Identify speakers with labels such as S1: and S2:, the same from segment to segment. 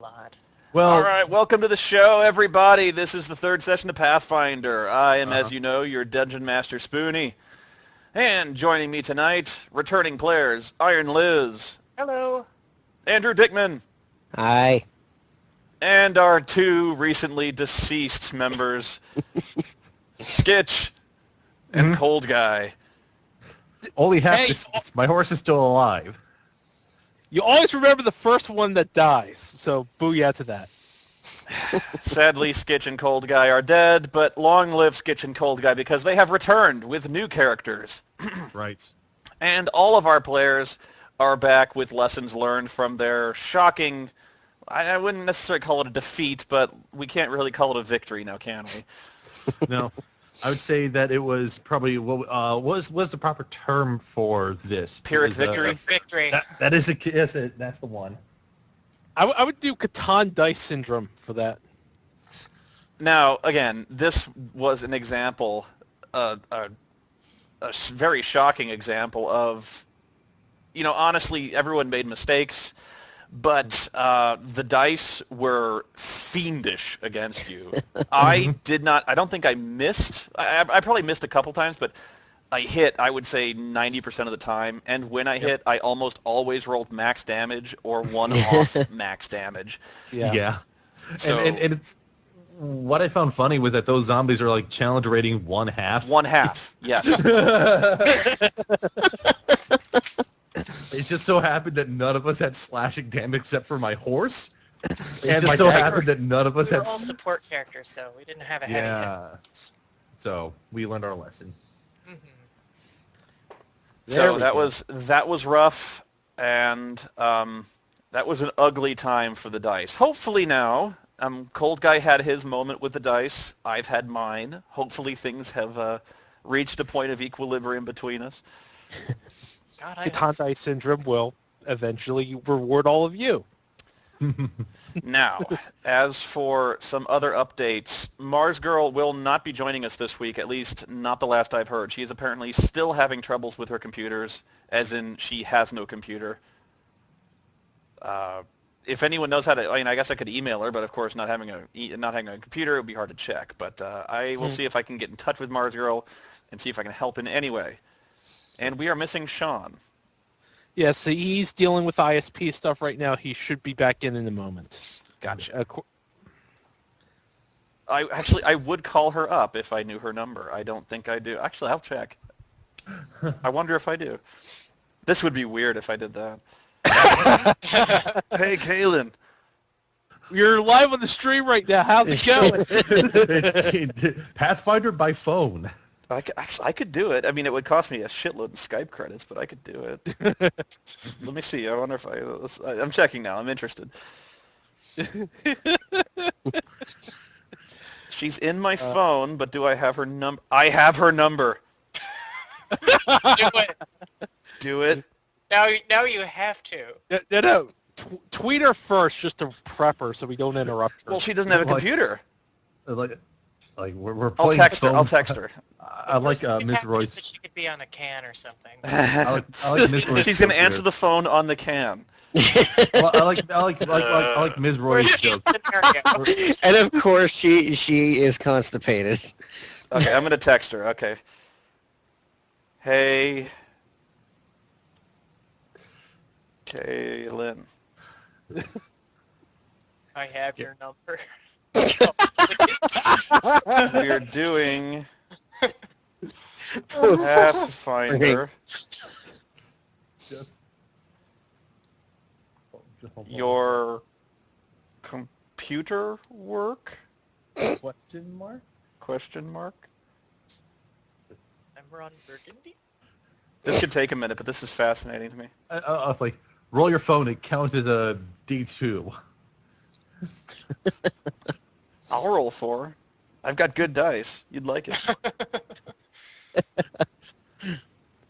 S1: lot.
S2: Well,
S3: all right, welcome to the show, everybody. This is the third session of Pathfinder. I am, as you know, your Dungeon Master, Spoony. And joining me tonight, returning players, Iron Liz.
S1: Hello.
S3: Andrew Dickman.
S4: Hi.
S3: And our two recently deceased members, Skitch and Cold Guy.
S2: only half
S5: Hey,
S2: deceased. My horse is still alive.
S5: You always remember the first one that dies, so booyah to that.
S3: Sadly, Skitch and Cold Guy are dead, but long live Skitch and Cold Guy because they have returned with new characters.
S2: Right.
S3: And all of our players are back with lessons learned from their shocking, I wouldn't necessarily call it a defeat, but we can't really call it a victory now, can we?
S2: No, I would say that it was probably what was the proper term for this?
S3: Pyrrhic
S2: It was,
S3: victory?
S1: Victory.
S2: That is that's the one.
S5: I would do Catan Dice Syndrome for that.
S3: Now, again, this was an example, a very shocking example of, honestly, everyone made mistakes, but the dice were fiendish against you. I don't think I missed. I probably missed a couple times, but I hit, I would say, 90% of the time. And when I hit, I almost always rolled max damage or one off max damage.
S5: Yeah.
S3: So,
S2: And it's what I found funny was that those zombies are like challenge rating 1/2.
S3: 1/2, yes.
S2: It just so happened that none of us had slashing damage except for my horse. It
S3: And
S2: just
S3: my
S2: so
S3: dagger.
S2: happened that none of us
S1: We were
S2: had.
S1: all support characters, though. We didn't have a heavy
S2: Yeah. So we learned our lesson.
S1: hit.
S5: There
S3: So
S5: we
S3: that
S5: go.
S3: was rough, and that was an ugly time for the dice. Hopefully now, Cold Guy had his moment with the dice. I've had mine. Hopefully things have reached a point of equilibrium between us.
S1: God, I
S5: Catan Dice Syndrome will eventually reward all of you.
S3: Now, as for some other updates, Mars Girl will not be joining us this week, at least not the last I've heard. She is apparently still having troubles with her computers, as in she has no computer. If anyone knows how to, I guess I could email her, but of course not having a computer, it would be hard to check. But I will see if I can get in touch with Mars Girl and see if I can help in any way. And we are missing Sean.
S5: Yes, he's dealing with ISP stuff right now. He should be back in a moment.
S3: Gotcha. I would call her up if I knew her number. I don't think I do. Actually, I'll check. I wonder if I do. This would be weird if I did that. Hey, Kaylin.
S5: You're live on the stream right now. How's it going?
S2: It's Pathfinder by phone.
S3: I could do it. I mean, it would cost me a shitload of Skype credits, but I could do it. Let me see. I wonder if I'm checking now. I'm interested. She's in my phone, but do I have her number? I have her number.
S1: Do it.
S3: Do it.
S1: Now you have to.
S5: No. Tweet her first just to prep her so we don't interrupt her.
S3: Well, she doesn't have a computer.
S2: Like we're
S3: I'll
S2: playing
S3: text her.
S2: phone.
S3: I'll text her.
S2: I like
S1: First,
S2: Miss
S1: so
S2: Royce.
S1: she could be on a can or something.
S2: I like Miss Royce.
S3: She's going to answer the phone on the can.
S2: Well, I like Ms. Roy's joke.
S1: Scenario.
S4: And of course, she is constipated.
S3: Okay, I'm going to text her. Okay. Hey, Kaylin.
S1: I have your number.
S3: We're doing Pathfinder.
S2: Just hold on.
S3: Your computer work?
S2: question mark?
S3: Question mark.
S1: I'm Ron Burgundy.
S3: This could take a minute, but this is fascinating to me.
S2: I was like, roll your phone. It counts as a D2.
S3: I'll roll 4. I've got good dice. You'd like it.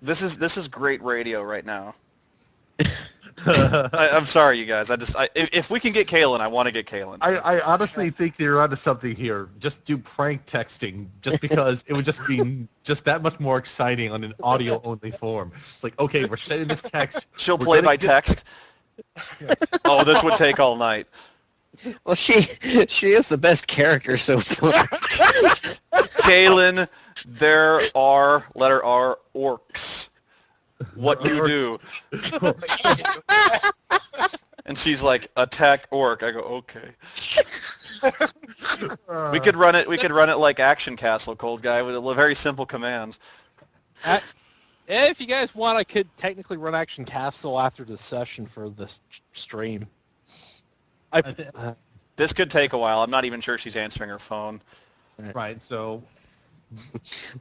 S3: This is great radio right now. I'm sorry, you guys. If we can get Kaylin, I want to get Kaylin.
S2: I honestly think you're onto something here. Just do prank texting, just because it would just be just that much more exciting on an audio-only form. It's like, okay, we're sending this text.
S3: She'll
S2: We're
S3: play
S2: gonna
S3: by
S2: get-
S3: text.
S2: Yes.
S3: Oh, this would take all night.
S4: Well, she is the best character so far.
S3: Kaylin, there are, letter R, orcs. What you do?
S1: But you do.
S3: And she's like, attack orc. I go, okay. We could run it like Action Castle, Cold Guy, with very simple commands.
S5: If you guys want, I could technically run Action Castle after the session for this stream.
S3: This could take a while. I'm not even sure she's answering her phone.
S2: Right, so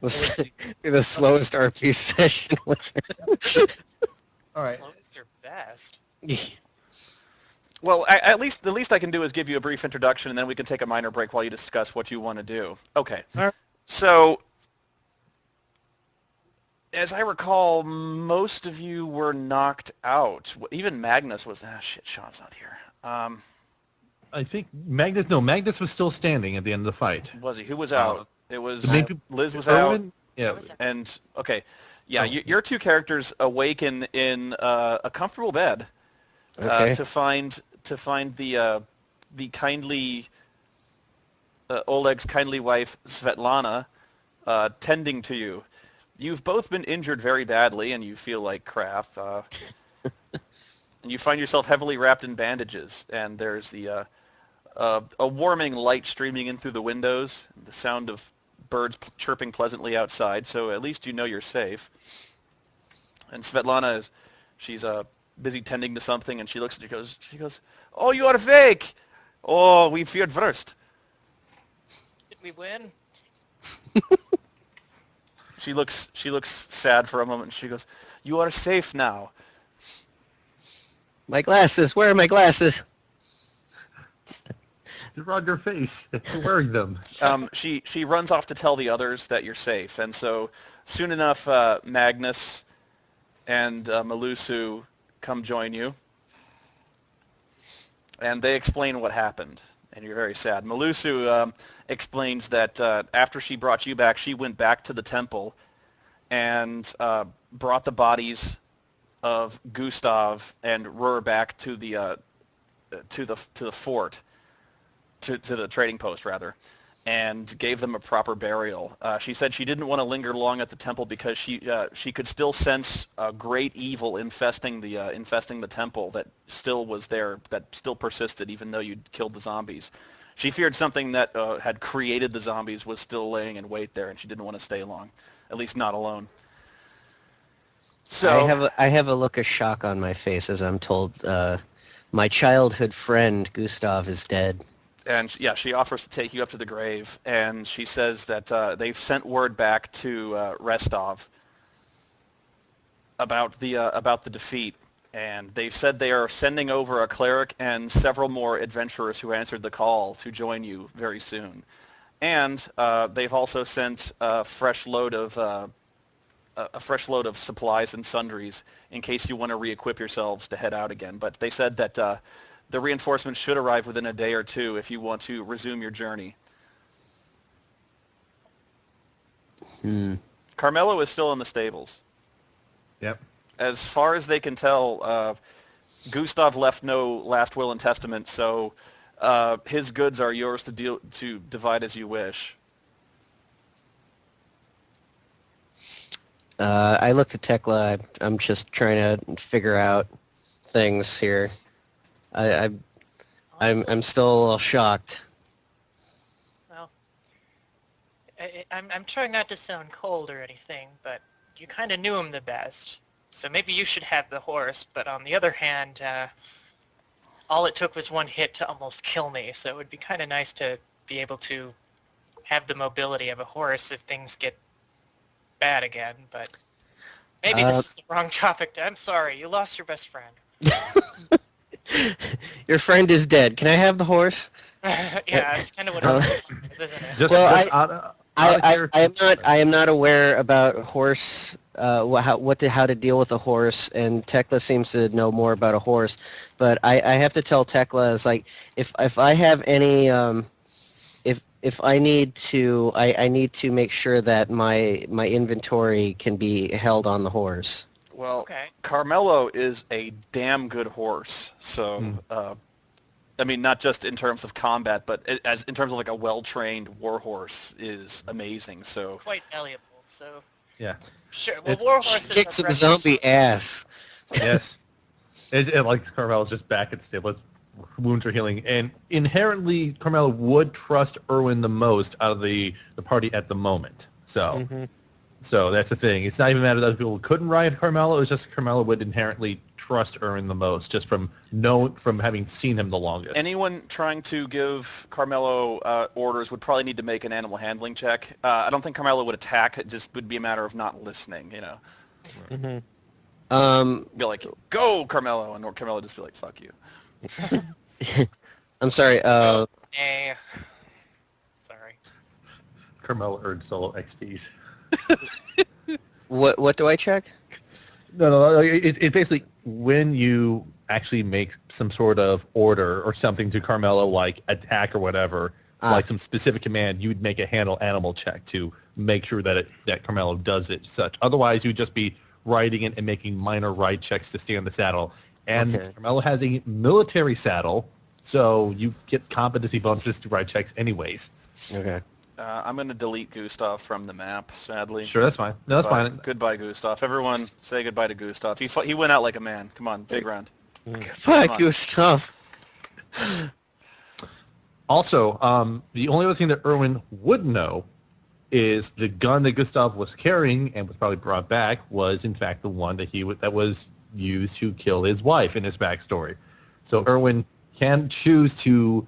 S4: The slowest RP session.
S2: all right.
S1: Slowest or best?
S3: Well, at least the least I can do is give you a brief introduction, and then we can take a minor break while you discuss what you want to do. Okay.
S5: All right.
S3: So, as I recall, most of you were knocked out. Even Magnus was. Ah, shit, Sean's not here.
S2: I think Magnus was still standing at the end of the fight.
S3: Was he? Who was out? It was
S2: The main peop-
S3: Liz was out.
S2: Erwin? Yeah.
S3: And okay, yeah, your two characters awaken in a comfortable bed
S4: Okay.
S3: to find the kindly Oleg's kindly wife Svetlana tending to you. You've both been injured very badly, and you feel like crap. And you find yourself heavily wrapped in bandages, and there's a warming light streaming in through the windows, the sound of birds chirping pleasantly outside, so at least you know you're safe. And Svetlana she's busy tending to something, and she looks at you, she goes, "Oh, you are fake! Oh, we feared first."
S1: Did we win?
S3: She looks sad for a moment, and she goes, "You are safe now."
S4: My glasses. Where are my glasses?
S2: They're on your face. You're wearing them.
S3: She runs off to tell the others that you're safe, and so soon enough, Magnus and Malusu come join you, and they explain what happened, and you're very sad. Malusu explains that after she brought you back, she went back to the temple and brought the bodies of Gustav and Rur back to the fort, to the trading post rather, and gave them a proper burial. She said she didn't want to linger long at the temple because she could still sense great evil infesting the temple that still was there, that still persisted even though you'd killed the zombies. She feared something that had created the zombies was still laying in wait there, and she didn't want to stay long, at least not alone. So
S4: I have a look of shock on my face as I'm told my childhood friend Gustav is dead.
S3: And yeah, she offers to take you up to the grave, and she says that they've sent word back to Restov about the defeat, and they've said they are sending over a cleric and several more adventurers who answered the call to join you very soon. And they've also sent a fresh load of supplies and sundries in case you want to re-equip yourselves to head out again. But they said that the reinforcements should arrive within a day or two if you want to resume your journey. Carmelo is still in the stables.
S2: Yep.
S3: As far as they can tell, Gustav left no last will and testament, so his goods are yours to divide as you wish.
S4: I looked at Tekla. I'm just trying to figure out things here. I'm still a little shocked.
S1: Well, I'm trying not to sound cold or anything, but you kind of knew him the best. So maybe you should have the horse, but on the other hand, all it took was one hit to almost kill me, so it would be kind of nice to be able to have the mobility of a horse if things get bad again, but maybe this is the wrong topic. I'm sorry, you lost your best friend.
S4: Your friend is dead. Can I have the horse?
S1: Yeah, that's kind of what it is, isn't it?
S2: Just,
S4: Well,
S2: just out of character.
S4: I am not aware about horse. How to deal with a horse, and Tekla seems to know more about a horse. But I have to tell Tekla is like if I have any if I need to I need to make sure that my inventory can be held on the horse.
S3: Well,
S1: Okay.
S3: Carmelo is a damn good horse, so I mean, not just in terms of combat, but as in terms of like a well-trained warhorse is amazing. So
S1: Quite valuable. So
S2: Yeah.
S1: sure. Well,
S2: It's-
S1: warhorses
S4: Kick
S1: are
S4: some
S1: precious.
S4: zombie ass.
S2: Yes. It like Carmelo's just back at stable. Wounds are healing, and inherently Carmelo would trust Erwin the most out of the party at the moment. So, so that's the thing. It's not even a matter that other people couldn't ride Carmelo. It's just Carmelo would inherently trust Erwin the most, just from having seen him the longest.
S3: anyone trying to give Carmelo orders would probably need to make an animal handling check. I don't think Carmelo would attack. It just would be a matter of not listening, you know. Be like, go, Carmelo, and Carmelo would just be like, fuck you.
S4: I'm sorry.
S1: Eh. Sorry.
S2: Carmelo earned solo XPs.
S4: What do I check?
S2: No. It basically when you actually make some sort of order or something to Carmelo, like attack or whatever, like some specific command, you'd make a handle animal check to make sure that Carmelo does it. Such. Otherwise, you'd just be riding it and making minor ride checks to stay on the saddle. And Carmelo has a military saddle, so you get competency bonuses to ride checks anyways.
S4: Okay.
S3: I'm going to delete Gustav from the map, sadly.
S2: Sure, that's fine. No, that's fine.
S3: Goodbye, Gustav. Everyone, say goodbye to Gustav. He went out like a man. Come on, big round.
S4: Fuck, Gustav.
S2: Also, the only other thing that Erwin would know is the gun that Gustav was carrying and was probably brought back was, in fact, the one that was used to kill his wife in his backstory. So Erwin can choose to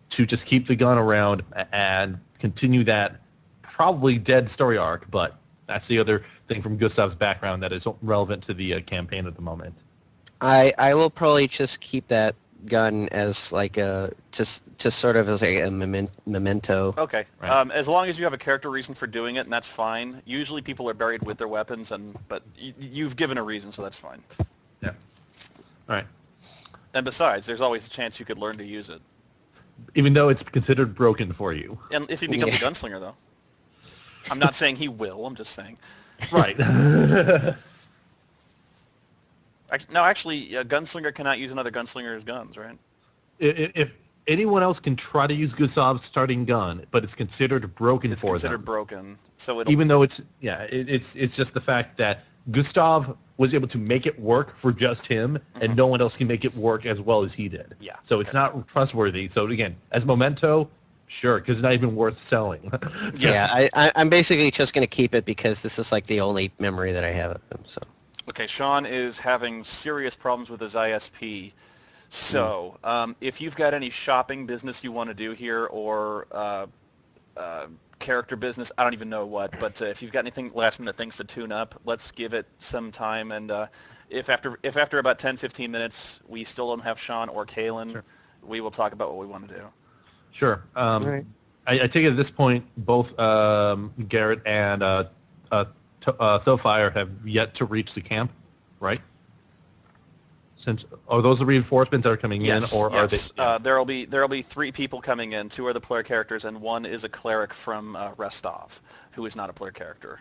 S2: just keep the gun around and continue that probably dead story arc, but that's the other thing from Gustav's background that is relevant to the campaign at the moment.
S4: I will probably just keep that gun as like a just sort of as a memento.
S3: Okay.
S2: Right.
S3: As long as you have a character reason for doing it, and that's fine. Usually people are buried with their weapons, but you've given a reason, so that's fine.
S2: Yeah. All right.
S3: And besides, there's always a chance you could learn to use it.
S2: Even though it's considered broken for you.
S3: And if he becomes a gunslinger, though. I'm not saying he will, I'm just saying.
S2: Right.
S3: No, actually, a gunslinger cannot use another gunslinger's guns, right?
S2: If anyone else can try to use Gustav's starting gun, but it's considered broken
S3: It's
S2: for
S3: considered
S2: them.
S3: broken, so it'll...
S2: Even though it's just the fact that Gustav was able to make it work for just him, and no one else can make it work as well as he did.
S3: Yeah.
S2: So it's not trustworthy. So again, as memento, sure, because it's not even worth selling.
S4: Yeah, I'm basically just going to keep it because this is like the only memory that I have of him. So.
S3: Okay, Sean is having serious problems with his ISP. So, if you've got any shopping business you want to do here, or character business, I don't even know what, but if you've got anything last-minute things to tune up, let's give it some time. And if after about 10, 15 minutes we still don't have Sean or Kalen, we will talk about what we want to do.
S2: Sure.
S4: Right.
S2: I take it at this point, both Garrett and Thofire have yet to reach the camp, right? Since are those the reinforcements that are coming in, or are they? Yeah.
S3: There'll be 3 people coming in. 2 are the player characters, and 1 is a cleric from Restov, who is not a player character.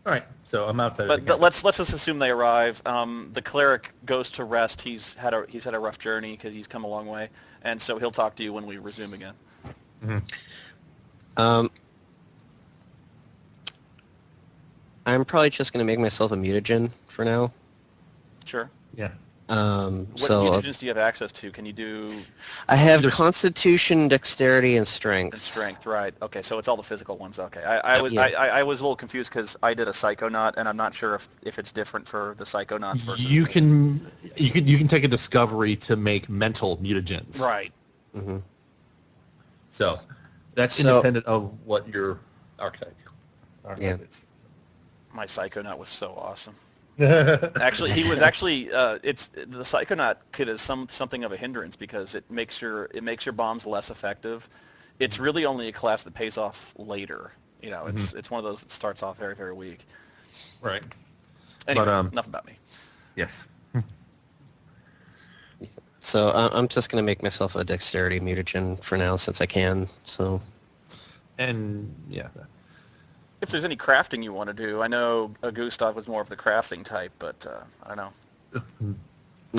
S2: All right, so I'm outside.
S3: But let's just assume they arrive. The cleric goes to rest. He's had a rough journey because he's come a long way, and so he'll talk to you when we resume again.
S4: I'm probably just going to make myself a mutagen for now.
S3: Sure.
S2: Yeah.
S3: What
S4: So
S3: mutagens do you have access to? Can you do
S4: I have Constitution, Dexterity, and Strength.
S3: strength? Right. Okay, so it's all the physical ones. Okay. I was a little confused because I did a Psychonaut, and I'm not sure if it's different for the Psychonauts versus...
S2: You can take a discovery to make mental mutagens.
S3: Right.
S2: So that's independent of what your archetype is.
S3: My Psychonaut was so awesome. Actually, he was actually. It's the Psychonaut kit is something of a hindrance because it makes your bombs less effective. It's really only a class that pays off later. You know, it's one of those that starts off very, very weak.
S2: Right.
S3: Anyway,
S2: But,
S3: enough about me.
S2: Yes.
S4: So I'm just going to make myself a Dexterity mutagen for now since I can. So.
S2: And yeah.
S3: If there's any crafting you want to do, I know Gustav was more of the crafting type, but I don't know.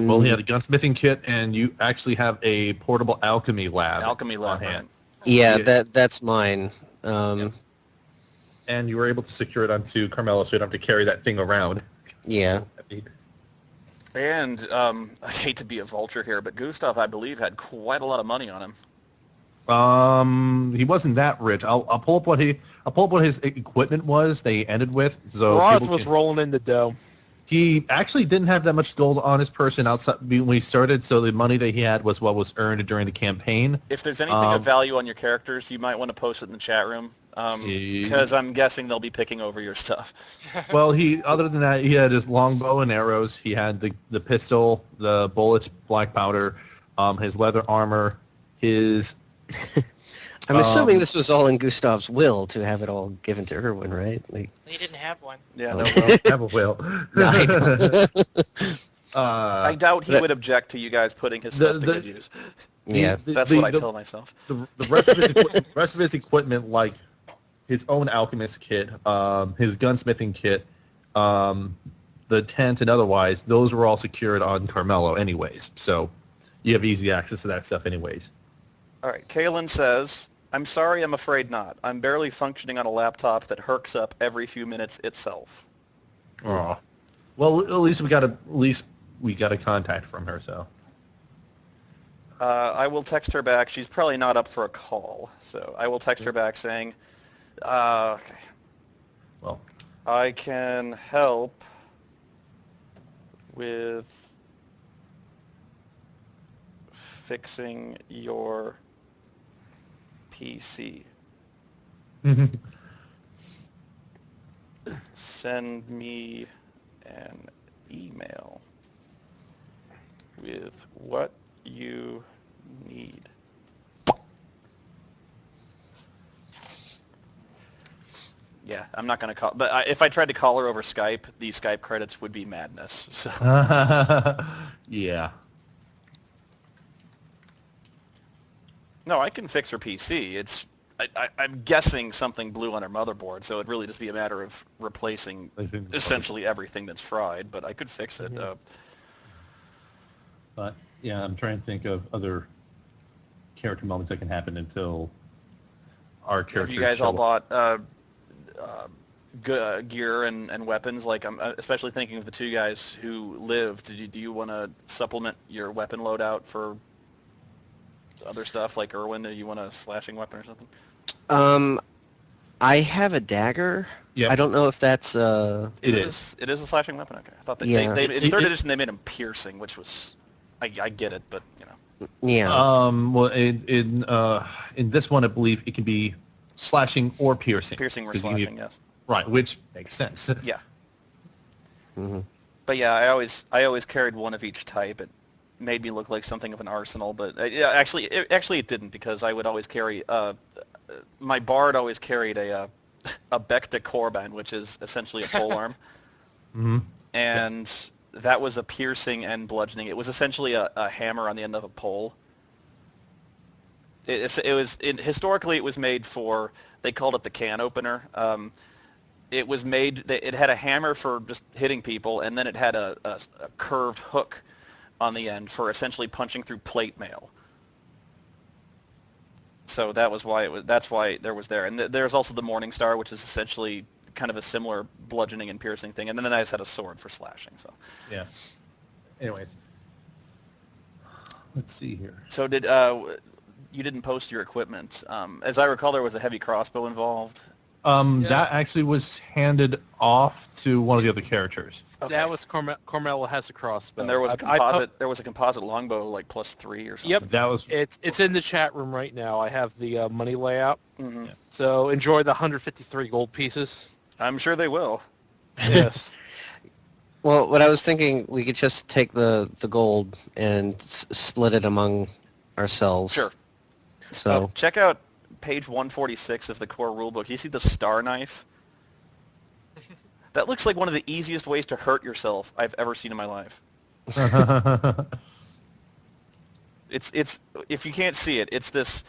S2: Well, he had a gunsmithing kit, and you actually have a portable alchemy lab.
S3: Alchemy lab,
S2: on hand.
S4: Yeah,
S2: Yeah.
S4: that's mine.
S2: And you were able to secure it onto Carmelo, so you don't have to carry that thing around.
S4: Yeah.
S3: And I hate to be a vulture here, but Gustav, I believe, had quite a lot of money on him.
S2: He wasn't that rich. I'll pull up what his equipment was. They ended with. So
S5: Roth
S2: people
S5: was
S2: can-
S5: rolling in the dough.
S2: He actually didn't have that much gold on his person outside when he started. So the money that he had was what was earned during the campaign.
S3: If there's anything of value on your characters, you might want to post it in the chat room, because I'm guessing they'll be picking over your stuff.
S2: Well, other than that, he had his longbow and arrows. He had the pistol, the bullets, black powder, his leather armor, his.
S4: I'm assuming this was all in Gustav's will to have it all given to Erwin, right? Like,
S1: He didn't have one.
S3: Yeah,
S4: Oh.
S3: no, well,
S2: Have a will.
S4: no, I don't.
S3: I doubt he would object to you guys putting his stuff to good use.
S4: Yeah.
S3: That's what I tell myself.
S2: The rest of his equipment, like his own alchemist kit, his gunsmithing kit, the tent, and otherwise, those were all secured on Carmelo, anyways. So you have easy access to that stuff, anyways.
S3: All right, Kaylin says, "I'm sorry, I'm afraid not. I'm barely functioning on a laptop that herks up every few minutes itself."
S2: Oh, well, at least we got a contact from her, so.
S3: I will text her back. She's probably not up for a call, so I will text her back saying, okay,
S2: Well,
S3: I can help with fixing your PC. Send me an email with what you need. Yeah, I'm not going to call, but if I tried to call her over Skype, the Skype credits would be madness. So.
S2: yeah.
S3: No, I can fix her PC. I'm guessing something blew on her motherboard, so it'd really just be a matter of replacing essentially everything that's fried, but I could fix it.
S2: But yeah, I'm trying to think of other character moments that can happen until our
S3: Have
S2: characters
S3: you guys all
S2: show up.
S3: bought gear and weapons? Like, I'm especially thinking of the two guys who lived. Do you want to supplement your weapon loadout for other stuff? Like Erwin, do you want a slashing weapon or something?
S4: I have a dagger.
S2: Yep.
S4: I don't know if that's
S2: It is.
S3: It is a slashing weapon. Okay, I thought that
S4: Yeah.
S3: in third edition they made him piercing, which was I get it, but you know.
S4: yeah.
S2: Well, in this one, I believe it can be slashing or piercing.
S3: Piercing or
S2: 'Cause you can
S3: slashing, yes.
S2: Right, which makes sense.
S3: Yeah.
S4: Mhm.
S3: But yeah, I always carried one of each type. It made me look like something of an arsenal, but yeah, actually it didn't, because I would always carry my bard always carried a Bekta Korban, which is essentially a polearm,
S2: Mm-hmm.
S3: and that was a piercing and bludgeoning. It was essentially a hammer on the end of a pole. Historically it was made for, they called it the can opener. It was made, it had a hammer for just hitting people, and then it had a curved hook on the end for essentially punching through plate mail. So that's why there was there. And there's also the Morning Star, which is essentially kind of a similar bludgeoning and piercing thing. And then I just had a sword for slashing. So
S2: Yeah. Anyways, let's see here.
S3: So you didn't post your equipment. As I recall, there was a heavy crossbow involved.
S2: That actually was handed off to one of the other characters.
S3: Okay.
S5: That was Carmelo has a crossbow.
S3: And there was a
S5: I
S3: composite. There was a composite longbow, like +3 or something.
S5: Yep.
S2: That was
S5: It's in the chat room right now. I have the money layout.
S3: Mm-hmm.
S2: Yeah.
S5: So enjoy the 153 gold pieces.
S3: I'm sure they will.
S5: Yes.
S4: Well, what I was thinking, we could just take the gold and split it among ourselves.
S3: Sure.
S4: So
S3: Check out page 146 of the core rulebook. You see the star knife? That looks like one of the easiest ways to hurt yourself I've ever seen in my life. It's if you can't see it, it's this.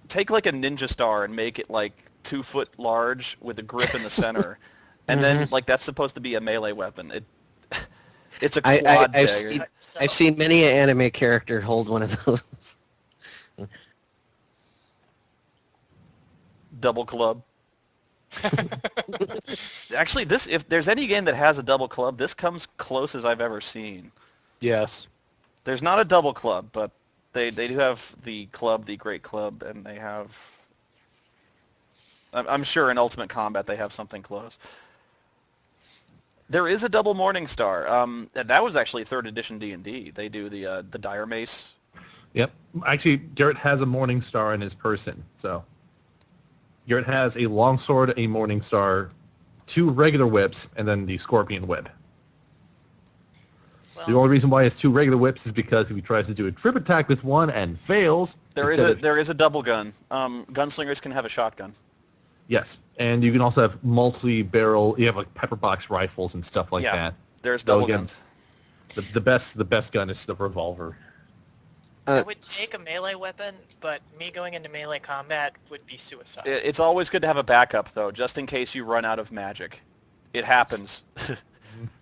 S3: Take like a ninja star and make it like 2 foot large with a grip in the center, and then like that's supposed to be a melee weapon. It's a quad dagger.
S1: So,
S4: I've seen many an anime character hold one of those.
S3: Double club. Actually, if there's any game that has a double club, this comes close as I've ever seen.
S5: Yes.
S3: There's not a double club, but they do have the club, the great club, and they have... I'm sure in Ultimate Combat they have something close. There is a double Morning Star. That was actually 3rd edition D&D. They do the Dire Mace.
S2: Yep. Actually, Garrett has a Morning Star in his person, so... Garrett has a longsword, a Morning Star, 2 regular whips, and then the Scorpion Whip.
S1: well,
S2: The only reason why he has 2 regular whips is because if he tries to do a trip attack with one and fails...
S3: There is a double gun. Gunslingers can have a shotgun.
S2: Yes, and you can also have multi-barrel... You have like pepper box rifles and stuff like that.
S3: There's
S2: So
S3: double
S2: again,
S3: guns.
S2: The best gun is the revolver.
S1: I would take a melee weapon, but me going into melee combat would be suicide.
S3: It's always good to have a backup, though, just in case you run out of magic. It happens.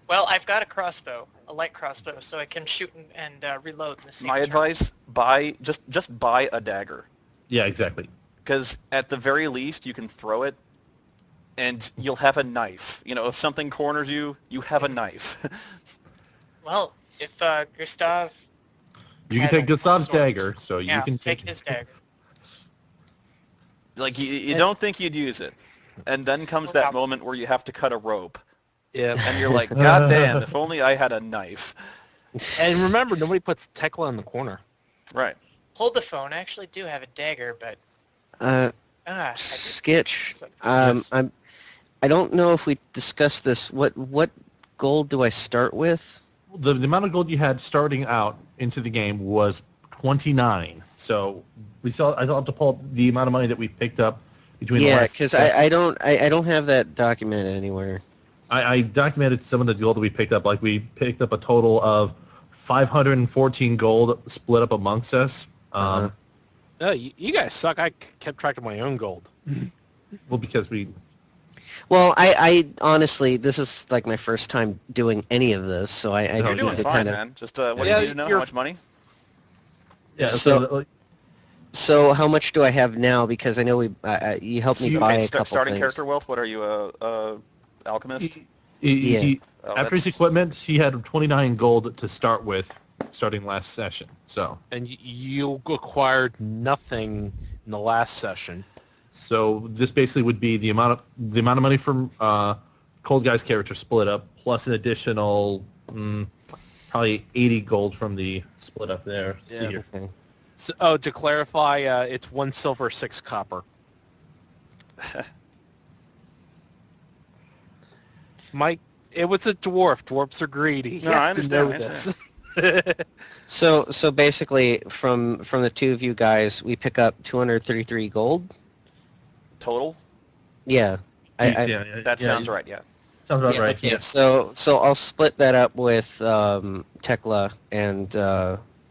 S1: Well, I've got a crossbow, a light crossbow, so I can shoot and reload in the same
S3: My
S1: turn.
S3: advice, just buy a dagger.
S2: Yeah, exactly.
S3: Because at the very least, you can throw it, and you'll have a knife. You know, if something corners you, you have a knife.
S1: Well, if Gustav...
S2: You can
S1: has
S2: take
S1: a
S2: Gustav's
S1: sword,
S2: dagger, so
S1: yeah,
S2: you can
S1: take his dagger.
S3: Like, you don't think you'd use it. And then comes that moment where you have to cut a rope.
S5: Yeah.
S3: And you're like, God damn, if only I had a knife.
S5: And remember, nobody puts Tekla in the corner.
S3: Right.
S1: Hold the phone. I actually do have a dagger, but... I
S4: Skitch.
S1: So-
S2: Yes.
S4: I don't know if we discussed this. What gold do I start with?
S2: The amount of gold you had starting out into the game was 29. So I still have to pull up the amount of money that we picked up between the
S4: Yeah,
S2: last...
S4: because I don't have that documented anywhere.
S2: I documented some of the gold that we picked up. Like, we picked up a total of 514 gold split up amongst us.
S4: Uh-huh.
S5: Oh, you guys suck. I kept track of my own gold.
S2: Well, because we...
S4: Well, I honestly, this is like my first time doing any of this, so I
S2: You're
S3: You're
S4: need
S3: doing
S4: to
S3: fine,
S4: kind of.
S3: man. Just, what do
S5: Yeah,
S3: you need to know? How
S5: you're-
S3: much money?
S2: Yeah,
S4: So- So how much do I have now? Because I know you helped me
S2: So you-
S4: buy
S3: Okay,
S4: a couple
S3: starting
S4: things.
S3: character wealth, what are you, alchemist?
S2: After his
S3: that's-
S2: equipment, he had 29 gold to start with, starting last session. So
S5: You acquired nothing in the last session.
S2: this basically would be the amount of money from Cold Guy's character split up, plus an additional probably 80 gold from the split up there. See
S5: Yeah.
S2: here.
S4: Okay.
S5: So, to clarify, it's 1 silver, 6 copper. Mike, it was a dwarf. Dwarfs are greedy. He
S3: No, I
S5: has to know
S3: understand,
S5: this.
S4: So basically, from the two of you guys, we pick up 233 gold.
S3: Total?
S4: Yeah.
S3: That sounds right, yeah.
S2: Sounds about
S4: Yeah,
S2: right.
S4: okay.
S2: Yeah.
S4: So I'll split that up with Tekla, and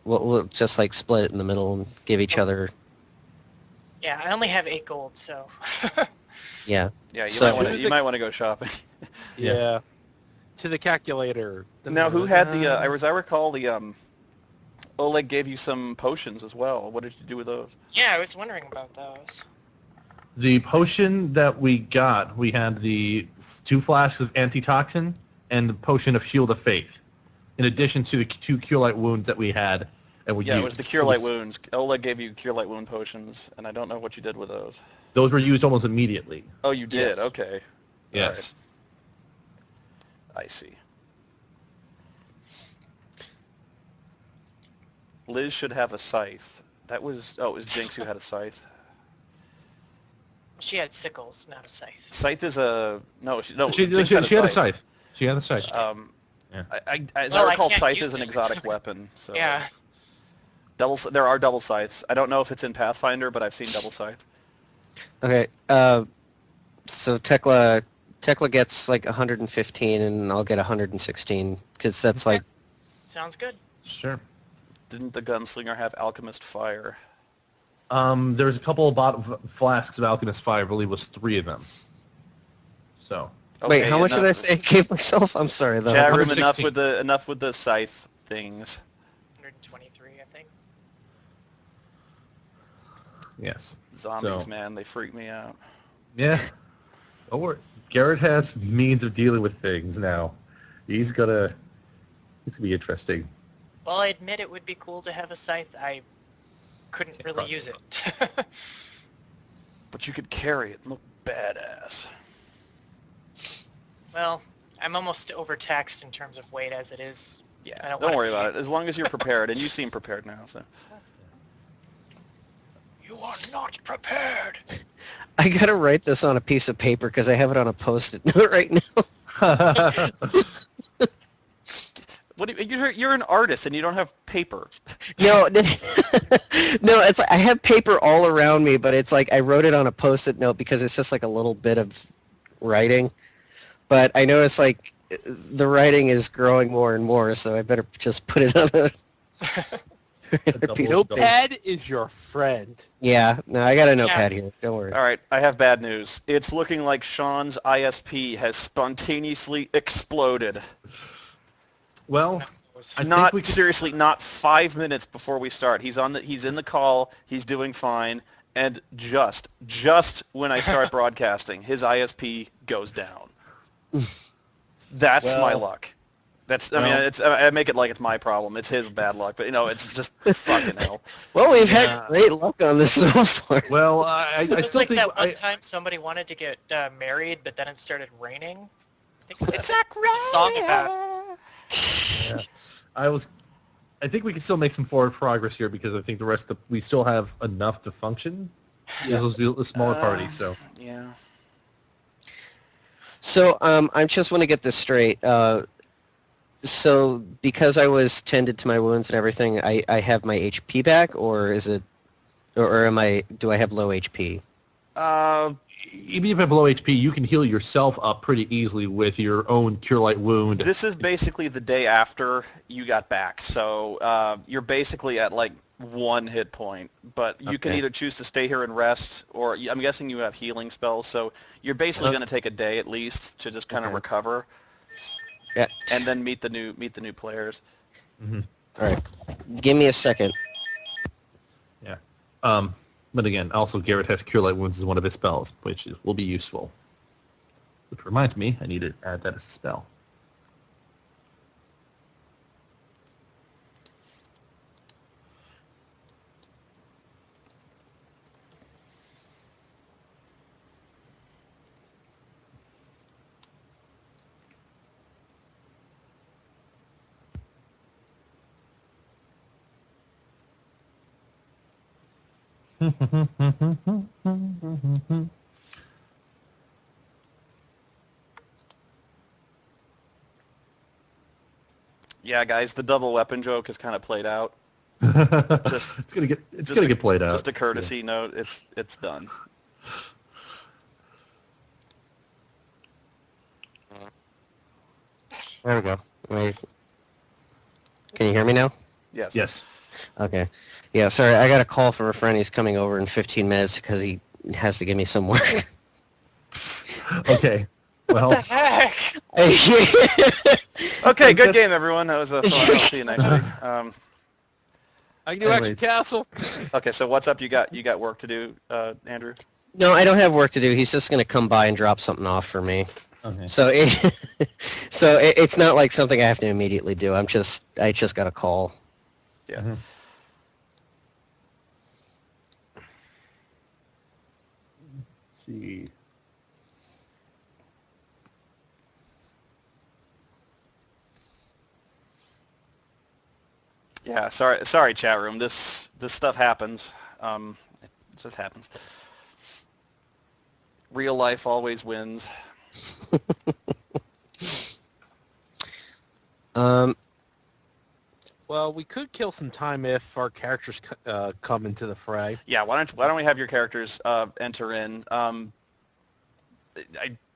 S4: we'll just like split it in the middle and give each other.
S1: Yeah, I only have 8 gold, so...
S4: Yeah.
S3: Yeah,
S4: So-
S3: you might want to go shopping.
S5: Yeah. To the calculator.
S3: Now, who had the, as I recall, the, Oleg gave you some potions as well. What did you do with those?
S1: Yeah, I was wondering about those.
S2: The potion that we got, we had the 2 flasks of antitoxin and the potion of Shield of Faith, in addition to the 2 Cure Light wounds that we had and we
S3: Yeah,
S2: used.
S3: it was the Cure Light wounds. Oleg gave you Cure Light wound potions, and I don't know what you did with those.
S2: Those were used almost immediately.
S3: Oh, you did?
S2: Yes.
S3: Okay.
S2: Yes.
S3: I see. Liz should have a scythe. That was... Oh, it was Jinx who had a scythe.
S1: She had sickles, not a scythe.
S3: Scythe is a... No,
S2: She
S3: Jinx
S2: had a scythe. She had a scythe.
S3: Yeah. As
S1: Well,
S3: I
S1: I
S3: recall,
S1: can't
S3: scythe
S1: use
S3: is an
S1: it.
S3: exotic weapon. So
S1: Yeah.
S3: there are double scythes. I don't know if it's in Pathfinder, but I've seen double scythe.
S4: Okay. So Tekla gets like 115, and I'll get 116 because that's like.
S1: Sounds good.
S2: Sure.
S3: Didn't the gunslinger have alchemist fire?
S2: There's a couple of flasks of Alchemist Fire. I believe it was 3 of them. So
S4: Wait, how much did I
S3: enough-
S4: say I gave myself? I'm sorry, though.
S3: Chat room,
S2: 160.
S3: enough with the scythe things.
S1: 123, I think.
S2: Yes.
S3: Zombies,
S2: So,
S3: man, they freak me out.
S2: yeah. Don't worry. Garrett has means of dealing with things now. He's gonna be interesting.
S1: Well, I admit it would be cool to have a scythe. I couldn't really use it.
S3: But you could carry it and look badass.
S1: Well, I'm almost overtaxed in terms of weight as it is.
S3: Yeah,
S1: I
S3: don't
S1: wanna
S3: worry
S1: be-
S3: about it. As long as you're prepared, and you seem prepared now, so.
S1: You are not prepared.
S4: I gotta write this on a piece of paper because I have it on a post-it note right now.
S3: What do you're an artist and you don't have paper.
S4: No, no, it's like I have paper all around me, but it's like I wrote it on a post-it note because it's just like a little bit of writing. But I know it's like the writing is growing more and more, so I better just put it on a
S2: double-
S4: piece of paper.
S5: Notepad is your friend.
S4: Yeah, no, I got a notepad here. Don't worry.
S3: All right, I have bad news. It's looking like Sean's ISP has spontaneously exploded.
S2: Well, I think
S3: Not
S2: we could-
S3: seriously, not 5 minutes before we start. He's in the call. He's doing fine, and just when I start broadcasting, his ISP goes down. That's my
S2: Well-
S3: luck. I mean, I make it like it's my problem. It's his bad luck, but it's just fucking hell.
S4: Well, we've
S2: Yeah.
S4: had great luck on this so far.
S2: Well, I
S1: It was
S2: still
S1: like
S2: think
S1: that one time somebody wanted to get married, but then it started raining. I think it's a song about.
S2: Yeah. I think we can still make some forward progress here because I think we still have enough to function. Yeah. This was a smaller party, so.
S3: Yeah.
S4: So, I just want to get this straight. So, because I was tended to my wounds and everything, I have my HP back, or is it, or do I have low HP?
S2: Even if you have low HP, you can heal yourself up pretty easily with your own Cure Light Wound.
S3: This is basically the day after you got back, so you're basically at like 1 hit point. But you can
S4: Okay.
S3: either choose to stay here and rest, or I'm guessing you have healing spells, so you're basically going to take a day at least to just kind of
S4: Okay.
S3: recover,
S4: Yeah.
S3: and then meet the new players.
S2: Mm-hmm.
S4: All right. Give me a second.
S2: Yeah. But again, also Garrett has Cure Light Wounds as one of his spells, which will be useful. Which reminds me, I need to add that as a spell.
S3: Yeah, guys, the double weapon joke has kind of played out.
S2: It's gonna get played out.
S3: Just a courtesy note. It's done.
S4: There we go. Wait. Can you hear me now?
S3: Yes.
S2: Yes.
S4: Okay. Yeah, sorry, I got a call from a friend. He's coming over in 15 minutes because he has to give me some work.
S2: Okay. Well,
S1: Heck!
S3: Okay, good game, everyone. That was fun. I'll see you next week.
S5: I can do Action
S2: Anyways.
S5: Castle.
S3: Okay, so what's up? You got work to do, Andrew?
S4: No, I don't have work to do. He's just going to come by and drop something off for me.
S2: okay.
S4: So it's not like something I have to immediately do. I just got a call.
S3: Yeah.
S2: Mhm. Let's see.
S3: Yeah. Sorry, chat room. This stuff happens. It just happens. Real life always wins.
S5: Well, we could kill some time if our characters come into the fray.
S3: Yeah. Why don't we have your characters enter in? I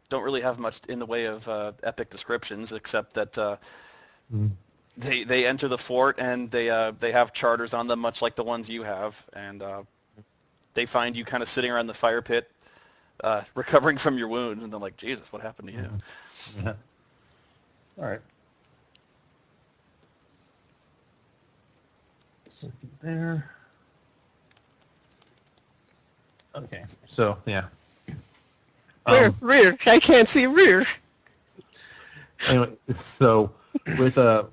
S3: don't really have much in the way of epic descriptions except that
S2: Mm.
S3: they enter the fort and they have charters on them, much like the ones you have, and they find you kind of sitting around the fire pit, recovering from your wounds, and they're like, Jesus, what happened to you?
S2: Yeah. All right. Second there. Okay. So yeah.
S4: Rear. I can't see rear.
S2: Anyway, so with I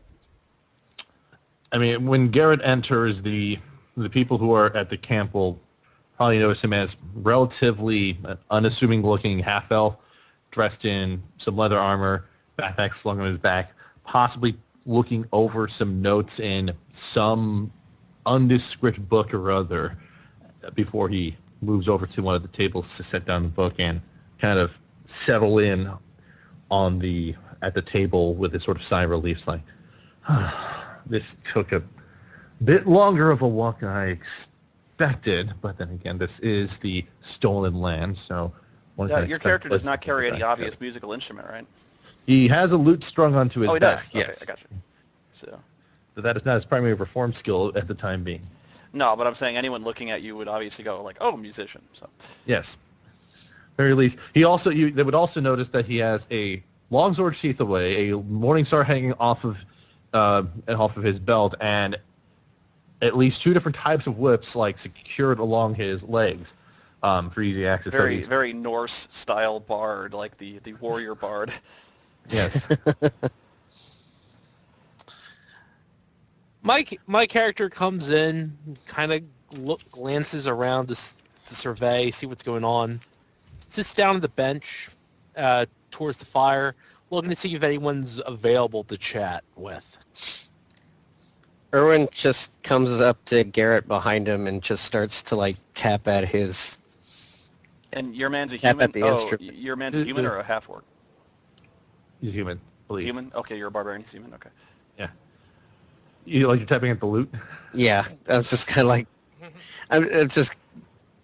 S2: mean, when Garrett enters, the people who are at the camp will probably notice him as relatively unassuming-looking half-elf, dressed in some leather armor, backpack slung on his back, possibly looking over some notes in some undescript book or other before he moves over to one of the tables to set down the book and kind of settle in at the table with a sort of sigh of relief. It's like, this took a bit longer of a walk than I expected, but then again, this is the stolen land, so one can
S3: Your
S2: expect
S3: character does not
S2: less
S3: carry any
S2: back.
S3: obvious musical instrument, right?
S2: He has a lute strung onto his
S3: Oh, he
S2: back.
S3: does?
S2: Yes.
S3: Okay, I got you. So,
S2: But that is not his primary perform skill at the time being.
S3: no, but I'm saying anyone looking at you would obviously go like, oh, musician. So,
S2: Yes. Very least. They would also notice that he has a longsword sheath away, a Morningstar hanging off of his belt, and at least 2 different types of whips like secured along his legs for easy access.
S3: very Norse style bard, like the warrior bard.
S2: Yes.
S5: My character comes in, kind of glances around to survey, see what's going on. Sits down on the bench towards the fire, looking to see if anyone's available to chat with.
S4: Erwin just comes up to Garrett behind him and just starts to like tap at his.
S3: And your man's a
S4: Tap
S3: human?
S4: at the
S3: Oh,
S4: instrument.
S3: your man's a human or a half-orc?
S2: He's human, I believe.
S3: Human? Okay, you're a barbarian. He's human. Okay.
S2: Yeah. You're tapping at the lute?
S4: Yeah, I'm just kind of like, I'm just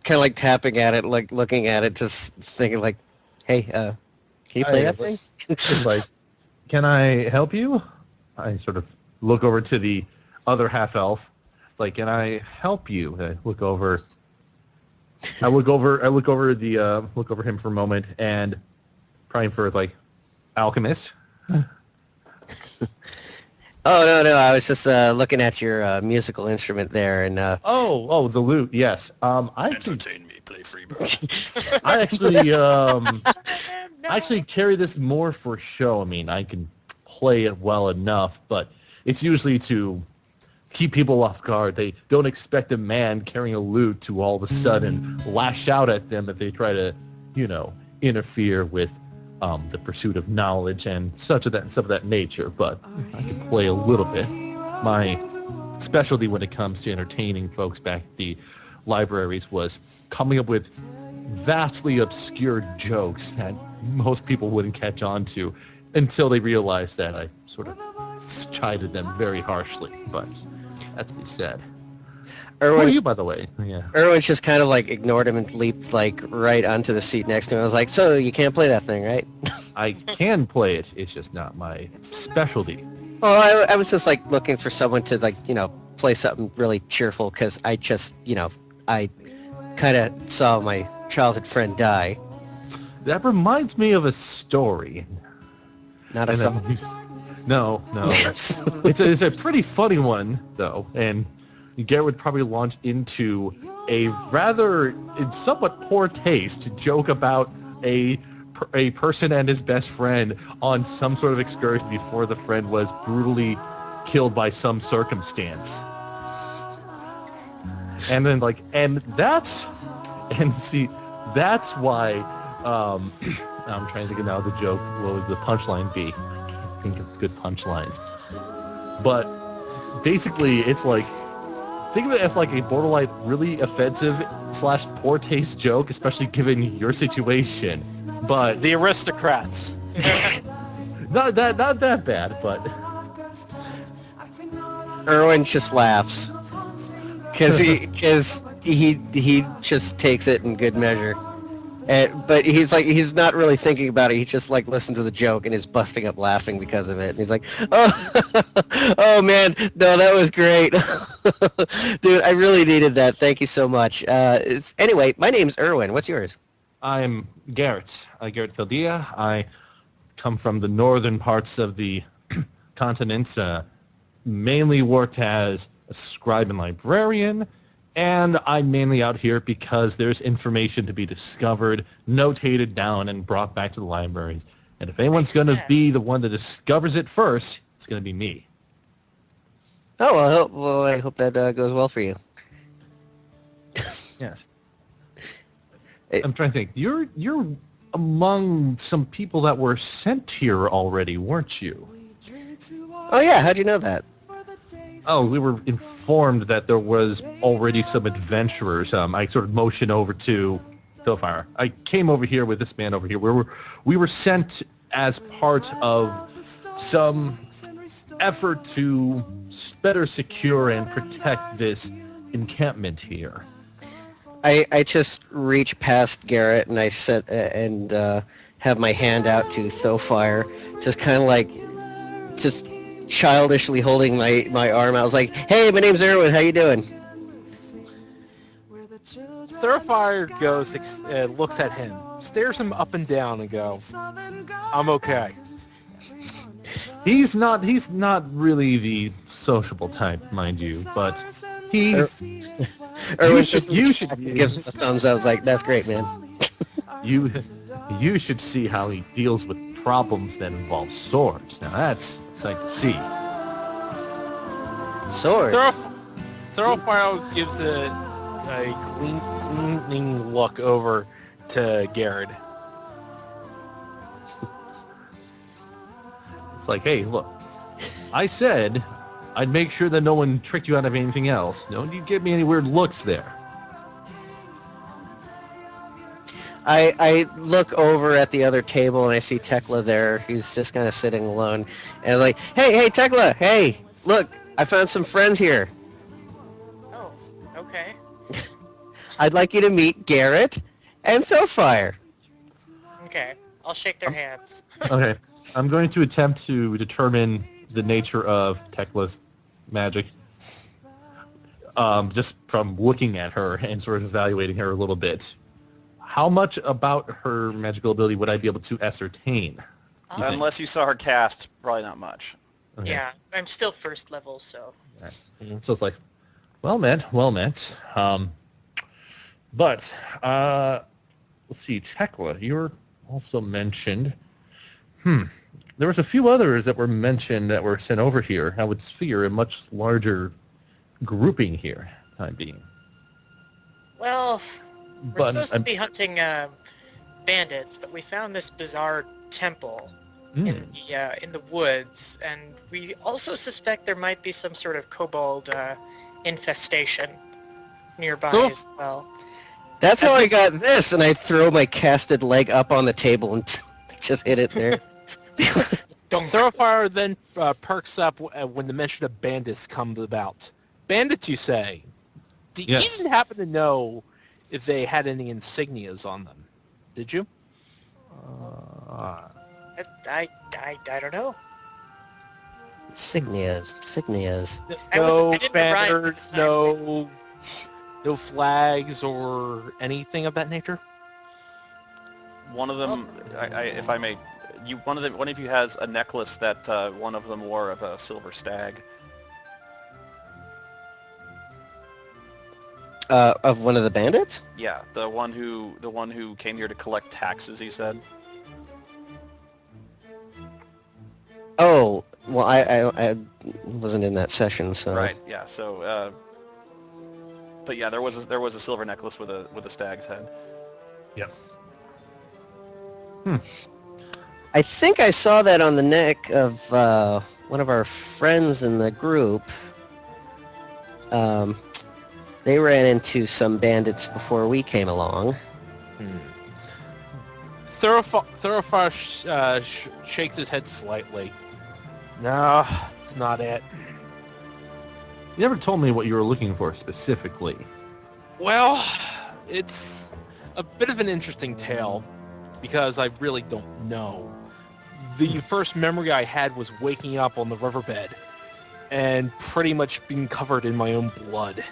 S4: kind of like tapping at it, like looking at it, just thinking like, hey, can you play that thing?
S2: It's like, can I help you? I sort of look over to the other half elf. It's like, can I help you? I look over him for a moment and praying for like alchemist.
S4: Oh no, I was just looking at your musical instrument there, and
S2: Oh, the lute. Yes. I
S3: Entertain me, play Freebird.
S2: actually carry this more for show. I mean, I can play it well enough, but it's usually to keep people off guard. They don't expect a man carrying a lute to all of a sudden lash out at them if they try to, interfere with the pursuit of knowledge and stuff of that nature. But I can play a little bit. My specialty when it comes to entertaining folks back at the libraries was coming up with vastly obscure jokes that most people wouldn't catch on to until they realized that I sort of chided them very harshly. But that's to be said. Who are you, by the way? Yeah.
S4: Erwin just kind of like ignored him and leaped like right onto the seat next to him. I was like, so you can't play that thing, right?
S2: I can play it. It's just not my specialty.
S4: Oh, I was just like looking for someone to like, play something really cheerful because I just, I kind of saw my childhood friend die.
S2: That reminds me of a story.
S4: Not a
S2: And
S4: song.
S2: No. It's a pretty funny one, though, and Garrett would probably launch into a rather, in somewhat poor taste, joke about a person and his best friend on some sort of excursion before the friend was brutally killed by some circumstance. And then that's why I'm trying to think of now the joke. What would the punchline be? I can't think of good punchlines. But basically, it's like, think of it as like a borderline really offensive / poor taste joke, especially given your situation. But
S5: The aristocrats.
S2: not that bad, but
S4: Erwin just laughs because he just takes it in good measure. But he's not really thinking about it. He just like listened to the joke and is busting up laughing because of it. And he's like, oh man, no, that was great, dude. I really needed that. Thank you so much. Anyway, my name's Erwin. What's yours?
S2: I'm Garrett. Garrett Valdea. I come from the northern parts of the continent. Mainly worked as a scribe and librarian, and I'm mainly out here because there's information to be discovered, notated down, and brought back to the libraries. And if anyone's going to be the one that discovers it first, it's going to be me.
S4: Oh, I hope that goes well for you.
S2: Yes. I'm trying to think. You're among some people that were sent here already, weren't you?
S4: Oh yeah, how'd you know that?
S2: Oh, we were informed that there was already some adventurers. I sort of motioned over to Hillfire. I came over here with this man over here. We were sent as part of some effort to better secure and protect this encampment here.
S4: I just reach past Garrett and I sit and have my hand out to Thofire, just kind of like, just childishly holding my arm out. I was like, "Hey, my name's Erwin. How you doing?"
S5: Thoroughfire goes, looks at him, stares him up and down, and goes, "I'm okay."
S2: He's not really the sociable type, mind you, but he's
S4: Erwin
S2: you should
S4: gives him a thumbs up. I was like, "That's great, man."
S2: you should see how he deals with problems that involve swords. Now that's like to see.
S4: Sword.
S5: Thoroughfire gives a gleaming look over to Garrett.
S2: It's like, hey, look, I said I'd make sure that no one tricked you out of anything else. Don't you give me any weird looks there.
S4: I look over at the other table and I see Tekla there. He's just kind of sitting alone. And I'm like, hey, Tekla, hey, look, I found some friends here.
S1: Oh, okay.
S4: I'd like you to meet Garrett and Thofire.
S1: Okay. I'll shake their hands.
S2: Okay, I'm going to attempt to determine the nature of Tekla's magic, just from looking at her and sort of evaluating her a little bit. How much about her magical ability would I be able to ascertain?
S3: Unless you saw her cast, probably not much.
S2: Okay.
S1: Yeah, I'm still first level, so.
S2: So it's like, well met. But let's see, Tekla, you were also mentioned. There was a few others that were mentioned that were sent over here. I would figure a much larger grouping here, time being.
S1: Well, we're
S2: But
S1: supposed to be hunting bandits, but we found this bizarre temple in the woods, and we also suspect there might be some sort of kobold infestation nearby as well.
S4: That's how I got this, and I throw my casted leg up on the table and just hit it there.
S5: Thoroughfire then perks up when the mention of bandits comes about. Bandits, you say? Do you even happen to know if they had any insignias on them? Did you?
S1: I don't know.
S4: Signias.
S5: No
S1: I didn't arrive at
S5: banners,
S1: the time.
S5: no flags or anything of that nature?
S3: One of them, if I may, one of you has a necklace that one of them wore of a silver stag.
S4: Of one of the bandits?
S3: Yeah, the one who came here to collect taxes. He said.
S4: Oh, well, I wasn't in that session, so.
S3: Right. Yeah. So, but yeah, there was a silver necklace with a stag's head.
S2: Yep.
S4: I think I saw that on the neck of one of our friends in the group. They ran into some bandits before we came along.
S5: Thoroughfire shakes his head slightly. No, it's not it.
S2: You never told me what you were looking for specifically.
S5: Well, it's a bit of an interesting tale because I really don't know. The first memory I had was waking up on the riverbed and pretty much being covered in my own blood.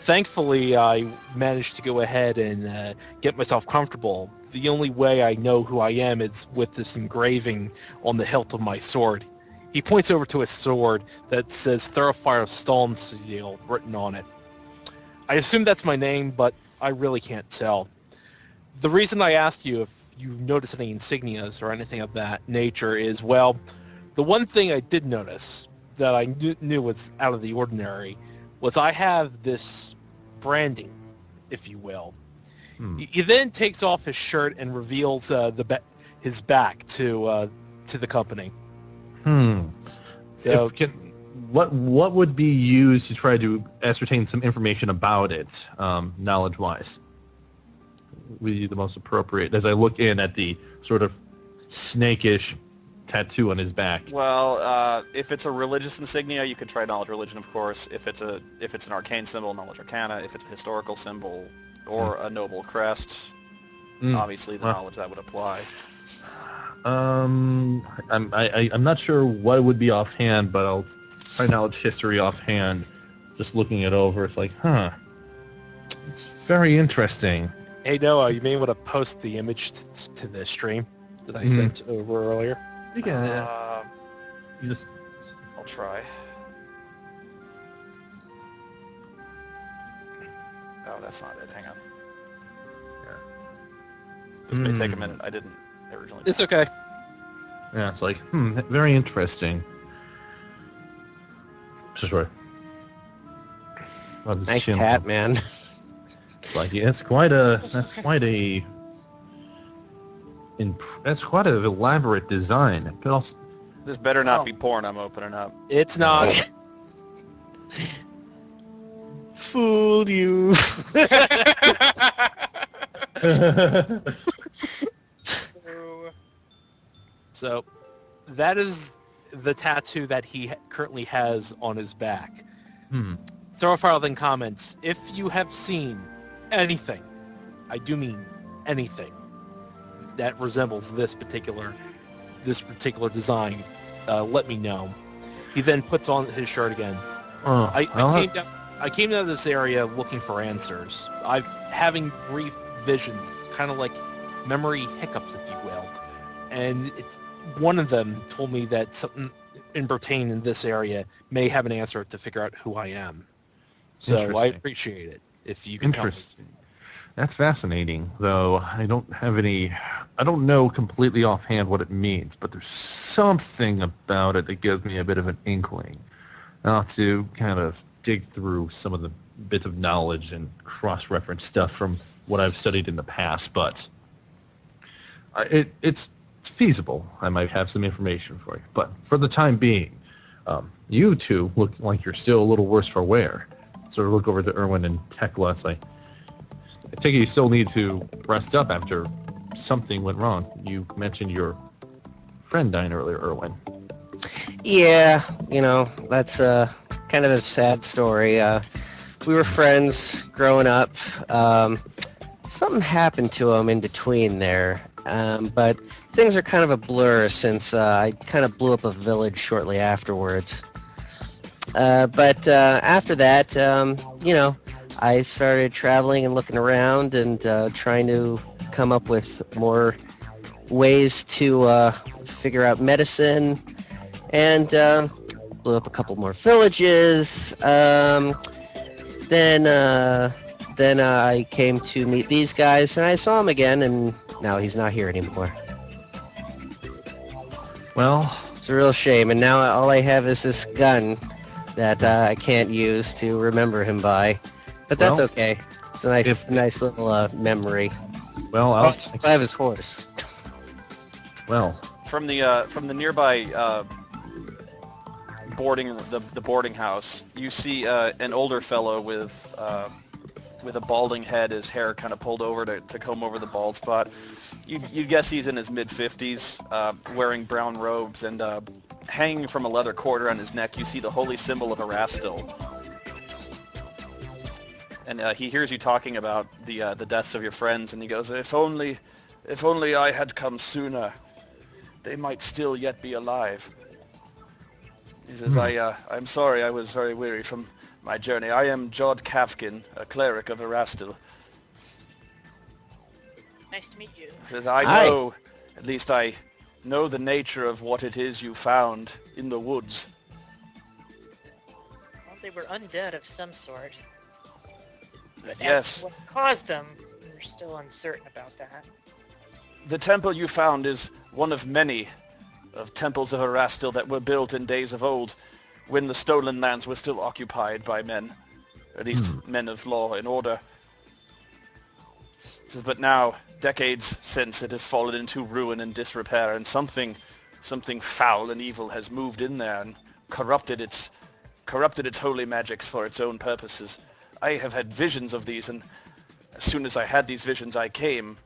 S5: Thankfully, I managed to go ahead and get myself comfortable. The only way I know who I am is with this engraving on the hilt of my sword. He points over to his sword that says Thoroughfire of Stalnsteel written on it. I assume that's my name, but I really can't tell. The reason I asked you if you notice any insignias or anything of that nature is, well, the one thing I did notice that I knew was out of the ordinary was I have this branding, if you will. He then takes off his shirt and reveals his back to the company. So,
S2: what would be used to try to ascertain some information about it, knowledge-wise? Would be the most appropriate as I look in at the sort of snakish tattoo on his back.
S3: Well, if it's a religious insignia, you could try knowledge religion, of course. If it's an arcane symbol, knowledge arcana. If it's a historical symbol or a noble crest, obviously the knowledge that would apply.
S2: I'm not sure what it would be offhand, but I'll try knowledge history offhand. Just looking it over, it's like, it's very interesting.
S5: Hey Noah, you may want to post the image to the stream that I sent over earlier.
S2: You can. You just.
S3: I'll try. Oh, that's not it. Hang on. This may take a minute. I didn't originally.
S5: It's okay.
S2: Yeah, it's like, very interesting. So sorry.
S4: Nice hat, man.
S2: It's like, yeah, that's quite an elaborate design. But also,
S3: this better not be porn I'm opening up.
S5: It's not.
S4: Fooled you.
S5: So, that is the tattoo that he currently has on his back. Thoroughfire then comments, if you have seen anything, I do mean anything, that resembles this particular design, let me know. He then puts on his shirt again. I came down to this area looking for answers. I'm having brief visions, kind of like memory hiccups, if you will. And one of them told me that something in Brittain in this area may have an answer to figure out who I am. So I appreciate it if you can.
S2: Interesting. That's fascinating, though. I don't know completely offhand what it means, but there's something about it that gives me a bit of an inkling. I'll have to kind of dig through some of the bits of knowledge and cross-reference stuff from what I've studied in the past, but it's feasible. I might have some information for you. But for the time being, you two look like you're still a little worse for wear. Sort of look over to Erwin and Tekla. It's like, I take it you still need to rest up after something went wrong. You mentioned your friend dying earlier, Erwin.
S4: Yeah, that's kind of a sad story. We were friends growing up. Something happened to him in between there, but things are kind of a blur since I kind of blew up a village shortly afterwards. But after that, I started traveling and looking around and trying to come up with more ways to figure out medicine, and blew up a couple more villages. Then I came to meet these guys, and I saw him again, and now he's not here anymore.
S2: Well,
S4: it's a real shame, and now all I have is this gun that I can't use to remember him by. But that's okay. It's a nice little memory.
S2: Well,
S4: I have his horse.
S2: Well,
S3: from the nearby the boarding house, you see an older fellow with a balding head, his hair kind of pulled over to comb over the bald spot. You guess he's in his mid-50s, wearing brown robes, and hanging from a leather cord around his neck, you see the holy symbol of Erastil. And he hears you talking about the deaths of your friends, and he goes, If only I had come sooner, they might still yet be alive." He says, I'm sorry I was very weary from my journey. I am Jod Kafkin, a cleric of Erastil.
S1: Nice to meet you.
S3: He says, I
S4: Hi.
S3: know, at least I know the nature of what it is you found in the woods.
S1: Well, they were undead of some sort. But as
S3: Yes,
S1: to what caused them, we're still uncertain about that.
S3: the temple you found is one of many of temples of Erastil that were built in days of old when the stolen lands were still occupied by men, at least men of law and order. He says, but now, decades since, it has fallen into ruin and disrepair, and something foul and evil has moved in there and corrupted its holy magics for its own purposes. I have had visions of these, and as soon as I had these visions, I came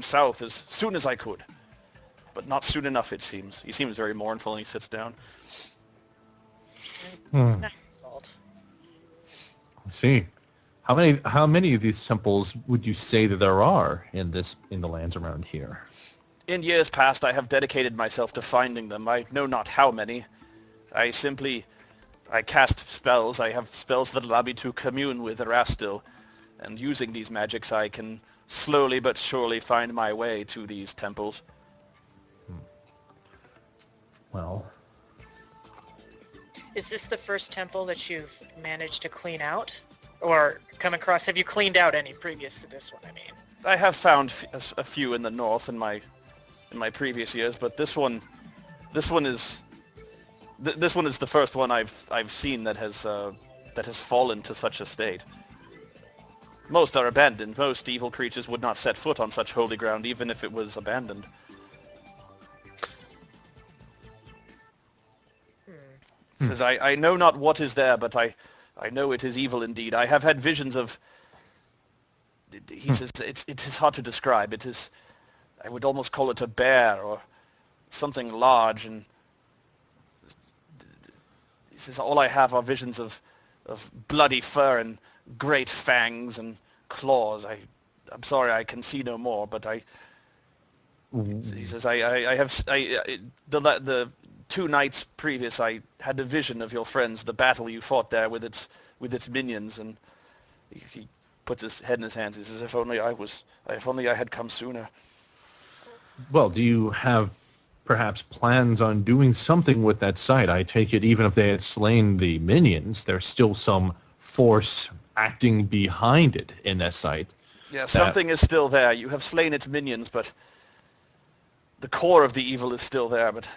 S3: south as soon as I could. But not soon enough, it seems. He seems very mournful, and he sits down.
S1: It's not your fault.
S2: I see. How many of these temples would you say that there are in the lands around here?
S3: In years past, I have dedicated myself to finding them. I know not how many. I cast spells. I have spells that allow me to commune with Erastil, and using these magics, I can slowly but surely find my way to these temples.
S2: Well,
S1: Is this the first temple that you've managed to clean out? Or come across, have you cleaned out any previous to this one, I mean?
S3: I have found a few in the north in my previous years, but this one is the first one I've seen that has fallen to such a state. Most are abandoned. Most evil creatures would not set foot on such holy ground, even if it was abandoned. Says, I know not what is there, but I know it is evil indeed. I have had visions of... He says, it is hard to describe. It is... I would almost call it a bear or something large, and... He says, all I have are visions of bloody fur and great fangs and claws. I'm sorry, I can see no more, but he says, the 2 nights previous, I had a vision of your friends, the battle you fought there with its minions, and he puts his head in his hands. He says, if only I had come sooner.
S2: well, do you have perhaps plans on doing something with that site? I take it even if they had slain the minions, there's still some force acting behind it in that site.
S3: Yeah, something is still there. You have slain its minions, but the core of the evil is still there, but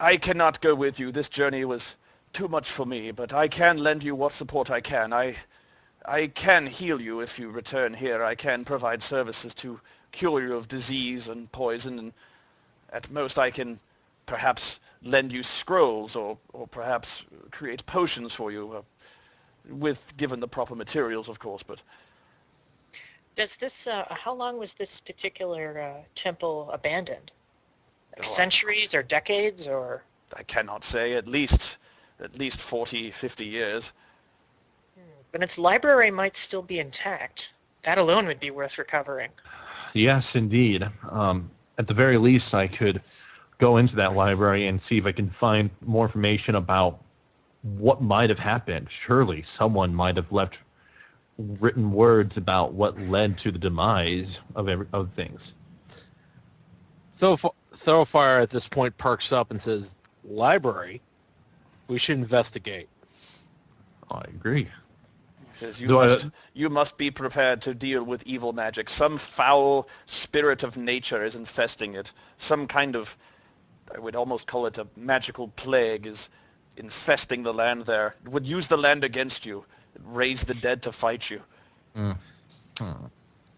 S3: I cannot go with you. This journey was too much for me, but I can lend you what support I can. I can heal you if you return here. I can provide services to cure you of disease and poison, and at most I can perhaps lend you scrolls or perhaps create potions for you, given the proper materials, of course, but...
S1: Does this, how long was this particular temple abandoned? Like
S3: Oh,
S1: centuries or decades or?
S3: I cannot say. At least 40, 50 years.
S1: But its library might still be intact. That alone would be worth recovering.
S2: Yes, indeed. At the very least, I could go into that library and see if I can find more information about what might have happened. Surely someone might have left written words about what led to the demise of things.
S5: Thoroughfire at this point perks up and says, library? We should investigate.
S2: I agree.
S3: He says,
S2: Though
S3: you must be prepared to deal with evil magic. Some foul spirit of nature is infesting it. Some kind of, I would almost call it a magical plague, is infesting the land there. It would use the land against you. Raise the dead to fight you.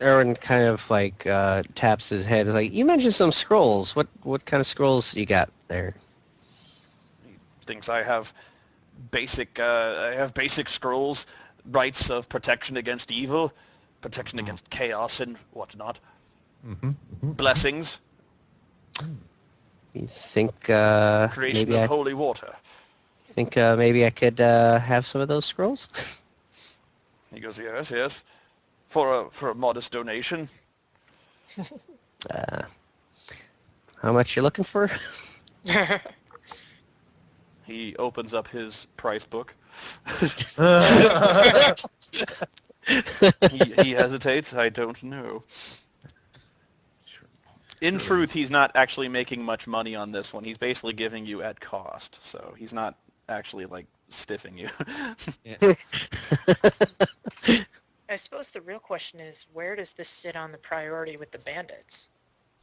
S4: Erwin kind of like taps his head. He's like, you mentioned some scrolls. What kind of scrolls you got there?
S3: He thinks I have basic scrolls, rights of protection against evil, protection against chaos and whatnot. Blessings,
S4: You think
S3: creation
S4: maybe
S3: of holy water.
S4: maybe I could have some of those scrolls?
S3: He goes, yes, for a modest donation.
S4: How much you looking for?
S3: He opens up his price book. He hesitates. I don't know. In truth, he's not actually making much money on this one. He's basically giving you at cost, so he's not actually like stiffing you.
S1: I suppose the real question is, where does this sit on the priority with the bandits?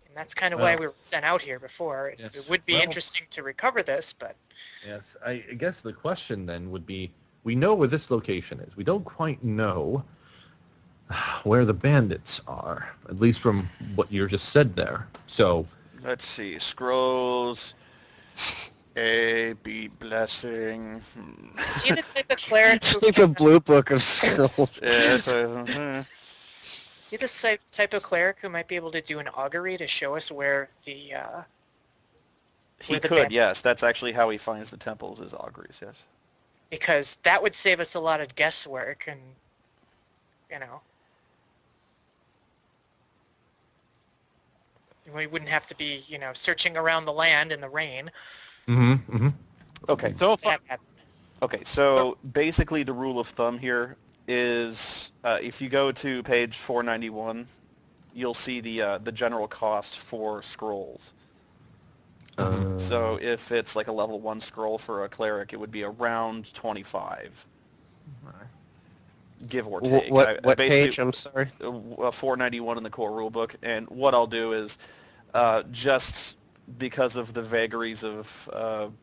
S1: And that's kind of why we were sent out here before. It would be interesting to recover this, but...
S2: Yes, I guess the question then would be, we know where this location is. We don't quite know where the bandits are, at least from what you just said there. So...
S3: Let's see. Scrolls... A, B, blessing.
S1: Is he the type of cleric who
S4: It's like a blue book of scrolls.
S3: Yes,
S1: Is he the type of cleric who might be able to do an augury to show us where the...
S3: he
S1: where the
S3: could,
S1: bandits
S3: yes. That's actually how he finds the temples, is auguries, yes.
S1: Because that would save us a lot of guesswork and, you know... We wouldn't have to be, you know, searching around the land in the rain.
S2: Mm-hmm, mm-hmm.
S3: Okay.
S5: So if I,
S1: That happened.
S3: Okay, so basically the rule of thumb here is if you go to page 491, you'll see the general cost for scrolls. So if it's like a level 1 scroll for a cleric, it would be around 25. Give or take.
S4: What page? I'm sorry.
S3: 491 in the core rulebook, and what I'll do is just because of the vagaries of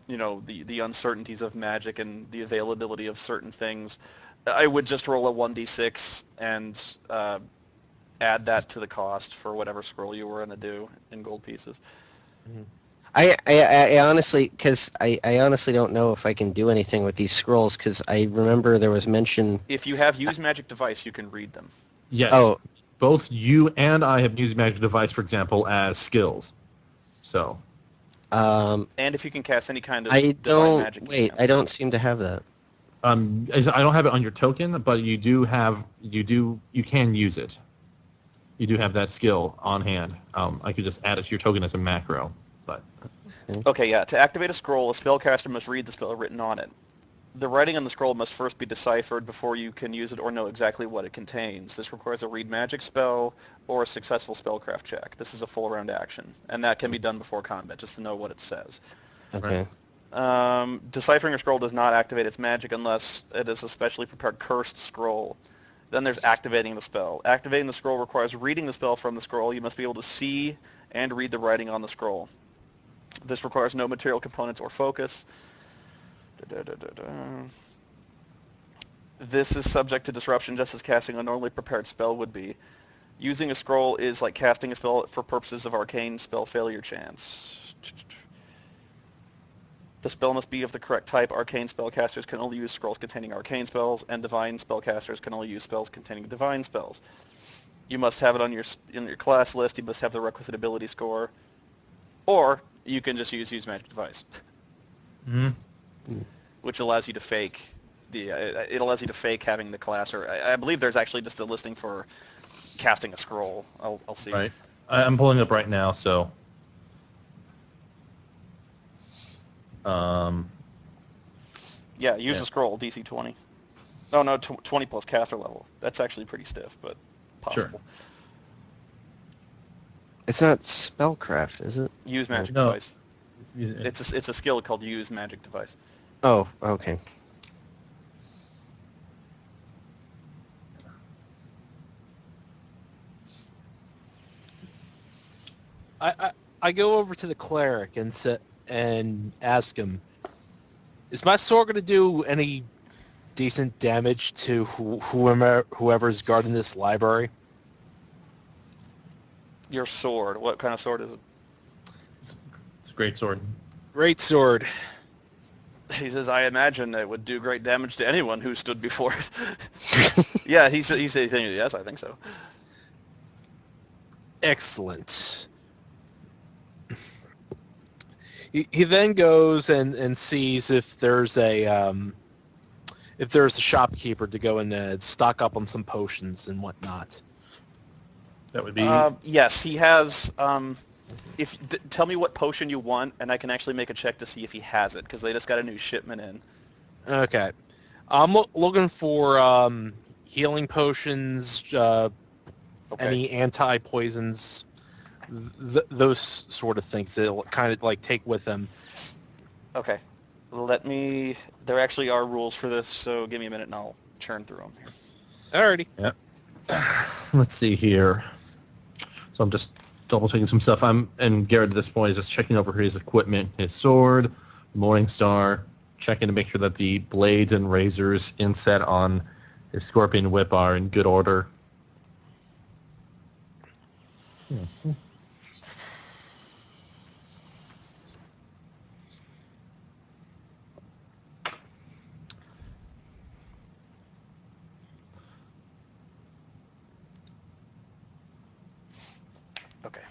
S3: you know, the uncertainties of magic and the availability of certain things, I would just roll a 1d6 and add that to the cost for whatever scroll you were going to do in gold pieces.
S4: I honestly, because I honestly don't know if I can do anything with these scrolls, because I remember there was mention...
S3: If you have Use Magic Device, you can read them.
S2: Yes.
S4: Oh.
S2: Both you and I have used Magic Device, for example, as skills. So...
S3: and if you can cast any kind of
S4: I
S3: divine magic.
S4: I don't seem to have that.
S2: I don't have it on your token, but you can use it. You do have that skill on hand. I could just add it to your token as a macro, but...
S3: Okay, yeah. To activate a scroll, a spellcaster must read the spell written on it. The writing on the scroll must first be deciphered before you can use it or know exactly what it contains. This requires a read magic spell or a successful spellcraft check. This is a full round action, and that can be done before combat, just to know what it says.
S4: Okay.
S3: Deciphering a scroll does not activate its magic unless it is a specially prepared cursed scroll. Then there's activating the spell. Activating the scroll requires reading the spell from the scroll. You must be able to see and read the writing on the scroll. This requires no material components or focus. This is subject to disruption just as casting a normally prepared spell would be. Using a scroll is like casting a spell for purposes of arcane spell failure chance. The spell must be of the correct type. Arcane spellcasters can only use scrolls containing arcane spells, and divine spellcasters can only use spells containing divine spells. You must have it on your class list. You must have the requisite ability score, or you can just use Magic Device, which allows you to fake it allows you to fake having the class. Or I believe there's actually just a listing for casting a scroll. I'll see.
S2: Right. I'm pulling it up right now, so...
S3: Yeah, use a scroll, DC 20. Oh, no, 20 plus caster level. That's actually pretty stiff, but possible.
S2: Sure.
S4: It's not spellcraft, is it?
S3: Use Magic
S2: No.
S3: Device. It's a skill called Use Magic Device.
S4: Oh, okay.
S5: I go over to the cleric and ask him, is my sword going to do any decent damage to whoever's guarding this library?
S3: Your sword. What kind of sword is it?
S2: It's a great sword.
S5: Great sword.
S3: He says, I imagine it would do great damage to anyone who stood before it. Yeah, he's thinking, yes, I think so.
S5: Excellent. He then goes and sees if there's a shopkeeper to go and stock up on some potions and whatnot.
S2: That would be...
S3: Yes, he has Tell me what potion you want, and I can actually make a check to see if he has it, because they just got a new shipment in.
S5: Okay. I'm looking for healing potions,
S3: Okay.
S5: any anti-poisons, those sort of things that they'll kind of like take with them.
S3: Okay. There actually are rules for this, so give me a minute and I'll churn through them here.
S5: Alrighty.
S2: Yeah. Let's see here. So I'm just double checking some stuff. And Garrett at this point is just checking over his equipment, his sword, Morning Star, checking to make sure that the blades and razors inset on his scorpion whip are in good order.
S3: Okay.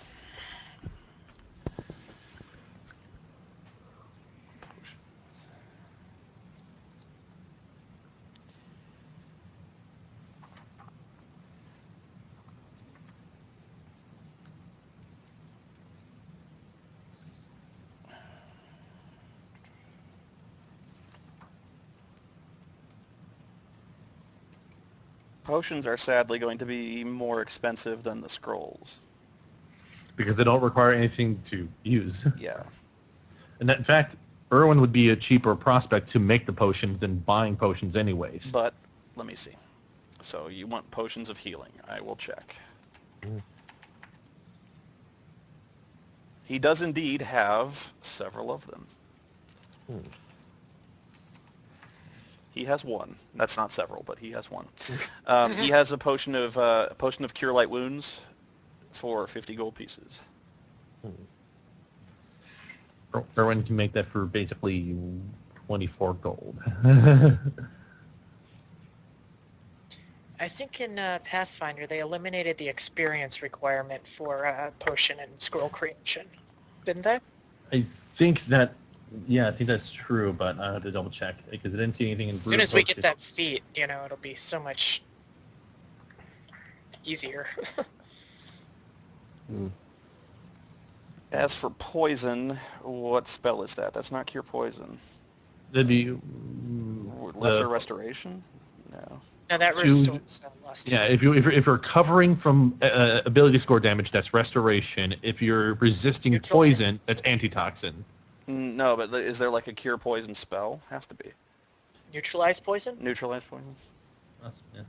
S3: Potions are sadly going to be more expensive than the scrolls.
S2: Because they don't require anything to use.
S3: Yeah.
S2: And that, in fact, Irwin would be a cheaper prospect to make the potions than buying potions anyways.
S3: But, let me see. So you want potions of healing. I will check. He does indeed have several of them. He has one. That's not several, but he has one. He has a potion of Cure Light Wounds for 50 gold pieces.
S2: Irwin can make that for basically 24 gold.
S1: I think in Pathfinder they eliminated the experience requirement for potion and scroll creation, didn't they?
S2: I think that's true, but I have to double check because I didn't see anything in
S1: As soon as we get
S2: potion.
S1: that feat, it'll be so much easier.
S3: As for poison, what spell is that? That's not Cure Poison.
S2: That'd be
S3: Lesser Restoration? No.
S1: Now that
S2: Two-
S1: restores lust.
S2: Yeah, if you're covering from ability score damage, that's restoration. If you're resisting
S1: Neutral
S2: poison, that's antitoxin.
S3: No, but is there like a Cure Poison spell? Has to be.
S1: Neutralize poison?
S3: Neutralize Poison?
S2: Yeah.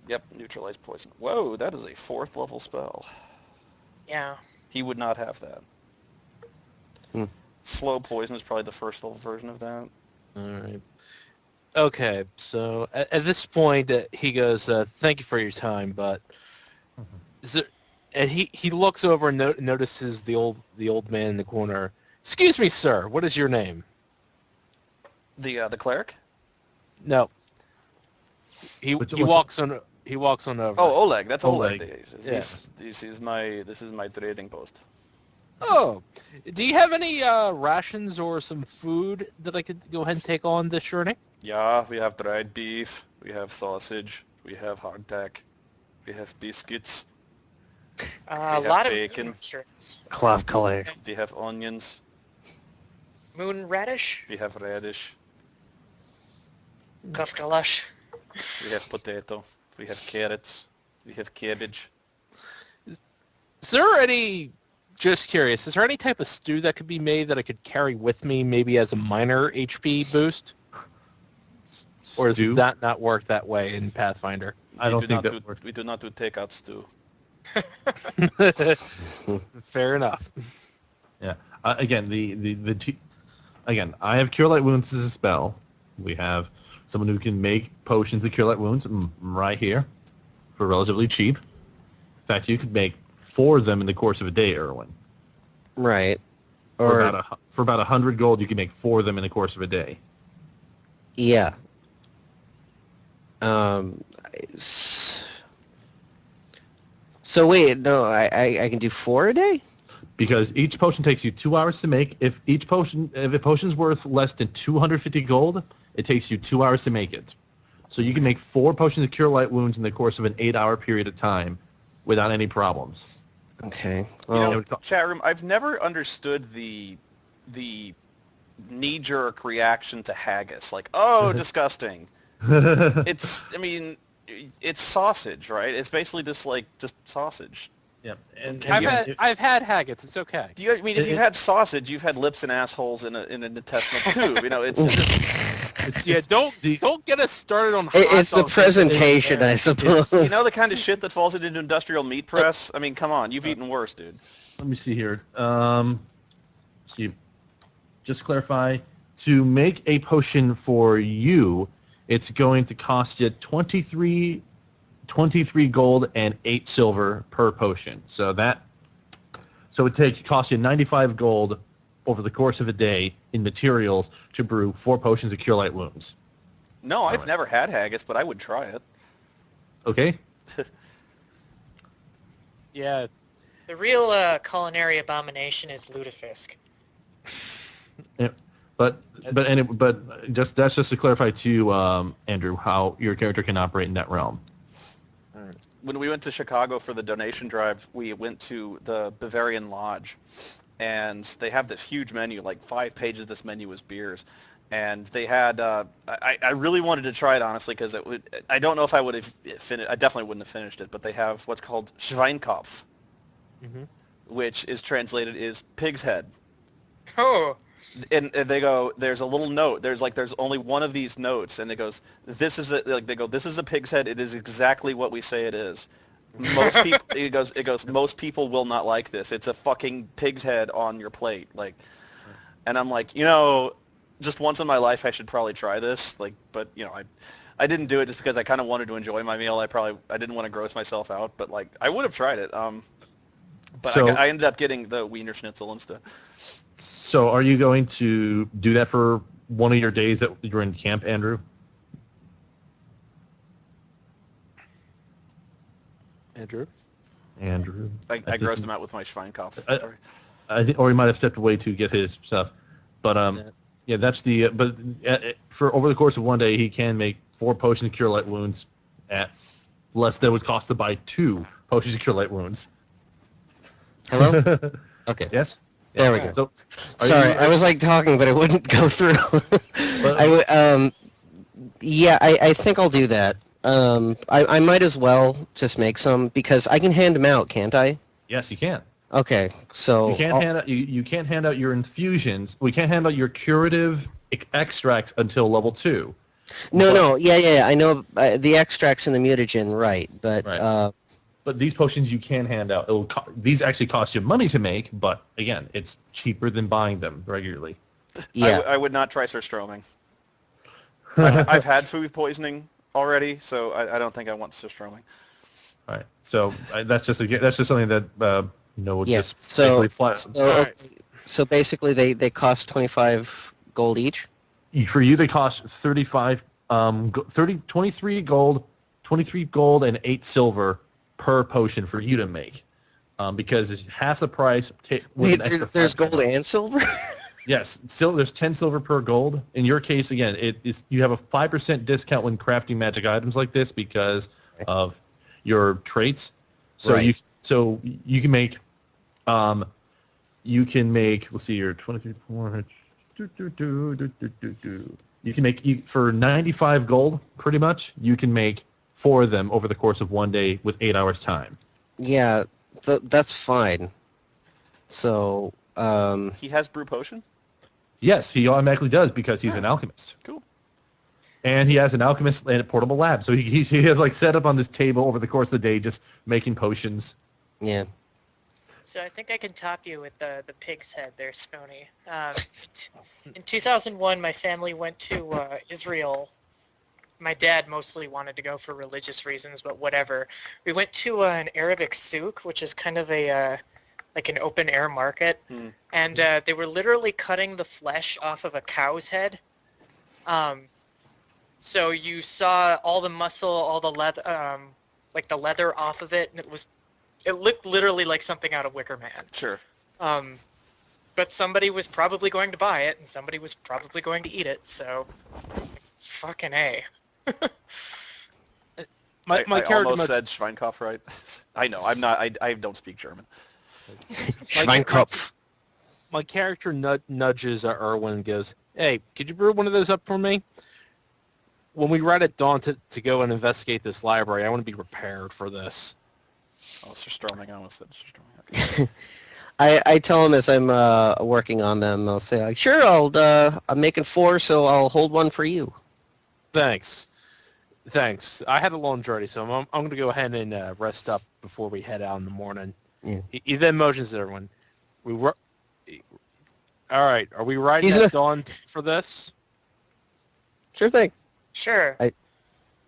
S3: Yep, Neutralize Poison. Whoa, that is a 4th level spell.
S1: Yeah.
S3: He would not have that.
S4: Hmm.
S3: Slow Poison is probably the 1st level version of that.
S5: Alright. Okay, so at this point, he goes, thank you for your time, but... Is there, and he looks over and notices the old man in the corner. Excuse me, sir, what is your name?
S3: The cleric?
S5: No. He
S2: What's-
S5: walks on over.
S3: Oh, Oleg. That's Oleg.
S2: Oleg.
S5: Yes.
S3: This is my trading post.
S5: Oh, do you have any rations or some food that I could go ahead and take on this journey?
S3: Yeah, we have dried beef. We have sausage. We have hardtack. We have biscuits.
S1: A
S3: have
S1: lot
S3: bacon.
S1: of moon curious.
S4: Clove color.
S3: We have onions.
S1: Moon radish?
S3: We have radish.
S1: Kafkalash.
S3: We have potato. We have carrots. We have cabbage.
S5: Is there any... Just curious, is there any type of stew that could be made that I could carry with me, maybe as a minor HP boost? Or does
S2: Stew?
S5: that not work that way in Pathfinder?
S2: I don't think that works.
S3: We do not do takeout stew.
S5: Fair enough.
S2: Yeah. Again, again, I have Cure Light Wounds as a spell. We have someone who can make potions of Cure Light Wounds right here for relatively cheap. In fact, you could make 4 of them in the course of a day, Erwin.
S4: Right.
S2: For
S4: Or
S2: about 100 gold, you can make 4 of them in the course of a day.
S4: yeah. So wait, no, I can do 4 a day?
S2: because each potion takes you 2 hours to make. If a potion's worth less than 250 gold, it takes you 2 hours to make it. So you can make 4 potions of Cure Light Wounds in the course of an 8-hour period of time without any problems.
S4: Okay.
S3: You
S4: Well,
S3: know, chat room, I've never understood the knee-jerk reaction to haggis. Like, oh, disgusting. It's, I mean, it's sausage, right? It's basically just sausage.
S2: Yeah, and
S5: I've had haggis. It's okay.
S3: Do you? I mean, if you've had sausage, you've had lips and assholes in an intestinal tube. You know, it's just.
S5: Yeah, don't get us started on hot
S4: it's the
S5: dogs.
S4: presentation, I suppose.
S3: You know the kind of shit that falls into an industrial meat press? I mean, come on, you've eaten worse, dude.
S2: let me see here. See, just clarify. To make a potion for you, it's going to cost you 23 gold and 8 silver per potion. So it cost you 95 gold over the course of a day in materials to brew 4 potions of Cure Light Wounds.
S3: No, I've never had haggis, but I would try it.
S2: Okay?
S5: Yeah.
S1: The real culinary abomination is lutefisk.
S2: Yeah. But that's just to clarify to you, Andrew, how your character can operate in that realm.
S3: When we went to Chicago for the donation drive, we went to the Bavarian Lodge, and they have this huge menu, like 5 pages of this menu was beers. And they had, I really wanted to try it, honestly, because I don't know if I would have finished, I definitely wouldn't have finished it, but they have what's called Schweinkopf, which is translated is pig's head.
S1: Oh,
S3: And they go, there's a little note. There's only one of these notes, and it goes, this is this is a pig's head. It is exactly what we say it is. Most people, it goes, most people will not like this. It's a fucking pig's head on your plate, like. And I'm like, just once in my life, I should probably try this, like. But I didn't do it just because I kind of wanted to enjoy my meal. I didn't want to gross myself out, but like, I would have tried it. But
S2: So-
S3: I ended up getting the Wiener Schnitzel instead.
S2: So are you going to do that for one of your days that you're in camp, Andrew?
S5: Andrew?
S3: I
S2: think
S3: grossed him out with my Schweinkopf
S2: I-
S3: story.
S2: I think, or he might have stepped away to get his stuff. But yeah, that's the. But for over the course of one day, he can make 4 potions of Cure Light Wounds at less than it would cost to buy 2 potions of Cure Light Wounds.
S4: Hello? Okay.
S2: Yes.
S4: There we go.
S2: So, are
S4: Sorry,
S2: you-
S4: I was like talking, but it wouldn't go through.
S2: But-
S4: Yeah, I think I'll do that. I might as well just make some because I can hand them out, can't I?
S2: Yes, you can.
S4: Okay, so
S2: You can't hand out. You can't hand out your infusions. We can't hand out your curative extracts until level 2.
S4: No, yeah, I know the extracts and the mutagen, right? But
S2: Right. But these potions you can hand out. These actually cost you money to make, but again, it's cheaper than buying them regularly.
S4: yeah,
S3: I would not try surstroming. I've had food poisoning already, so I don't think I want surstroming.
S2: All right. So that's just something that would
S4: yeah.
S2: just
S4: So,
S2: basically flat.
S4: so basically, they cost 25 gold each.
S2: For you, they cost 23 gold, and 8 silver per potion for you to make, because it's half the price.
S4: Wait, there's gold and silver.
S2: Yes, there's 10 silver per gold. In your case, again, you have a 5% discount when crafting magic items like this because of your traits. So
S4: Right.
S2: you can make let's see here, 23 you can make for 95 gold pretty much. You can make 4 of them over the course of one day with 8 hours time.
S4: Yeah, that's fine. So,
S3: He has brew potion?
S2: Yes, he automatically does because he's an alchemist.
S3: Cool.
S2: And he has an alchemist and a portable lab. So he has like set up on this table over the course of the day just making potions.
S4: yeah.
S1: so I think I can top you with the pig's head there, Spoony. In 2001, my family went to Israel. My dad mostly wanted to go for religious reasons, but whatever. We went to an Arabic souk, which is kind of a like an open air market, and they were literally cutting the flesh off of a cow's head. So you saw all the muscle, all the leather, like the leather off of it, and it looked literally like something out of Wicker Man.
S3: Sure.
S1: But somebody was probably going to buy it, and somebody was probably going to eat it, so fucking A.
S5: My
S3: I
S5: character
S3: almost
S5: nudge-
S3: said Schweinkopf, right? I know. I'm not. I don't speak German.
S4: Schweinkopf.
S5: my character nudges Erwin and goes, "Hey, could you brew one of those up for me? When we ride at dawn to go and investigate this library, I want to be prepared for this."
S3: Oh, Sir Stroming. I almost said Sir Stroming. Okay.
S4: I tell him as I'm working on them, I'll say, like, sure, I'm making 4, so I'll hold one for you.
S5: Thanks. I had a long journey, so I'm going to go ahead and rest up before we head out in the morning.
S4: Yeah.
S5: He then motions to everyone. All right, are we riding
S4: He's
S5: at
S4: a-
S5: dawn for this?
S4: Sure thing.
S1: Sure.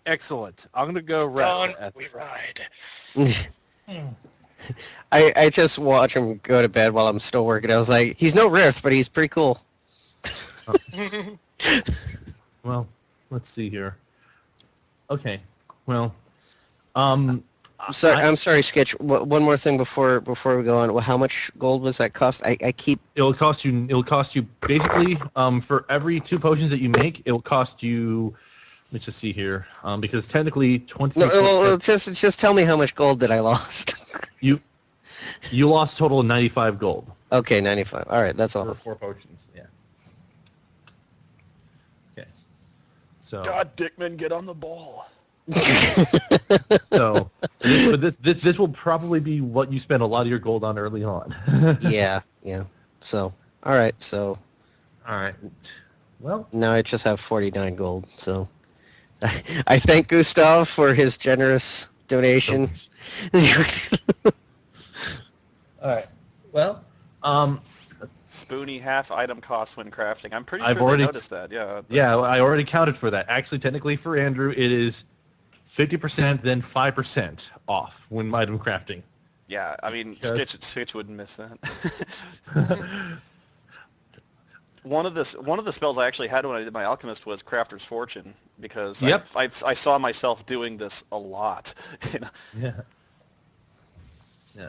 S5: Excellent. I'm going to go rest.
S1: Dawn, we ride.
S4: I just watch him go to bed while I'm still working. I was like, he's no Rift, but he's pretty cool.
S2: Well, let's see here. Okay. Well,
S4: I'm sorry, Sketch. One more thing before we go on. Well, how much gold was that cost? I keep.
S2: it'll cost you basically for every 2 potions that you make, it'll cost you. Let's just see here, because technically 20.
S4: No, well, just tell me how much gold that I lost.
S2: You lost a total of 95 gold.
S4: Okay, 95. All right, that's all.
S2: For 4 potions. Yeah. Okay. So.
S3: God, Dickman, get on the ball.
S2: So, this will probably be what you spend a lot of your gold on early on.
S4: Yeah. So, all right. So
S2: All right. Well,
S4: now I just have 49 gold. So I thank Gustav for his generous donation.
S2: all right. Well,
S3: Spoony half item cost when crafting. I'm pretty
S2: I've
S3: sure
S2: already-
S3: they noticed that. Yeah.
S2: yeah, I already counted for that. Actually, technically for Andrew, it is 50%, then 5% off when item crafting.
S3: Yeah. I mean,
S2: Because-
S3: Stitch wouldn't miss that. One of the spells I actually had when I did my alchemist was Crafter's Fortune because
S2: Yep.
S3: I saw myself doing this a lot. You know?
S2: Yeah. Yeah.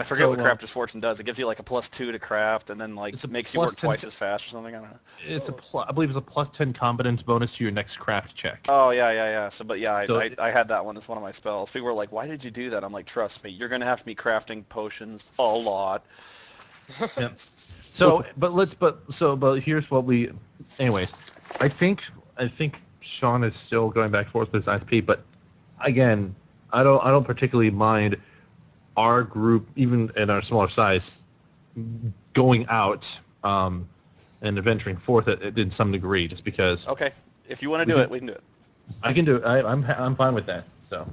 S3: I forget
S2: So,
S3: what Crafter's Fortune does. It gives you like a +2 to craft, and then like
S2: It's a
S3: makes you work
S2: +10
S3: twice as fast or something. I don't know.
S2: It's I believe it's a +10 competence bonus to your next craft check.
S3: Oh yeah. So, but yeah,
S2: So
S3: I had that one as one of my spells. People were like, "Why did you do that?" I'm like, "Trust me, you're gonna have to be crafting potions a lot."
S2: Yep. So, but here's what we. Anyways, I think Sean is still going back and forth with his ISP, but again, I don't particularly mind our group, even in our smaller size, going out and adventuring forth in some degree, just because
S3: Okay, if you want to do it, we can do it.
S2: I can do it. I'm fine with that. So.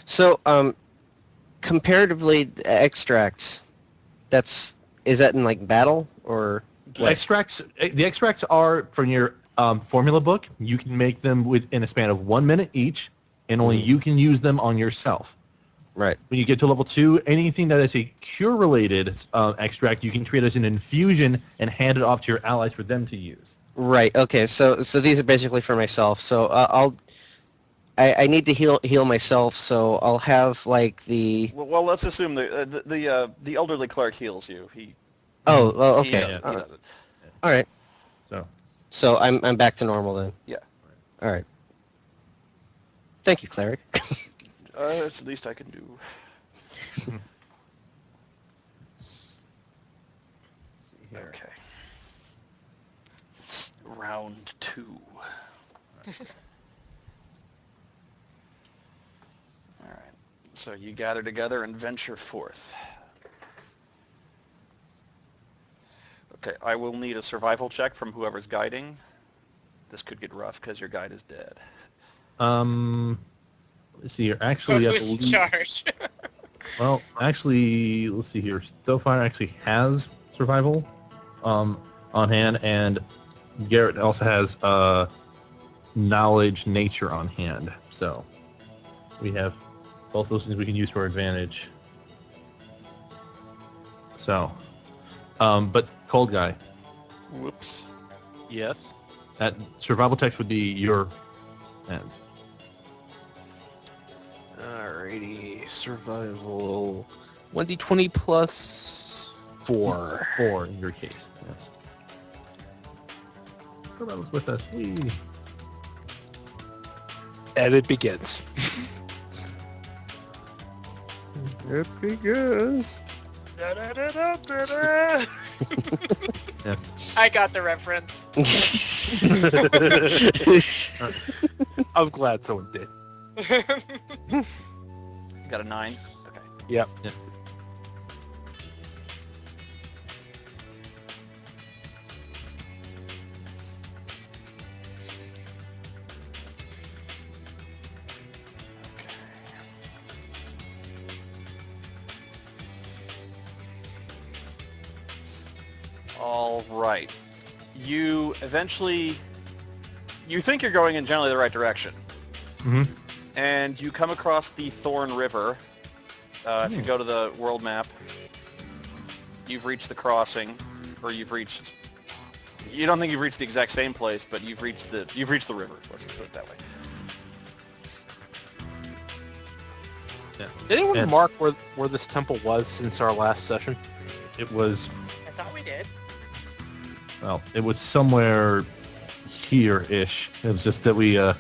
S4: So, comparatively, extracts. Is that in like battle or?
S2: The extracts are from your formula book. You can make them within a span of 1 minute each, and only you can use them on yourself.
S4: Right.
S2: When you get to level 2, anything that is a cure-related extract, you can create as an infusion and hand it off to your allies for them to use.
S4: Right. Okay. So these are basically for myself. So I need to heal myself. So I'll have like the.
S3: Well, let's assume the elderly clerk heals you.
S4: Oh. Well,
S3: He
S4: okay.
S3: does, he does it.
S4: All right.
S2: So
S4: I'm back to normal then.
S3: Yeah.
S4: All right. Thank you, cleric.
S3: It's the least I can do. Okay. Round 2. All right. So you gather together and venture forth. Okay, I will need a survival check from whoever's guiding. This could get rough because your guide is dead.
S2: Let's see here. Actually,
S1: So
S2: I
S1: who's in
S2: believe.
S1: charge?
S2: Well, actually, let's see here. Stowfire actually has survival on hand, and Garrett also has knowledge nature on hand. So we have both those things we can use to our advantage. So, but cold guy,
S3: Whoops.
S5: Yes.
S2: that survival text would be your end.
S5: All right. Alrighty, survival. 1d20 plus 4.
S2: 4 in your case. Yes. Survival's with us. Whee.
S5: And it begins.
S4: It begins.
S1: Da-da-da-da-da-da.
S2: Yes.
S1: I got the reference.
S5: I'm glad someone did.
S3: You got a 9? Okay.
S5: Yep.
S2: Yeah.
S3: All right. You think you're going in generally the right direction,
S2: Mm-hmm.
S3: and you come across the Thorn River. If you go to the world map, you've reached the crossing, or you've reached. You don't think you've reached the exact same place, but you've reached the river. Let's just put it that way.
S2: Yeah.
S5: Did anyone
S2: And
S5: mark where this temple was since our last session?
S2: it was,
S1: I thought we did.
S2: well, it was somewhere here-ish. It was just that we, I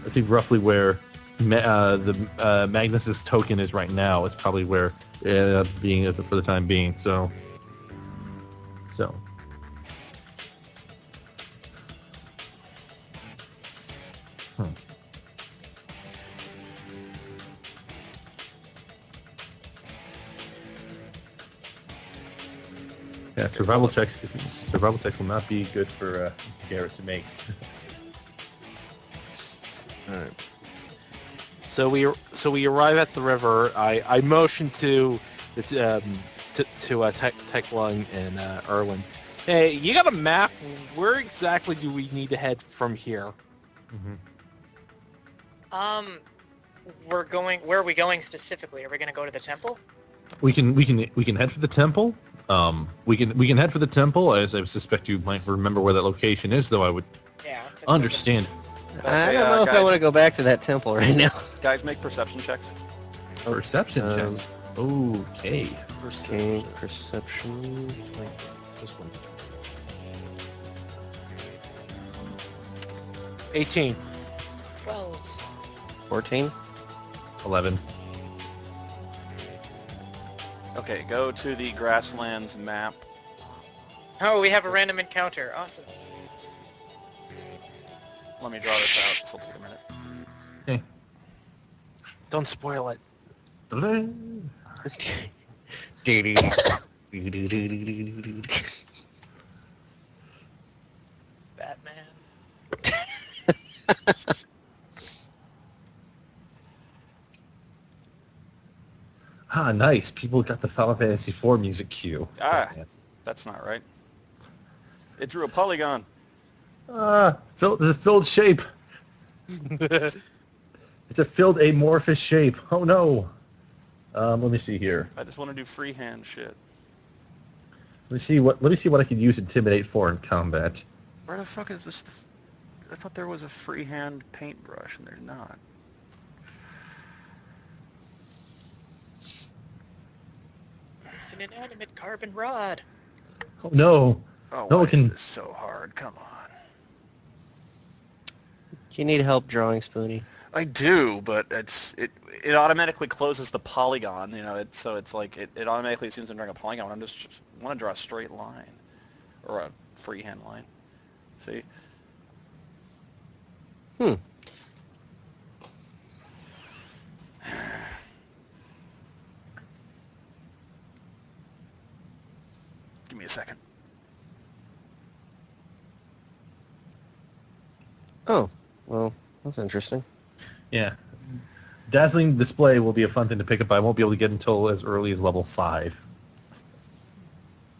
S2: think roughly where Magnus's token is right now is probably where being for the time being. So. Yeah, survival checks will not be good for Garrett to make.
S5: Alright. So we arrive at the river. I motion to Tekla and Erwin. Hey, you got a map? Where exactly do we need to head from here?
S2: Mm-hmm.
S1: Where are we going specifically? Are we going to go to the temple?
S2: We can head for the temple. We can head for the temple. As I suspect you might remember where that location is, though I would
S1: Yeah.
S2: understand.
S4: I don't know if I want to go back to that temple right now.
S3: Guys, make perception checks.
S2: Perception checks. Okay.
S4: Okay, perception.
S5: Just one. 18.
S1: 12.
S4: 14.
S2: 11.
S3: Okay, go to the Grasslands map.
S1: Oh, we have a random encounter. Awesome.
S3: Let me draw this out. This will take a minute.
S2: Okay.
S5: Don't spoil it.
S1: Batman.
S2: Ah, nice. People got the Final Fantasy IV music cue.
S3: Ah.
S2: Yes.
S3: That's not right. It drew a polygon.
S2: It's a filled shape. It's a filled amorphous shape. Oh no. Let me see here.
S3: I just want to do freehand shit.
S2: Let me see what I could use Intimidate for in combat.
S3: Where the fuck is this? I thought there was a freehand paintbrush, and there's not.
S1: It's an inanimate carbon rod.
S2: Oh no.
S3: Oh,
S2: No,
S3: why
S2: it can-
S3: is this so hard? Come on.
S4: You need help drawing, Spoony.
S3: I do, but it automatically closes the polygon. You know, so it's like it automatically assumes I'm drawing a polygon. I just want to draw a straight line or a freehand line. See? Give me a second.
S4: Oh, well, that's interesting.
S2: Yeah. Dazzling Display will be a fun thing to pick up. I won't be able to get until as early as level 5.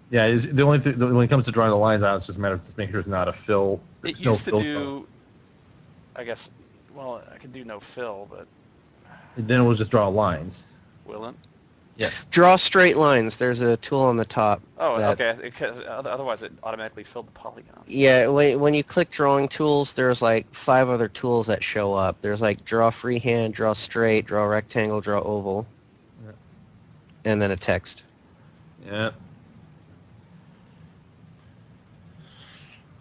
S2: Yeah, the only thing when it comes to drawing the lines out, it's just a matter of just making sure it's not a fill.
S3: It
S2: no
S3: used to
S2: fill
S3: do, I guess, well, I can do no fill, but
S2: color. Then it will just draw lines.
S3: will it?
S2: Yes.
S4: Draw straight lines. There's a tool on the top.
S3: Oh,
S4: that-
S3: okay. Otherwise, it automatically filled the polygon.
S4: Yeah, when you click drawing tools, there's like 5 other tools that show up. There's like draw freehand, draw straight, draw rectangle, draw oval,
S2: Yeah.
S4: and then a text.
S2: Yeah.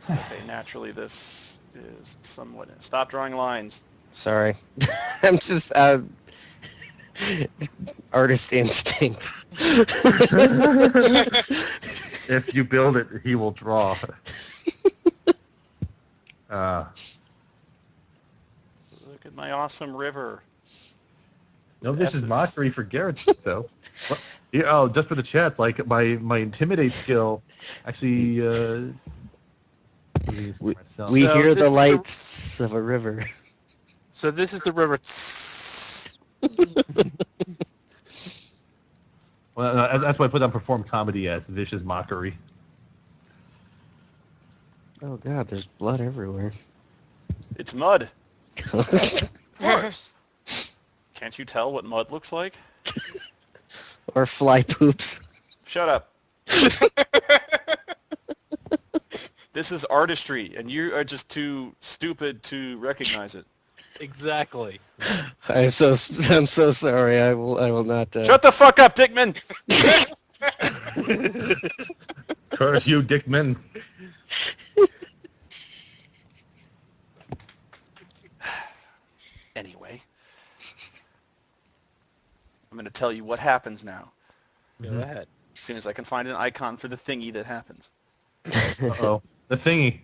S3: Okay, naturally, this is somewhat... Stop drawing lines.
S4: Sorry. I'm just artist instinct.
S2: If you build it, he will draw.
S3: Look at my awesome river.
S2: No, this is
S3: S's.
S2: mockery for Garrett, though. What? Yeah, oh, just for the chats, like my intimidate skill, actually.
S4: We
S2: myself.
S4: we
S5: So
S4: hear
S5: this
S4: the
S5: is
S4: lights of a river.
S5: So this is the river.
S2: Well, that's why I put on perform comedy as vicious mockery.
S4: Oh god, there's blood everywhere.
S3: It's mud.
S5: Of course.
S3: Can't you tell what mud looks like?
S4: Or fly poops.
S3: Shut up. This is artistry, and you are just too stupid to recognize it.
S5: Exactly.
S4: I'm so sorry. I will not.
S3: Shut the fuck up, Dickman!
S2: Curse you, Dickman.
S3: Anyway, I'm going to tell you what happens now,
S5: Go
S2: Mhm.
S5: ahead.
S3: as soon as I can find an icon for the thingy that happens.
S2: Uh-oh. The thingy.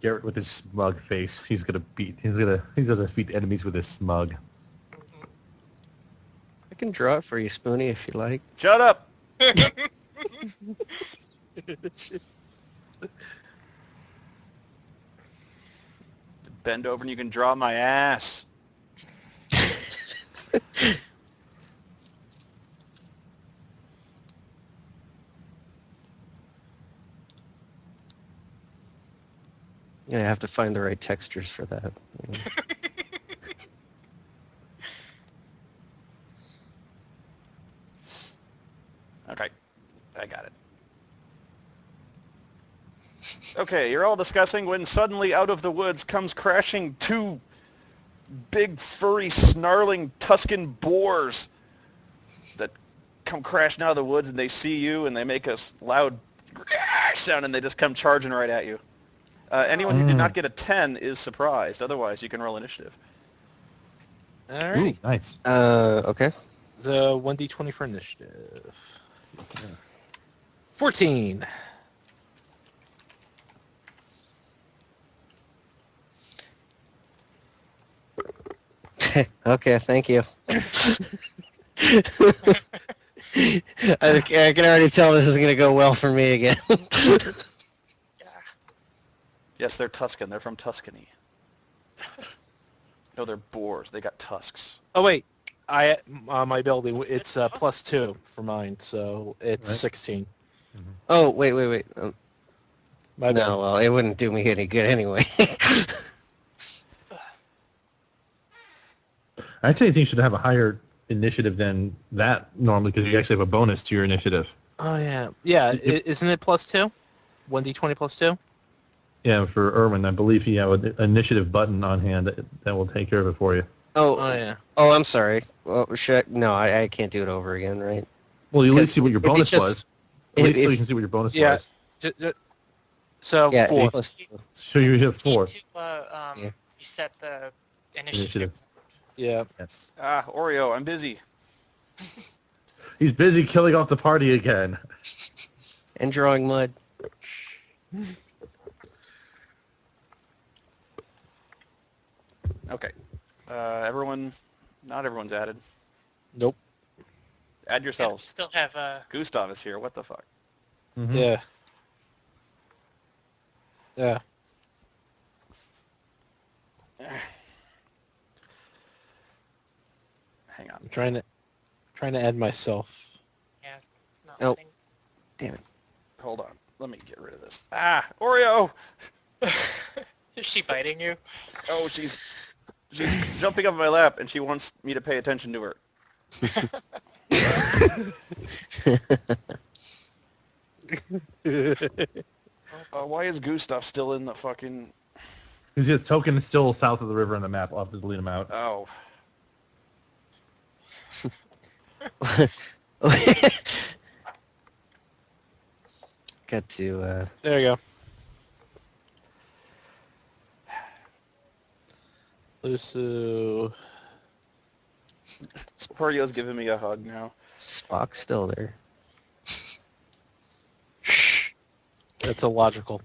S2: Garrett with his smug face. He's gonna defeat enemies with his smug.
S4: I can draw it for you, Spoony, if you like.
S3: Shut up! Bend over and you can draw my ass.
S4: Yeah, I have to find the right textures for that.
S3: Okay, I got it. Okay, you're all discussing when suddenly out of the woods comes crashing 2 big, furry, snarling Tuscan boars that come crashing out of the woods, and they see you, and they make a loud sound, and they just come charging right at you. Anyone who did not get a 10 is surprised. Otherwise, you can roll initiative.
S5: Alright.
S2: Ooh, nice.
S4: Okay.
S5: So 1d20 for initiative. 14.
S4: Okay, thank you. I can already tell this is going to go well for me again.
S3: Yes, they're Tuscan. They're from Tuscany. No, they're boars. They got tusks.
S5: Oh wait, my ability it's +2 for mine, so it's
S2: Right.
S5: 16.
S4: Oh, wait.
S5: My bad.
S4: No, well, it wouldn't do me any good anyway.
S2: I actually think you should have a higher initiative than that normally because you actually have a bonus to your initiative.
S5: Oh yeah, yeah. Isn't it +2? 1d20 +2.
S2: Yeah, for Irwin, I believe you have an initiative button on hand that will take care of it for you.
S5: Oh yeah.
S4: Oh, I'm sorry. Well, no, I can't do it over again, right?
S2: Well, you at least see what your
S4: If it
S2: bonus
S4: just-
S2: was. At least so
S4: if-
S2: you can see what your bonus
S5: Yeah.
S2: was.
S5: So
S4: Yeah,
S5: 4.
S4: plus-
S2: So you have 4
S1: Need to reset the initiative.
S2: initiative.
S5: Yeah.
S2: Yes.
S3: Ah, Oreo, I'm busy.
S2: He's busy killing off the party again.
S4: and drawing mud.
S3: Okay. Not everyone's added.
S5: Nope.
S3: Add
S1: Yeah,
S3: yourselves.
S1: still have
S3: Gustav is here. What the fuck?
S2: Mhm.
S5: Yeah. Yeah.
S3: Hang on.
S5: I'm trying to add myself.
S1: yeah. It's not
S4: Oh.
S1: letting-
S4: Damn it.
S3: Hold on. Let me get rid of this. Ah, Oreo!
S1: Is she biting you?
S3: Oh, she's She's jumping up in my lap, and she wants me to pay attention to her. Why is Gustav still in the fucking...
S2: His token is still south of the river on the map. I'll have to delete him out.
S3: Oh.
S4: Got to,
S5: There you go. Lusu.
S3: Orio's giving me a hug now.
S4: Spock's still there.
S5: That's illogical.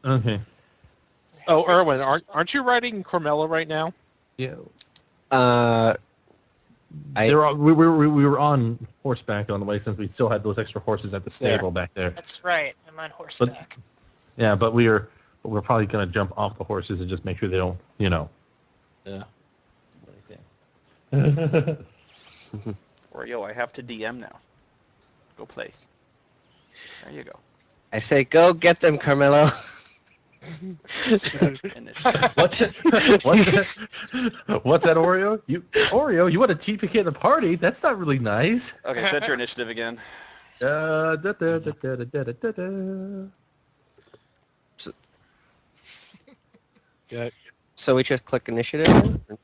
S2: Okay.
S5: Oh, Erwin, aren't you riding Carmelo right now?
S2: Yeah.
S4: I-
S2: We were on horseback on the way since we still had those extra horses at the stable back there.
S1: That's right. I'm on horseback.
S2: Yeah, but we're probably gonna jump off the horses and just make sure they don't,
S5: Yeah.
S3: Oreo, I have to DM now. Go play. There you go.
S4: I say, go get them, Carmelo.
S3: Initiative.
S2: What's that, Oreo? Oreo, you want a TPK at the party? That's not really nice.
S3: Okay, set your initiative again.
S2: Da, da, da, da, da, da, da, da, da.
S5: Yeah.
S4: So we just click initiative?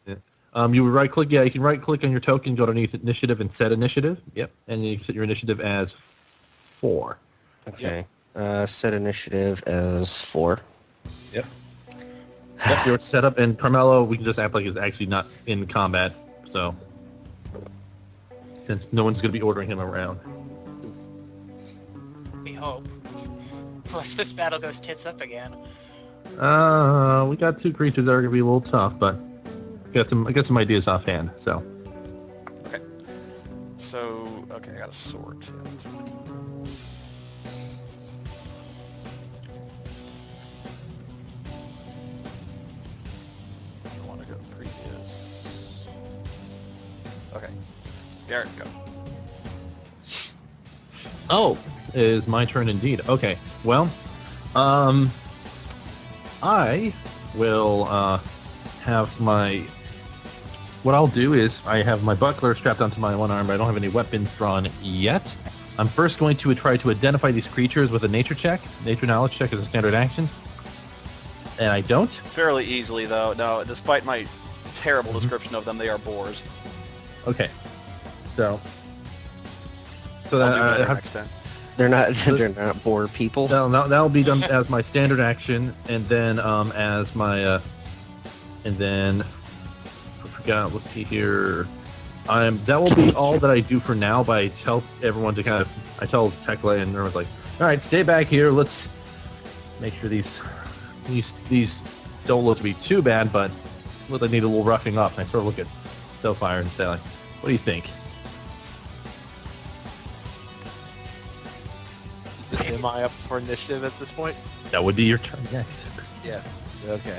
S2: You would right click. Yeah, you can right click on your token, go underneath initiative, and set initiative. Yep, and you can set your initiative as 4.
S4: Okay. Set initiative as 4.
S2: Yep. Yep, you're set up, and Carmelo, we can just act like he's actually not in combat, so since no one's going to be ordering him around.
S1: We hope. Unless this battle goes tits up again.
S2: We got 2 creatures that are going to be a little tough, but I got some ideas offhand. So
S3: Okay. So, okay, I got a sword. Yeah, that's fine. I want to go previous. Okay. Garrett, go.
S2: oh, it is my turn indeed. Okay, well, I will have my. What I'll do is I have my buckler strapped onto my one arm, but I don't have any weapons drawn yet. I'm first going to try to identify these creatures with a nature check. Nature knowledge check is a standard action. And I don't.
S3: Fairly easily, though. No, despite my terrible description of them, they are boars.
S2: Okay. So
S3: I'll
S2: that
S3: do better
S2: I have,
S3: next time.
S4: They're not bored people.
S2: that'll be done as my standard action, and then as my and then I forgot. Let's see here. That will be all that I do for now. But I tell everyone to I tell Tekla and everyone's like, all right, stay back here. Let's make sure these don't look to be too bad, but look, they need a little roughing up. And I sort of look at Stowfire and say, like, what do you think?
S5: Am I up for initiative at this point?
S2: That would be your turn next.
S5: Yes. Okay.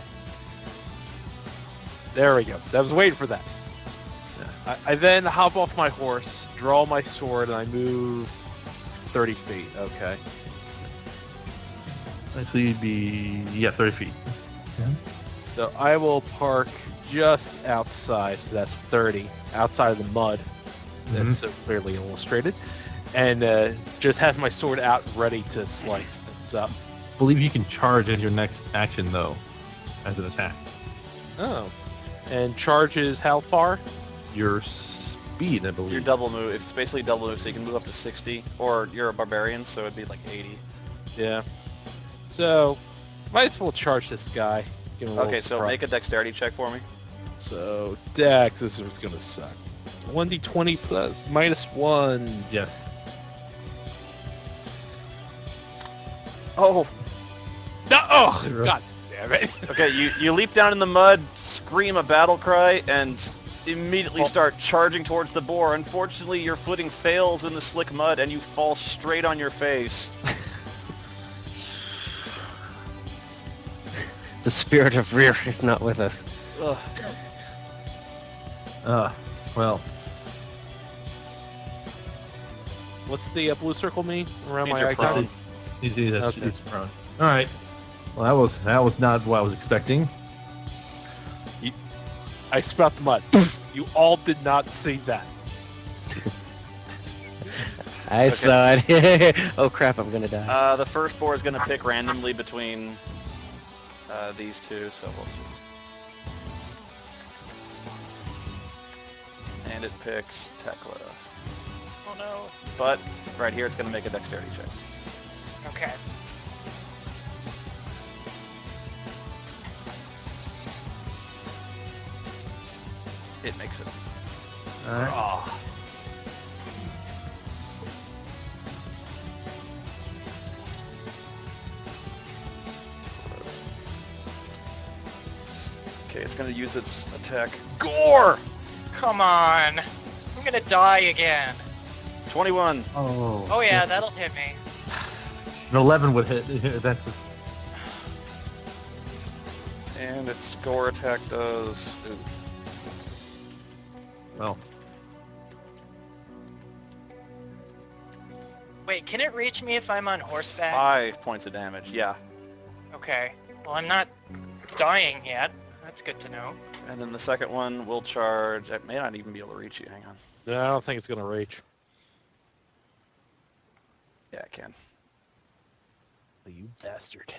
S5: There we go. I was waiting for that. I then hop off my horse, draw my sword, and I move 30 feet. Okay.
S2: Actually, it'd be 30 feet.
S5: So I will park just outside, so that's 30, outside of the mud. That's so clearly illustrated. And just have my sword out ready to slice things up.
S2: I believe you can charge as your next action, though, as an attack.
S5: Oh. And charges how far?
S2: Your speed, I believe.
S3: Your double move, it's basically double move, so you can move up to 60, or you're a barbarian, so it'd be like 80.
S5: Yeah. So, might as well charge this guy. Give him a
S3: Okay,
S5: little
S3: so
S5: surprise.
S3: make a dexterity check for me.
S5: So, Dex, this is what's going to suck. 1d20 plus -1.
S2: Yes.
S3: Oh!
S5: No! Oh, God damn it.
S3: Okay, you leap down in the mud, scream a battle cry, and immediately start charging towards the boar. Unfortunately, your footing fails in the slick mud, and you fall straight on your face.
S4: The spirit of Rear is not with us.
S3: Ugh.
S2: Well,
S5: What's the blue circle mean around
S3: Means
S5: my
S3: you're
S5: icon?
S3: prone.
S2: he's
S5: Okay.
S2: prone. All right. Well, that was not what I was expecting.
S5: I spout the mud. You all did not see that.
S4: I
S3: Okay.
S4: saw it. Oh crap, I'm gonna die.
S3: The first boar is going to pick randomly between these two, so we'll see. And it picks Tekla.
S1: Oh no.
S3: But right here, it's going to make a dexterity check.
S1: Okay.
S3: It makes it.
S2: All right.
S3: Oh. Okay, it's going to use its attack. Gore!
S1: Come on. I'm gonna die again.
S3: 21.
S2: Oh.
S1: Oh yeah, that'll hit me.
S2: An 11 would hit. That's.
S3: And its gore attack does... Ooh.
S2: Well.
S1: Wait, can it reach me if I'm on horseback?
S3: 5 points of damage, yeah.
S1: Okay. Well, I'm not dying yet. That's good to know.
S3: And then the second one will charge... It may not even be able to reach you. Hang on.
S5: No, I don't think it's gonna reach.
S3: Yeah, it can.
S5: Oh, you bastard.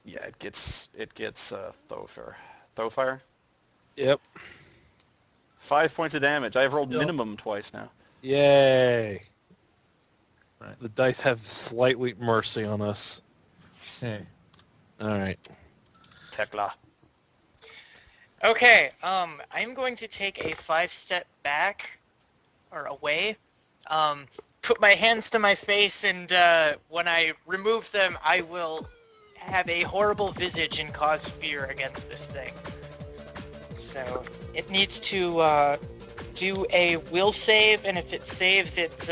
S3: Yeah, it gets Thofire. Thofire?
S5: Yep.
S3: 5 points of damage. I've rolled
S2: Still.
S3: minimum twice now.
S5: Yay.
S2: Right.
S5: The dice have slightly mercy on us.
S2: Okay.
S5: All right.
S3: Tekla.
S1: Okay, I'm going to take a 5-step back, or away, put my hands to my face, and when I remove them, I will have a horrible visage and cause fear against this thing. So, it needs to do a will save, and if it saves, it's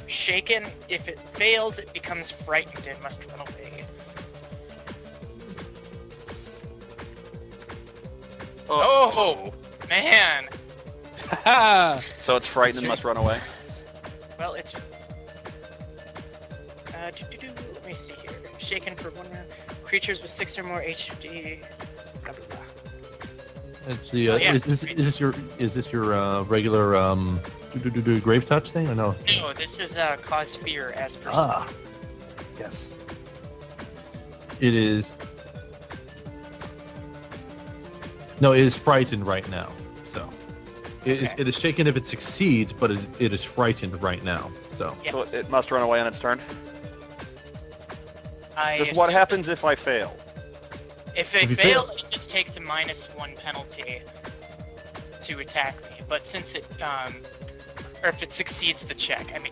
S1: shaken. If it fails, it becomes frightened and must run away. Oh, man.
S3: So it's frightened and must run away.
S1: Well, it's... let me see here. Shaken for 1 round. Creatures with 6 or more HD... Blah, blah, blah.
S2: It's the,
S1: Oh, yeah.
S2: is this your regular grave touch thing or no?
S1: No, this is cause fear as per
S2: Ah.
S1: Spoony.
S2: Yes. It is. No, it is frightened right now. So,
S1: Okay.
S2: it is shaken if it succeeds, but it is frightened right now. So,
S1: Yeah.
S3: So it must run away on its turn.
S1: I
S3: Just what
S1: assume
S3: happens if I fail?
S1: If
S2: If
S1: it
S2: you
S1: fails,
S2: fail-
S1: it just takes a -1 penalty to attack me. But since it, or if it succeeds the check, I mean,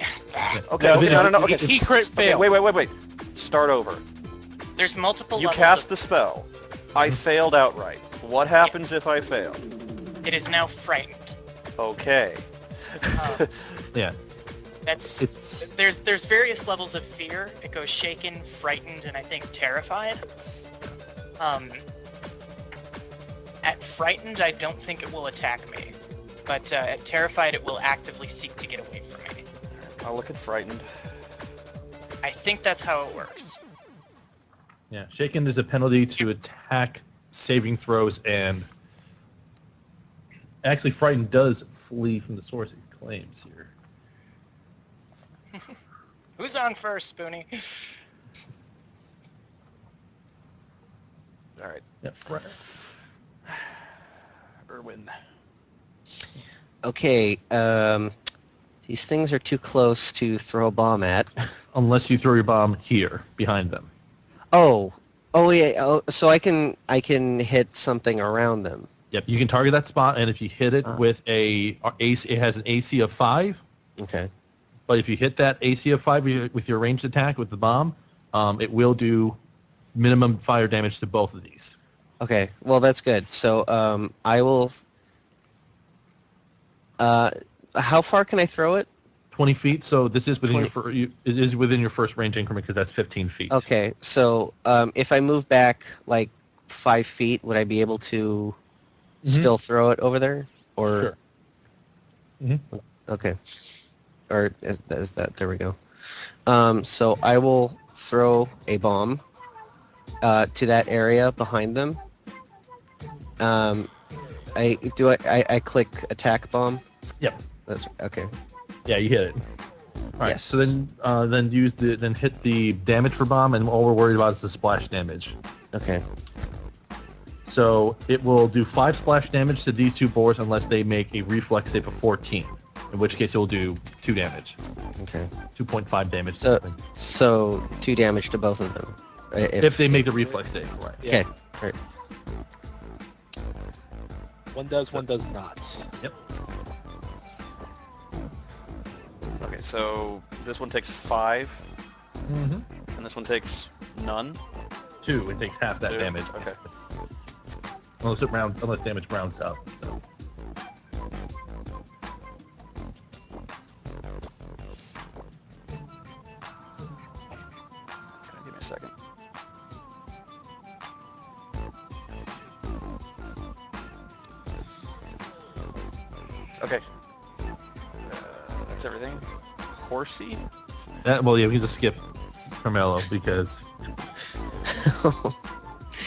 S3: Okay,
S5: No,
S3: okay, no. Okay,
S5: he crit
S3: okay,
S5: failed.
S3: wait. Start over.
S1: there's multiple
S3: You
S1: levels
S3: cast
S1: of...
S3: the spell. I failed outright. What happens if I fail?
S1: It is now frightened.
S3: Okay.
S2: yeah.
S1: That's...
S2: It's
S1: There's various levels of fear. It goes shaken, frightened, and I think terrified. At frightened, I don't think it will attack me. But at terrified, it will actively seek to get away from me.
S3: I'll look at frightened.
S1: I think that's how it works.
S2: yeah. Shaken is a penalty to attack, saving throws, and actually, frightened does flee from the source it claims here.
S1: Who's on first, Spoony?
S3: All right,
S2: Yeah.
S3: Erwin.
S4: Okay, these things are too close to throw a bomb at.
S2: Unless you throw your bomb here behind them.
S4: Oh yeah. Oh, so I can hit something around them.
S2: Yep, you can target that spot, and if you hit it
S4: Ah.
S2: with it has an AC of 5.
S4: Okay.
S2: But if you hit that AC of 5 with your ranged attack with the bomb, it will do minimum fire damage to both of these.
S4: Okay. Well, that's good. So I will. How far can I throw it?
S2: 20 feet. So this is within
S4: 20
S2: it is within your first range increment because that's 15 feet.
S4: Okay. So if I move back like 5 feet, would I be able to still throw it over there? Or
S2: Sure. Mhm.
S4: okay. Or is that there we go. So I will throw a bomb. to that area behind them. I click attack bomb.
S2: Yep.
S4: That's okay.
S2: Yeah, you hit it. All right.
S4: Yes.
S2: So then hit the damage for bomb, and all we're worried about is the splash damage.
S4: Okay.
S2: So it will do 5 splash damage to these 2 boars unless they make a reflex save of 14. In which case it will do 2 damage.
S4: Okay.
S2: 2.5 damage.
S4: So 2 damage to both of them.
S2: If they make the reflex save, right.
S4: Okay. Right.
S5: One does, one does not.
S2: Yep.
S3: Okay, so this one takes 5,
S2: Mm-hmm.
S3: and this one takes none.
S2: 2. It takes half that
S3: 2?
S2: damage.
S3: Okay.
S2: Unless damage rounds up. So.
S3: Okay, give me a second. Okay. That's everything. Horsey?
S2: Well, yeah, we can just skip Carmelo because. All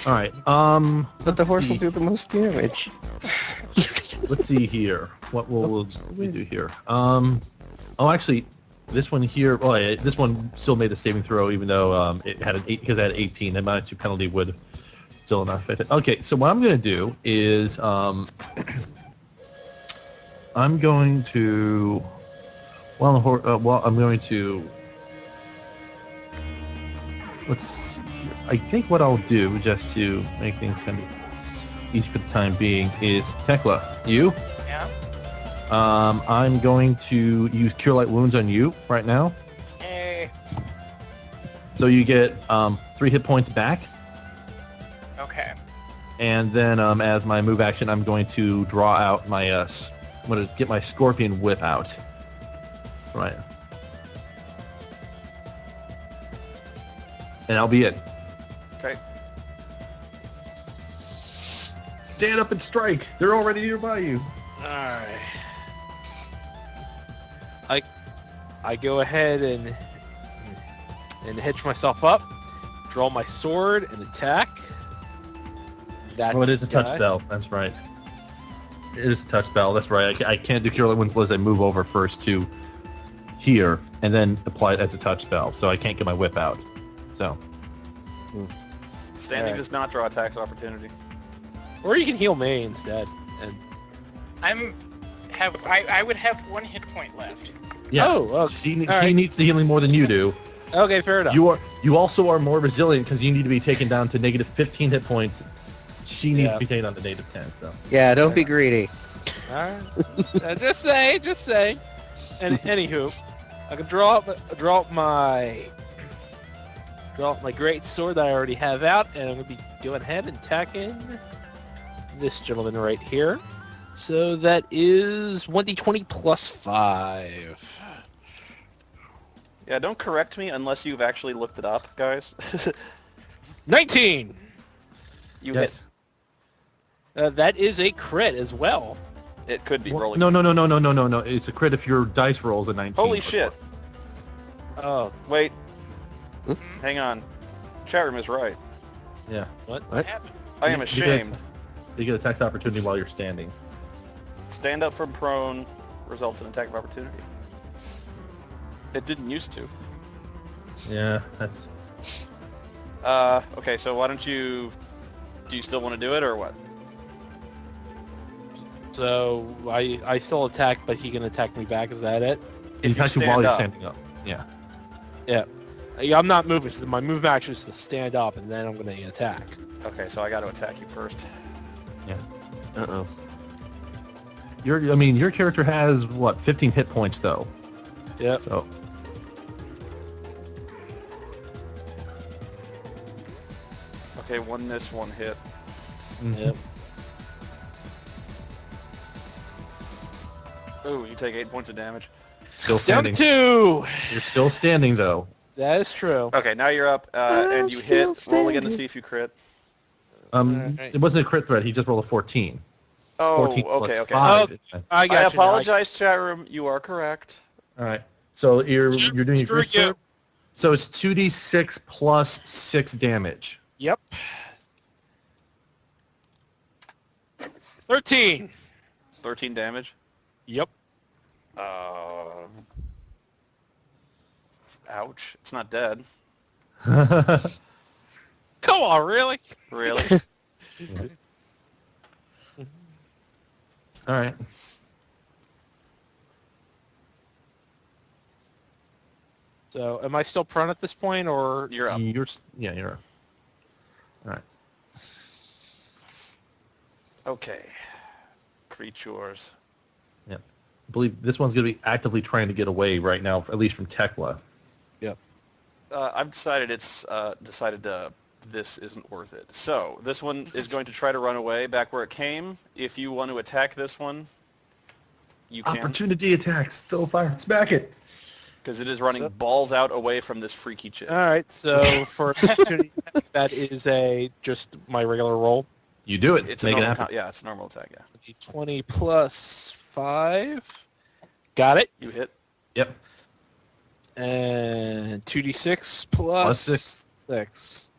S2: right.
S4: But the horse will do the most damage.
S2: Let's see here. What will we do here? Oh, actually, this one here. Oh, yeah, this one still made a saving throw, even though it had because it had 18. The -2 penalty would still not fit it. Okay, so what I'm going to do is I'm going to. I'm going to. Let's see here. I think what I'll do, just to make things kind of easy for the time being, is Tekla, you.
S1: Yeah.
S2: I'm going to use Cure Light Wounds on you right now.
S1: Yay.
S2: So you get 3 hit points back.
S1: Okay.
S2: And then as my move action, I'm going to draw out my... I'm going to get my Scorpion Whip out. Right. And that'll be it.
S3: Okay.
S2: Stand up and strike. They're already nearby you.
S5: Alright. I go ahead and hitch myself up, draw my sword, and attack. That
S2: Oh, it is a touch
S5: guy.
S2: spell. That's right. It is a touch spell. That's right. I can't do Cure Light Wounds unless I move over first to here and then apply it as a touch spell. So I can't get my whip out. So.
S3: Standing
S5: Alright.
S3: does not draw attacks of opportunity.
S5: Or you can heal me instead. And
S1: I would have 1 hit point left.
S2: Yeah.
S5: Oh, well,
S2: She
S5: alright.
S2: needs the healing more than you do.
S5: Okay, fair enough.
S2: You also are more resilient because you need to be taken down to negative 15 hit points. She needs
S5: Yeah.
S2: to be taken down to negative 10. So.
S4: Yeah, don't be greedy.
S5: Alright. Just say. And anywho, I can draw up my great sword that I already have out, and I'm gonna be going ahead and attacking this gentleman right here. So that is 1d20 plus 5.
S3: Yeah, don't correct me unless you've actually looked it up, guys.
S5: 19.
S3: You
S2: Yes.
S5: That is a crit as well.
S3: hit. It could be
S2: Well,
S3: rolling.
S2: No. It's a crit if your dice rolls a 19.
S3: Holy shit.
S5: Oh,
S3: Wait.
S4: Hmm?
S3: Hang on. Chat room is right.
S2: Yeah.
S5: what?
S1: What happened?
S3: I am
S2: You get-
S3: ashamed.
S2: You get a tax opportunity while you're standing.
S3: Stand up from prone results in attack of opportunity. It didn't used to.
S2: Yeah, that's...
S3: Okay, so why don't you... Do you still want to do it, or what?
S5: So I still attack, but he can attack me back. Is that it?
S2: He
S3: If you
S2: attacks you while
S3: stand
S2: you're
S3: up.
S2: standing up. Yeah.
S5: Yeah, I'm not moving. So my move action is to stand up, and then I'm going to attack.
S3: Okay, so I got to attack you first.
S4: Uh-oh.
S2: Your character has, what, 15 hit points, though.
S5: Yep.
S2: So...
S3: Okay, 1 miss, 1 hit.
S5: Yep.
S3: Ooh, you take 8 points of damage.
S2: Still
S5: Down to
S2: standing.
S5: 2.
S2: You're still standing, though.
S5: That is true.
S3: Okay, now you're up, and you hit.
S4: still
S3: Roll again to
S4: standing.
S3: see if you crit.
S5: Alright.
S2: It wasn't a crit threat. He just rolled a 14.
S3: Oh,
S2: 14 plus
S3: okay, okay.
S2: 5.
S5: I got
S3: I
S5: you.
S3: apologize, chat room. You are correct.
S2: All right. So you're doing your
S5: Screw
S2: crit
S5: you.
S2: sword? So it's 2d6 plus 6 damage.
S5: Yep. 13.
S3: 13 damage.
S5: Yep.
S3: Ouch. It's not dead.
S5: Come on, really?
S3: Really?
S2: All right.
S5: So, am I still prone at this point, or
S3: You're up.
S2: You're up. All right.
S3: Okay. Creatures.
S2: I believe this one's going to be actively trying to get away right now, at least from Tekla.
S3: I've decided this isn't worth it. So this one is going to try to run away back where it came. If you want to attack this one, you can.
S2: Opportunity attacks. Throw fire. Smack it.
S3: Because it is running balls out away from this freaky chick.
S5: all right? So for opportunity, that is just my regular roll.
S2: You do it.
S3: It's
S2: Make
S3: a
S2: it
S3: normal
S2: happen.
S3: yeah, it's a normal attack, yeah.
S5: 20 plus 5. Got it.
S3: You hit.
S2: Yep.
S5: And 2d6 plus 6.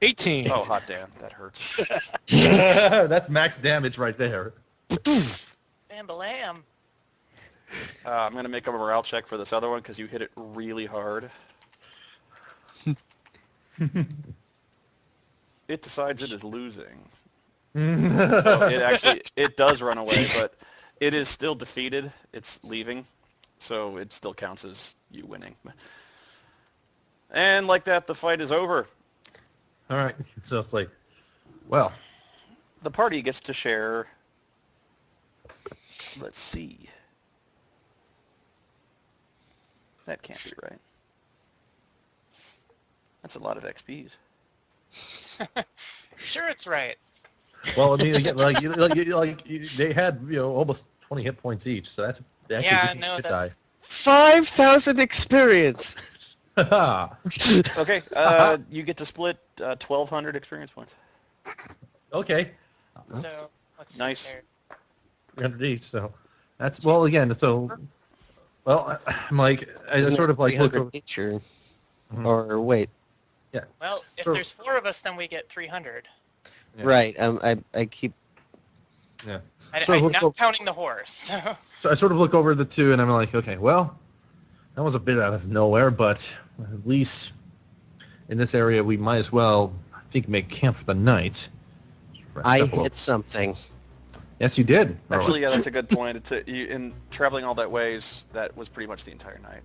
S5: 18.
S3: Oh, hot damn. That hurts.
S2: That's max damage right there.
S1: Bam-balam.
S3: I'm going to make a morale check for this other one because you hit it really hard. It decides it is losing. So it does run away, but it is still defeated. It's leaving, so it still counts as you winning. And like that, the fight is over.
S2: All right. So it's like, well,
S3: The party gets to share, let's see. That can't be right. That's a lot of XPs.
S1: Sure, it's right.
S2: well, I mean, again, they had almost 20 hit points each, so that's actually
S1: Yeah,
S2: decent
S1: no,
S2: hit
S1: that's...
S4: 5,000 experience.
S2: die.
S3: Okay, you get to split 1,200 experience points.
S2: Okay.
S1: So, let's
S3: Nice.
S1: see there.
S2: 300 each. So that's again. So I'm like, I
S4: Isn't
S2: sort
S4: it
S2: of like look
S4: 300
S2: over.
S4: each, or,
S2: Mhm.
S4: or wait.
S1: Well, if
S2: So-
S1: there's 4 of us, then we get 300.
S2: Yeah.
S4: Right. I keep.
S2: Yeah.
S1: I'm
S2: look
S1: not
S2: over-
S1: counting the horse.
S2: So I sort of look over the two, and I'm like, okay, well, that was a bit out of nowhere, but at least in this area, we might as well, I think, make camp for the night.
S4: I hit something.
S2: Yes, you did.
S3: Actually, yeah, that's a good point. In traveling all that ways, that was pretty much the entire night.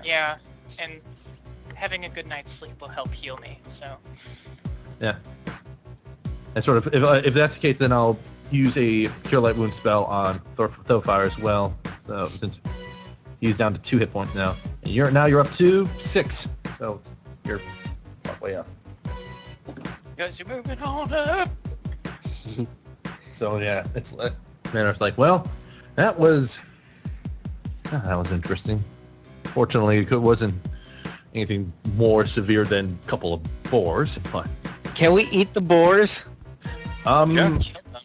S1: Yeah, and having a good night's sleep will help heal me, so...
S2: Yeah. And sort of, if that's the case, then I'll use a Cure Light Wound spell on Thorfire as well. So since he's down to 2 hit points now, and you're up to 6. So you're way up.
S1: Because you're moving on up.
S2: So yeah, it's like, well, that was interesting. Fortunately, it wasn't anything more severe than a couple of boars, but
S4: Can we eat the boars?
S3: Yeah.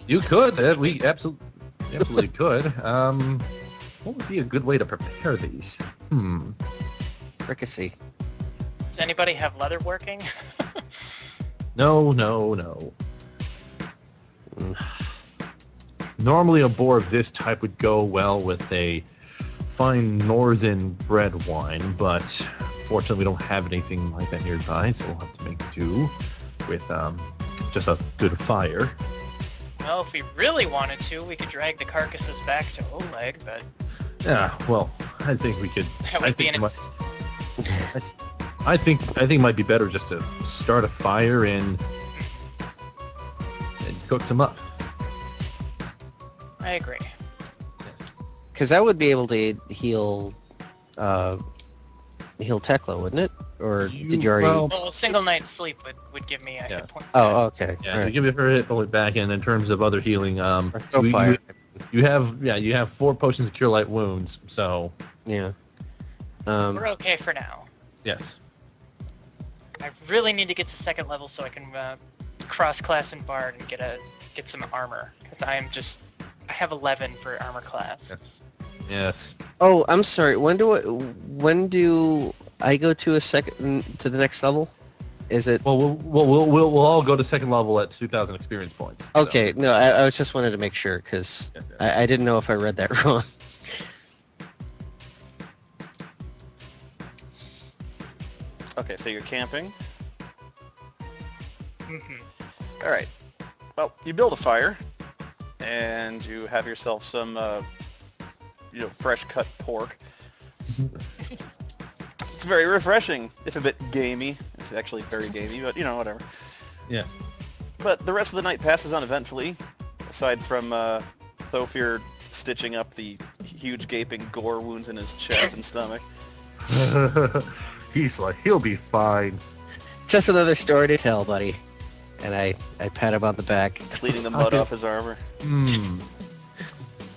S2: you could. We absolutely could. What would be a good way to prepare these?
S4: Fricassee.
S1: Does anybody have leather working?
S2: No. Normally, a boar of this type would go well with a fine northern red wine, but fortunately, we don't have anything like that nearby, so we'll have to make do with just a good fire.
S1: Well, if we really wanted to, we could drag the carcasses back to Oleg, but
S2: Yeah, well, I think we could.
S1: that would be an...
S2: I think it might be better just to start a fire and cook some up.
S1: I agree.
S4: Because that would be able to heal Tekla, wouldn't it? Or did you already?
S1: Well, a single night's sleep would give me a
S2: Yeah.
S1: hit point.
S4: Oh, okay.
S2: Yeah,
S4: All
S2: to
S4: right.
S2: give her hit point back, and in terms of other healing,
S4: Or Thorfire.
S2: you have 4 potions of Cure Light Wounds, so
S4: Yeah.
S1: We're okay for now.
S2: yes.
S1: I really need to get to 2nd level so I can cross-class in Bard and get some armor, because I have 11 for armor class.
S2: Yes.
S4: Oh, I'm sorry. When do I go to the next level? Is it?
S2: Well, we'll all go to second level at 2,000 experience points. so.
S4: Okay, no, I was just wanted to make sure because I didn't know if I read that wrong.
S3: Okay, so you're camping.
S1: Mhm.
S3: All right. Well, you build a fire, and you have yourself some, fresh cut pork. It's very refreshing, if a bit gamey. It's actually very gamey, but whatever.
S2: Yes.
S3: But the rest of the night passes uneventfully, aside from Thofir stitching up the huge gaping gore wounds in his chest and stomach.
S2: He's like, he'll be fine.
S4: Just another story to tell, buddy. And I pat him on the back.
S3: Cleaning the mud off his armor.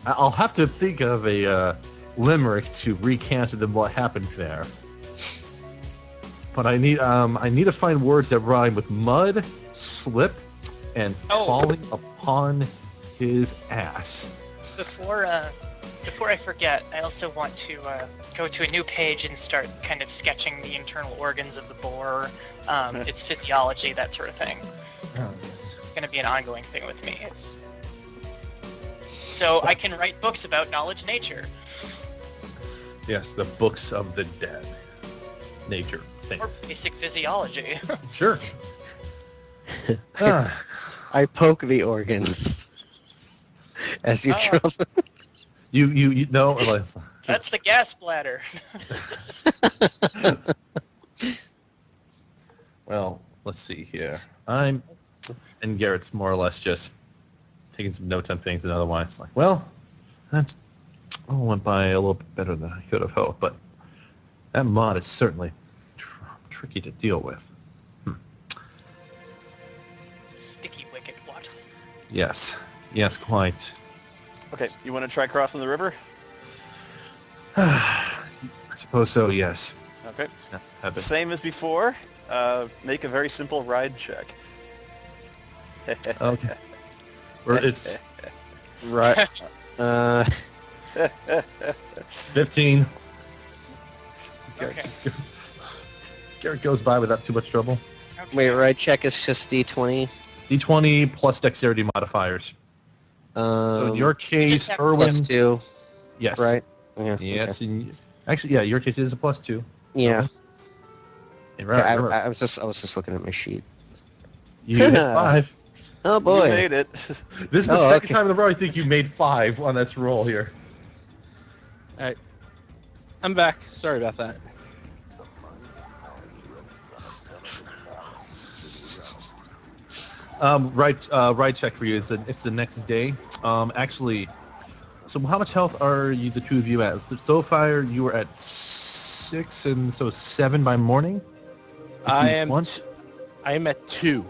S2: I'll have to think of a limerick to recant to them what happened there. But I need to find words that rhyme with mud, slip, and falling upon his ass.
S1: Before I forget, I also want to go to a new page and start kind of sketching the internal organs of the boar, its physiology, that sort of thing. It's going to be an ongoing thing with me. So I can write books about knowledge nature.
S2: Yes, the books of the dead. Nature
S1: Or
S2: things.
S1: basic physiology.
S2: Sure.
S4: I poke the organs as you
S1: Oh.
S4: drill them.
S2: You know,
S1: That's the gas bladder.
S2: well, let's see here. And Garrett's more or less just taking some notes on things, and otherwise, like, well, that went by a little bit better than I could have hoped, but that mod is certainly tricky to deal with.
S1: Sticky wicked what?
S2: Yes, quite.
S3: Okay, you want to try crossing the river?
S2: I suppose so. Yes.
S3: Okay.
S2: Have it.
S3: Same as before. Make a very simple ride check.
S2: Okay. Or it's
S4: Right.
S2: 15.
S1: Okay.
S2: Garrett goes by without too much trouble.
S1: Okay.
S4: Wait, right check is just D20.
S2: D20 plus dexterity modifiers. So in your case,
S1: Just have
S2: Erwin.
S4: +2,
S2: Yes.
S4: right? Yeah.
S2: Yes.
S4: Okay.
S2: And actually, yeah, your case is a +2.
S4: Yeah.
S2: Okay, right,
S4: I
S2: right.
S4: was just looking at my sheet.
S2: You hit 5.
S4: Oh
S3: You
S4: boy.
S3: made it.
S2: This is the
S4: Oh,
S2: second
S4: okay.
S2: time in a row I think you made 5 on this roll here.
S5: I'm back. Sorry about that.
S2: Right check for you. It's the next day. Actually, so how much health are you, the two of you at? Stowfire, you were at 6, and so 7 by morning?
S5: I am
S2: One?
S5: I am at 2.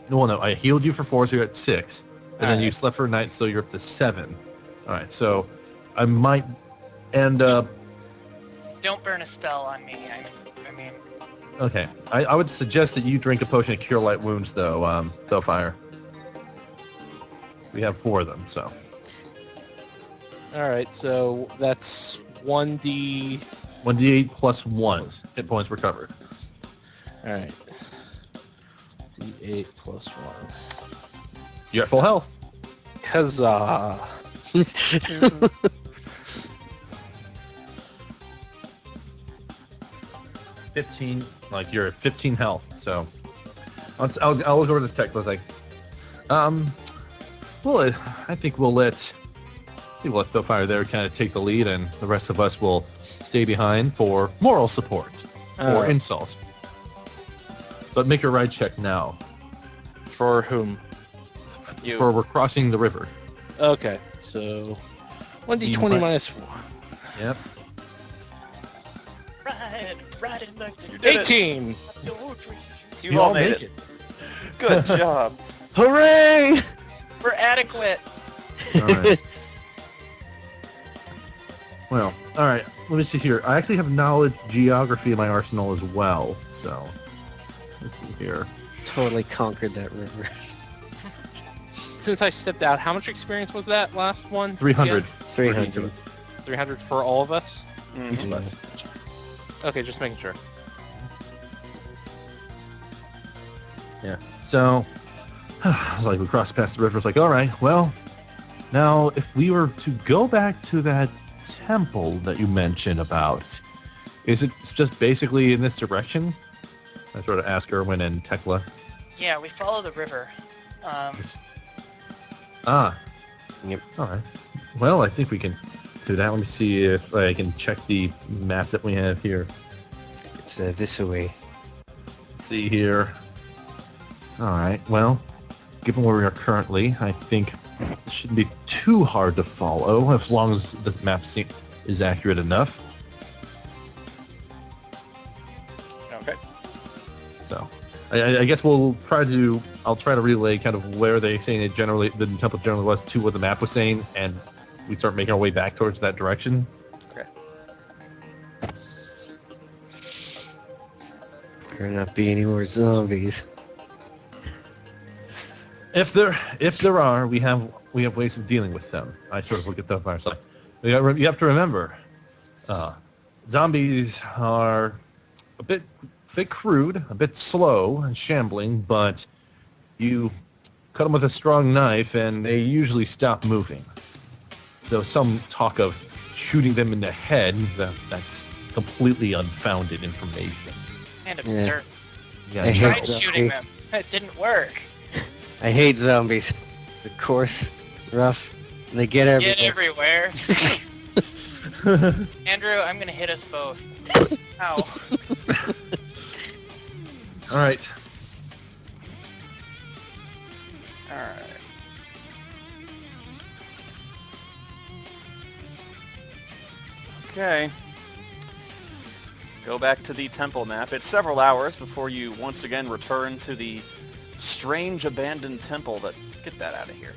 S2: No, I healed you for 4, so you're at 6. And then you
S5: Alright.
S2: slept for a night, so you're up to 7. All right, so I might end up...
S1: Don't burn a spell on me. I mean,
S2: Okay, I would suggest that you drink a potion of Cure Light Wounds, though, Stowfire. We have 4 of them, so...
S5: Alright, so that's 1d...
S2: 1d8 plus 1 hit points recovered.
S5: Alright. D8 plus 1.
S2: You're at full health.
S5: Huzzah!
S2: 15, like you're at 15 health. So I'll look over the text. I was like, well, I think we'll let Stowfire there kind of take the lead, and the rest of us will stay behind for moral support or insults. But make a ride check now.
S5: For whom?
S3: You.
S2: For we're crossing the river.
S5: Okay, so 1d20 minus 1.
S2: Yep.
S1: ride it like
S3: You
S1: the
S3: did it.
S5: 18!
S3: You all made it. Good job.
S4: Hooray!
S1: We're adequate.
S2: All right. Well, all right. Let me see here. I actually have knowledge geography in my arsenal as well. So let's see here.
S4: Totally conquered that river.
S5: Since I stepped out, how much experience was that last one?
S2: 300.
S5: Again?
S4: 300.
S5: 300 for all of us?
S2: Each of us.
S5: Okay, just making sure.
S2: Yeah. So, it's like we crossed past the river. It's like, all right, well, now if we were to go back to that temple that you mentioned about, is it just basically in this direction? I sort of ask Erwin and Tekla.
S1: Yeah, we follow the river.
S2: Yes. Ah.
S4: Yep.
S2: All right. Well, I think we can do that. Let me see if I can check the map that we have here.
S4: It's this way.
S2: Let's see here. All right. Well, given where we are currently, I think it shouldn't be too hard to follow as long as the map is accurate enough.
S3: Okay.
S2: So, I guess I'll try to relay kind of where they saying it generally, the temple generally was, to what the map was saying, and we start making our way back towards that direction.
S3: Okay.
S4: Better not be any more zombies.
S2: If there are, we have ways of dealing with them. I sort of look at the fireside. You have to remember, zombies are a bit crude, a bit slow and shambling, but you cut them with a strong knife and they usually stop moving. Though some talk of shooting them in the head, that's completely unfounded information.
S1: And absurd.
S2: Yeah,
S4: I
S1: Tried
S4: hate
S1: shooting
S4: zombies.
S1: them. It didn't work.
S4: I hate zombies. They're coarse, rough, and they get everywhere.
S1: Get everywhere. Andrew, I'm gonna hit us both. Ow.
S2: All right.
S3: Alright. Okay. Go back to the temple map. It's several hours before you once again return to the strange abandoned temple that... Get that out of here.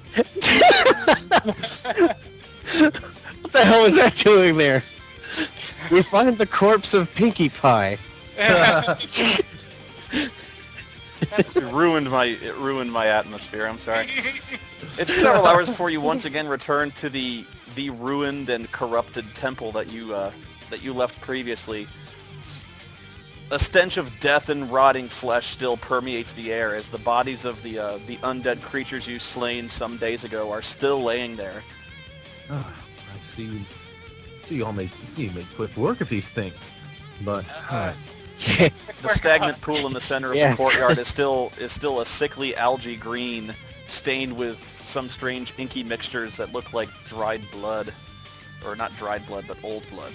S4: What the hell was that doing there? We find the corpse of Pinkie Pie.
S3: It ruined my atmosphere, I'm sorry. It's several hours before you once again return to the ruined and corrupted temple that you left previously. A stench of death and rotting flesh still permeates the air as the bodies of the undead creatures you slain some days ago are still laying there.
S2: I see you made quick work of these things, but
S3: The stagnant pool in the center of the courtyard is still a sickly algae green, stained with some strange inky mixtures that look like dried blood, or not dried blood, but old blood.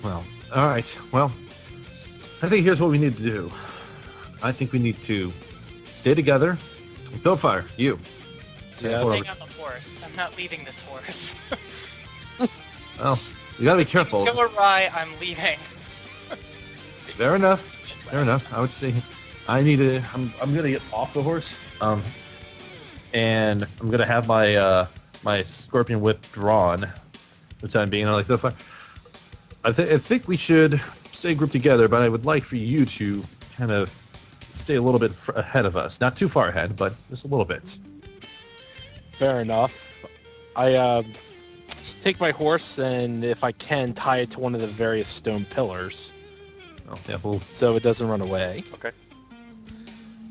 S2: well, all right. Well, I think here's what we need to do. I think we need to stay together. Philfire, you.
S5: Yes.
S1: I'm staying on the horse. I'm not leaving this horse.
S2: Well, you gotta be
S1: If
S2: careful.
S1: things go awry, I'm leaving.
S2: Fair enough. Fair enough. I would say I'm gonna get off the horse. And I'm gonna have my my scorpion whip drawn. For the time being, I'm like, Philfire, I think we should stay grouped together, but I would like for you to kind of stay a little bit ahead of us. Not too far ahead, but just a little bit.
S5: Fair enough. I take my horse and, if I can, tie it to one of the various stone pillars
S2: Oh, yeah, we'll,
S5: so it doesn't run away.
S3: Okay.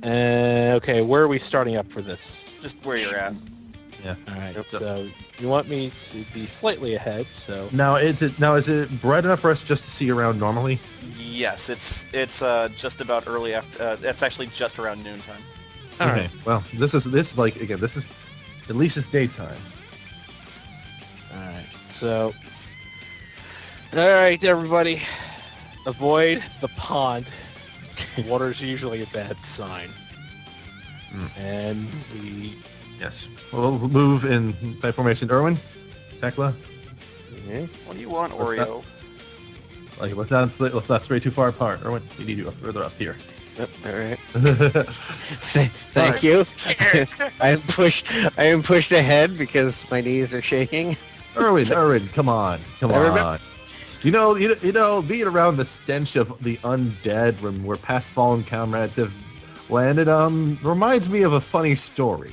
S5: Okay, where are we starting up for this?
S3: Just where you're at.
S2: yeah.
S5: All right,
S2: Yep.
S5: so you want me to be slightly ahead, so...
S2: Now is it bright enough for us just to see around normally?
S3: Yes, it's just about early after. It's actually just around noontime.
S5: All
S2: Okay.
S5: right.
S2: Well, this is like, again, this is at least it's daytime.
S5: Alright, so... Alright, everybody. Avoid the pond. Water's usually a bad sign. And we...
S2: Yes. Well, we'll move in type formation. Erwin, Tekla,
S3: What do you want,
S2: What's that?
S3: Oreo?
S2: like let's not stray too far apart. Erwin, we need you further up here.
S4: Yep, all right.
S2: Thank
S4: Thank you.
S1: Scared.
S4: I am pushed ahead because my knees are shaking.
S2: Erwin, come on.
S4: Everybody-
S2: You know, being around the stench of the undead when where past fallen comrades have landed, reminds me of a funny story.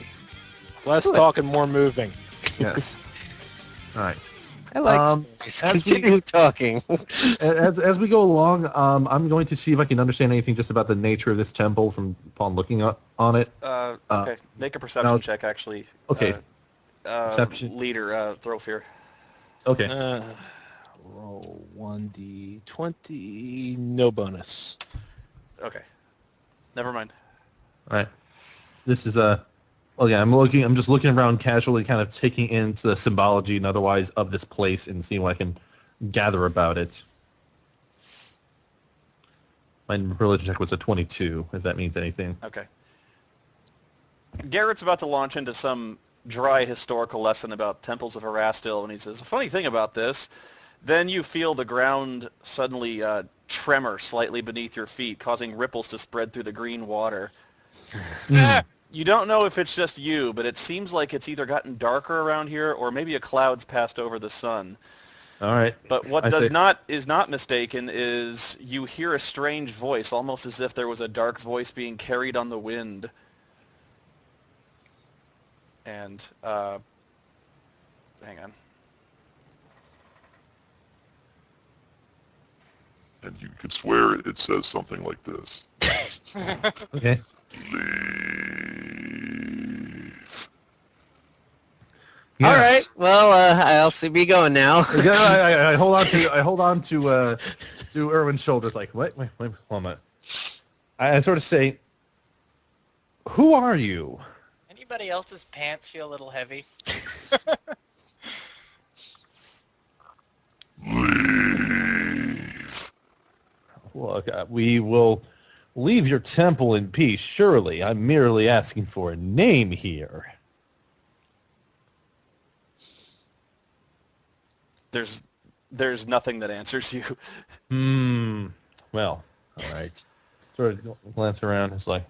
S5: less
S4: Good.
S5: talk and more moving.
S2: Yes. All right.
S4: I like stories. Continue talking.
S2: As we go along, I'm going to see if I can understand anything just about the nature of this temple from upon looking on it.
S3: Okay, make a perception check, actually.
S2: Okay. Perception.
S3: Leader, throw fear.
S2: Okay.
S5: Roll 1d20, no bonus.
S3: Okay. Never mind.
S2: All right. This is a. Well, yeah, I'm just looking around casually, kind of taking in the symbology and otherwise of this place and seeing what I can gather about it. My religion check was a 22, if that means anything.
S3: Okay. Garrett's about to launch into some dry historical lesson about temples of Erastil, and he says, "A funny thing about this, then you feel the ground suddenly tremor slightly beneath your feet, causing ripples to spread through the green water. You don't know if it's just you, but it seems like it's either gotten darker around here or maybe a cloud's passed over the sun.
S2: All right.
S3: But what is not mistaken is you hear a strange voice, almost as if there was a dark voice being carried on the wind. And, hang on.
S6: And you could swear it says something like this.
S2: Okay.
S6: Leave.
S2: Yes.
S4: All right. Well, I'll see me going now.
S2: I hold on to Erwin's shoulders, like, wait, hold on a minute. I sort of say, "Who are you?"
S1: Anybody else's pants feel a little heavy?
S6: Leave.
S2: Look, we will leave your temple in peace, surely. I'm merely asking for a name here.
S3: There's nothing that answers you.
S2: Well, all right. Sort of glance around. It's like,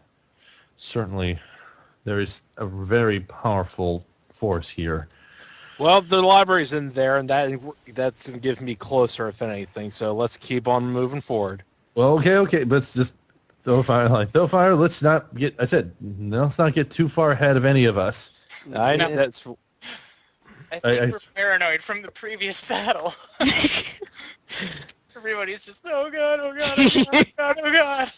S2: certainly, there is a very powerful force here.
S5: Well, the library's in there, and that's going to give me closer, if anything. So let's keep on moving forward.
S2: Well, okay. Let's just throw fire. Let's not get. I said, let's not get too far ahead of any of us.
S5: I think
S1: we're paranoid from the previous battle. Everybody's just, oh god, oh god, oh god, oh god.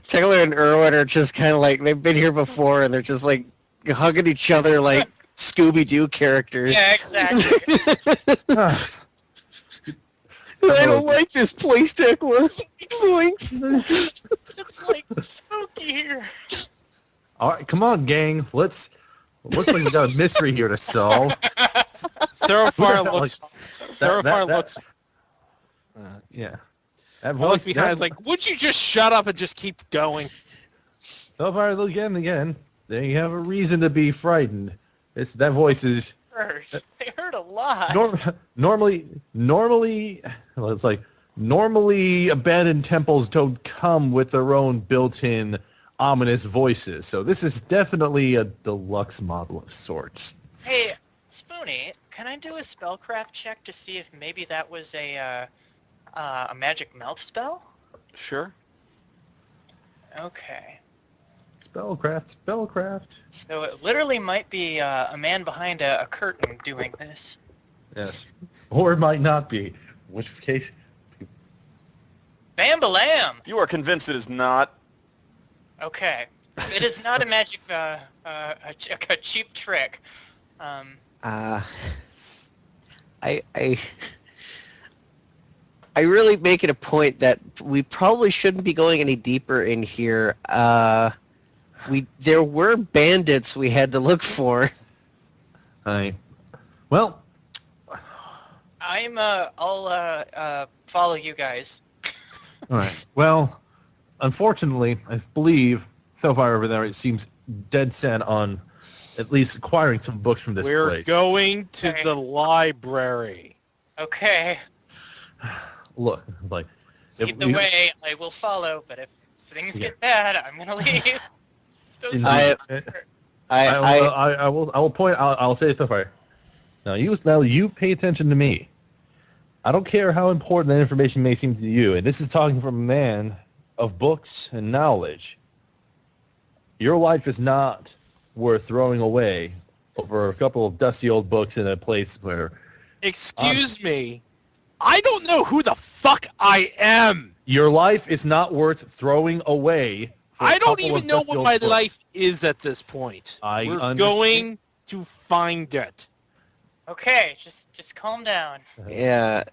S4: Taylor and Erwin are just kind of like, they've been here before, and they're just like hugging each other like Scooby-Doo characters.
S1: Yeah, exactly.
S4: I don't like this place, Tekla.
S1: It's like spooky here.
S2: All right, come on, gang. Looks like we got a mystery here to solve.
S5: Thoroughfire looks.
S2: Yeah. That
S5: I
S2: voice
S5: look behind. Is like, would you just shut up and just keep going?
S2: Thoroughfire, look again. There you have a reason to be frightened. That voice is.
S1: They hurt a lot.
S2: Normally, well, it's like normally abandoned temples don't come with their own built-in ominous voices. So this is definitely a deluxe model of sorts.
S1: Hey, Spoony, can I do a spellcraft check to see if maybe that was a magic mouth spell?
S3: Sure.
S1: Okay.
S2: Spellcraft.
S1: So it literally might be a man behind a curtain doing this.
S2: Yes. Or it might not be. In which case...
S1: Bam-balam!
S3: You are convinced it is not.
S1: Okay. It is not a magic, a cheap trick.
S4: I really make it a point that we probably shouldn't be going any deeper in here. There were bandits we had to look for.
S2: Well,
S1: I'll follow you guys.
S2: all right. Well, unfortunately, I believe Thoroughfire over there, it seems dead set on at least acquiring some books from this
S5: We're
S2: place.
S5: going to the library.
S1: Okay.
S2: Look, like...
S1: Lead the way, I will follow, but if things get bad, I'm gonna leave.
S2: I will point. I'll say Thoroughfire. Now you pay attention to me. I don't care how important that information may seem to you, and this is talking from a man of books and knowledge. Your life is not worth throwing away over a couple of dusty old books in a place where
S5: Excuse me. I don't know who the fuck I am.
S2: Your life is not worth throwing away for
S5: I
S2: a
S5: don't
S2: couple
S5: even
S2: of
S5: know
S2: bestial
S5: what my
S2: books.
S5: life is at this point.
S2: I
S5: We're
S2: understand.
S5: going to find it.
S1: Okay, just calm down.
S4: Yeah,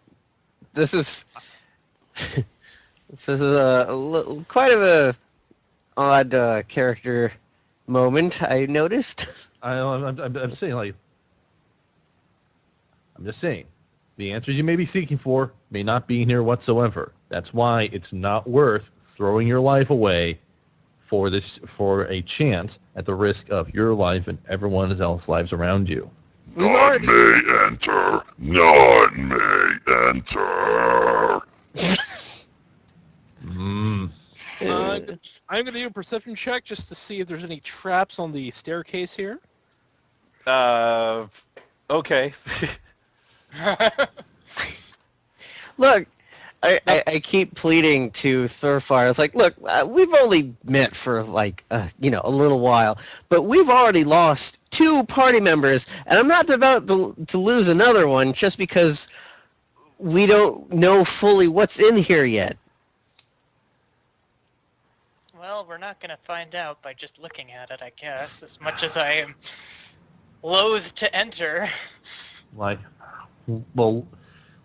S4: this is this is quite of a odd character moment. I noticed.
S2: I'm saying, like, I'm just saying, the answers you may be seeking for may not be here whatsoever. That's why it's not worth throwing your life away for a chance at the risk of your life and everyone else's lives around you.
S6: None may enter. None may enter.
S2: Mm.
S5: I'm going to do a perception check just to see if there's any traps on the staircase here.
S3: Okay.
S4: Look, I keep pleading to Thurfire. It's like, look, we've only met for like a little while, but we've already lost 2 party members, and I'm not about to lose another one just because we don't know fully what's in here yet.
S1: Well, we're not going to find out by just looking at it, I guess, as much as I am loath to enter.
S2: Like, well,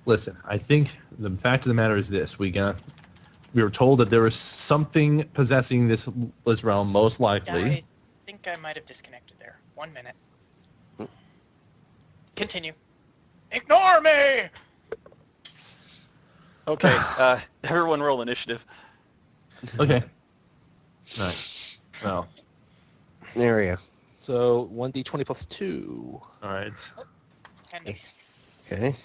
S2: listen, I think the fact of the matter is this. We were told that there was something possessing this realm, most likely.
S1: I think I might have disconnected there. 1 minute. Continue. Ignore me!
S3: Okay. Everyone roll initiative.
S2: Okay. All right. Well,
S4: There we go.
S5: So 1d20 plus 2.
S2: all right.
S1: And
S4: Okay.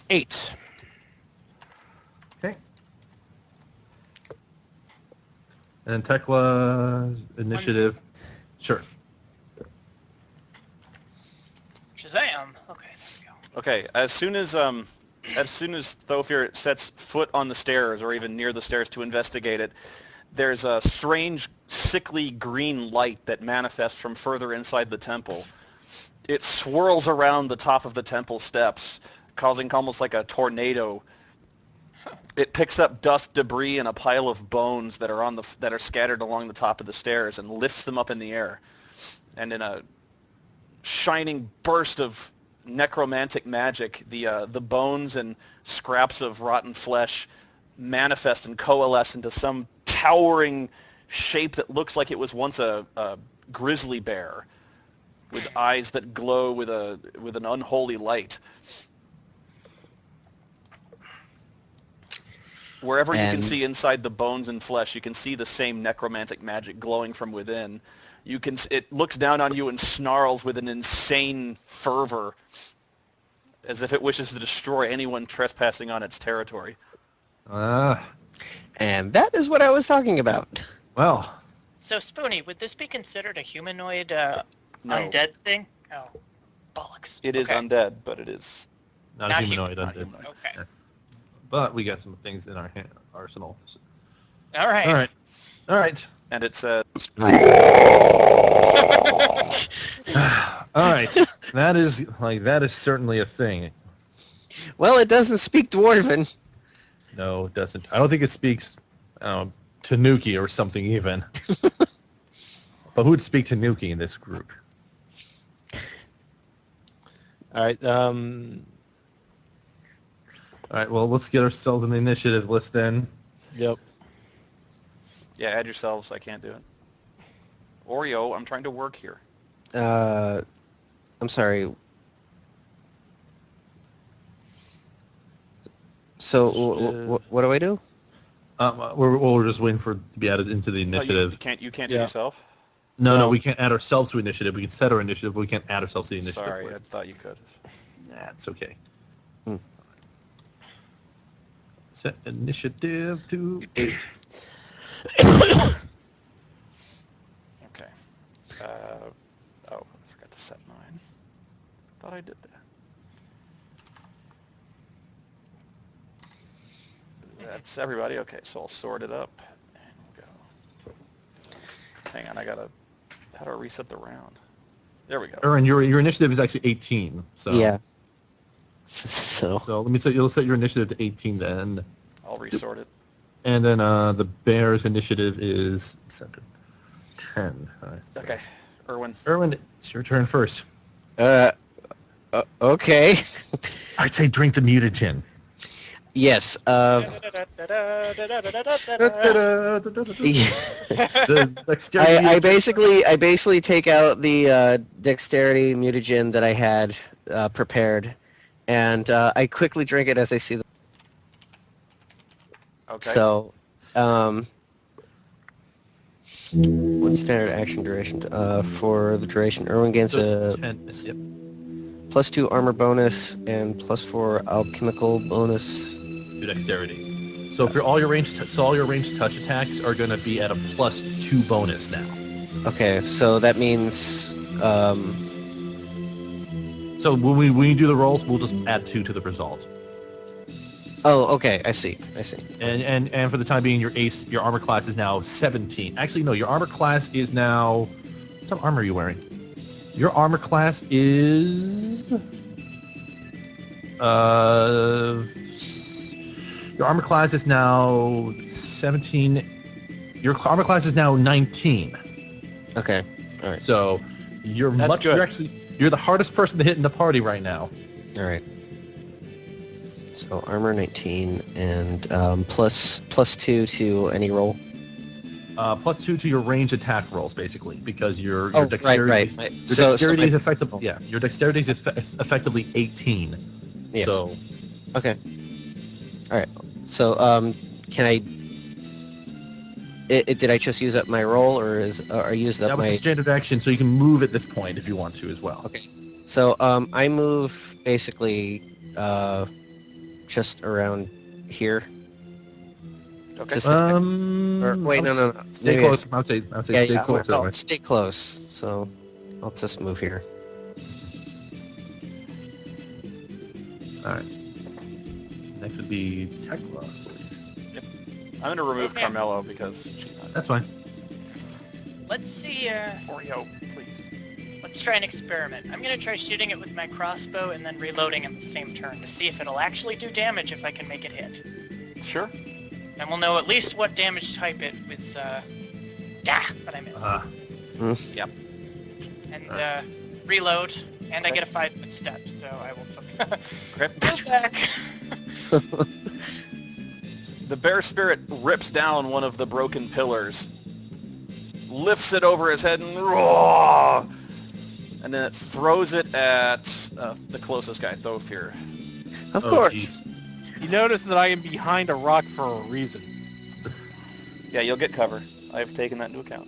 S5: 8.
S2: Okay. And Tekla initiative. Sure.
S1: Shazam! Okay, there we go.
S3: Okay. As soon as Thofir sets foot on the stairs or even near the stairs to investigate it, there's a strange, sickly green light that manifests from further inside the temple. It swirls around the top of the temple steps, causing almost like a tornado. It picks up dust, debris, and a pile of bones that are scattered along the top of the stairs and lifts them up in the air. And in a shining burst of necromantic magic, the bones and scraps of rotten flesh manifest and coalesce into some towering shape that looks like it was once a grizzly bear with eyes that glow with an unholy light. Wherever you can
S4: And-
S3: see inside the bones and flesh, you can see the same necromantic magic glowing from within. It looks down on you and snarls with an insane fervor, as if it wishes to destroy anyone trespassing on its territory.
S4: And that is what I was talking about.
S2: Well,
S1: So, Spoony, would this be considered a humanoid
S3: No,
S1: undead thing? Oh, bollocks.
S3: it is
S1: Okay.
S3: undead, but it is
S2: not
S1: Not
S2: a humanoid.
S3: not
S2: undead.
S3: humanoid.
S1: Okay.
S2: But we got some things in our arsenal.
S1: All right.
S2: All right. All right.
S3: And it's
S2: All right. That is certainly a thing.
S4: Well, it doesn't speak Dwarven.
S2: No, it doesn't. I don't think it speaks Tanuki or something even. But who would speak Tanuki in this group?
S5: All right.
S2: All right. Well, let's get ourselves an initiative list then.
S5: Yep.
S3: yeah, add yourselves. I can't do it. Oreo, I'm trying to work here.
S4: I'm sorry. So what do I do?
S2: We're just waiting for it to be added into the
S3: Oh,
S2: initiative.
S3: you can't do
S5: Yeah.
S3: yourself?
S2: No,
S5: No.
S2: we can't add ourselves to initiative. We can set our initiative, but we can't add ourselves to the initiative
S3: Sorry, I
S2: list.
S3: thought you could.
S2: That's okay. Set initiative to 8.
S3: Okay. I forgot to set mine. Thought I did that. That's everybody. Okay, so I'll sort it up and we'll go. Hang on, how do I reset the round? There we go.
S2: Aaron, your initiative is actually 18. So
S4: Yeah. So
S2: So let me set. You'll set your initiative to 18 then,
S3: I'll resort it.
S2: and then the bear's initiative is 10. All right. So,
S3: Okay, Erwin.
S2: Erwin, it's your turn first.
S4: okay.
S2: I'd say drink the mutagen.
S4: Yes.
S2: The dexterity
S4: I
S2: mutagen.
S4: basically take out the dexterity mutagen that I had prepared, and I quickly drink it as I see the.
S3: Okay.
S4: So, what's standard action duration? For the duration, Erwin gains
S2: So
S4: a
S2: it's 10. Yep.
S4: +2 armor bonus and +4 alchemical bonus.
S2: To dexterity. So for all your ranged touch attacks are going to be at a +2 bonus now.
S4: Okay, so that means
S2: So when we do the rolls, we'll just add 2 to the result.
S4: oh, okay, I see.
S2: And for the time being, your armor class is now 17. Actually, no, your armor class is now. What armor are you wearing? Your armor class is. Your armor class is now 17. Your armor class is now 19.
S4: Okay, all right,
S2: So you're
S3: That's good.
S2: you're the hardest person to hit in the party right now.
S4: all right. So armor 19 and +2 to any roll.
S2: +2 to your range attack rolls, basically, because your
S4: Oh,
S2: dexterity.
S4: right.
S2: Your dexterity is effectively your dexterity is effectively 18.
S4: Yes.
S2: So
S4: Okay. All right. So can I? Did I just use up my roll, or use up
S2: that was
S4: my?
S2: a standard action, so you can move at this point if you want to as well.
S4: Okay. So I move basically just around here.
S3: Okay.
S4: Just
S2: Or
S4: wait, no.
S2: Stay
S4: Maybe
S2: close. I would say stay
S4: yeah.
S2: close.
S4: I'll stay close. So I'll just move here.
S2: All right. Next would be Tekla.
S3: I'm going to remove
S1: Okay.
S3: Carmelo because she's not.
S2: That's fine.
S1: Let's see.
S3: Oreo, please.
S1: Let's try an experiment. I'm gonna try shooting it with my crossbow and then reloading in the same turn to see if it'll actually do damage if I can make it hit.
S3: Sure.
S1: And we'll know at least what damage type it was. But I missed.
S3: Yep.
S1: And reload, and I get a 5-foot step, so I will
S3: Okay.
S1: go back.
S3: The bear spirit rips down one of the broken pillars, lifts it over his head, and roar! And then it throws it at the closest guy, Thofir.
S4: Of course.
S2: Geez.
S5: You notice that I am behind a rock for a reason.
S3: Yeah, you'll get cover. I've taken that into account.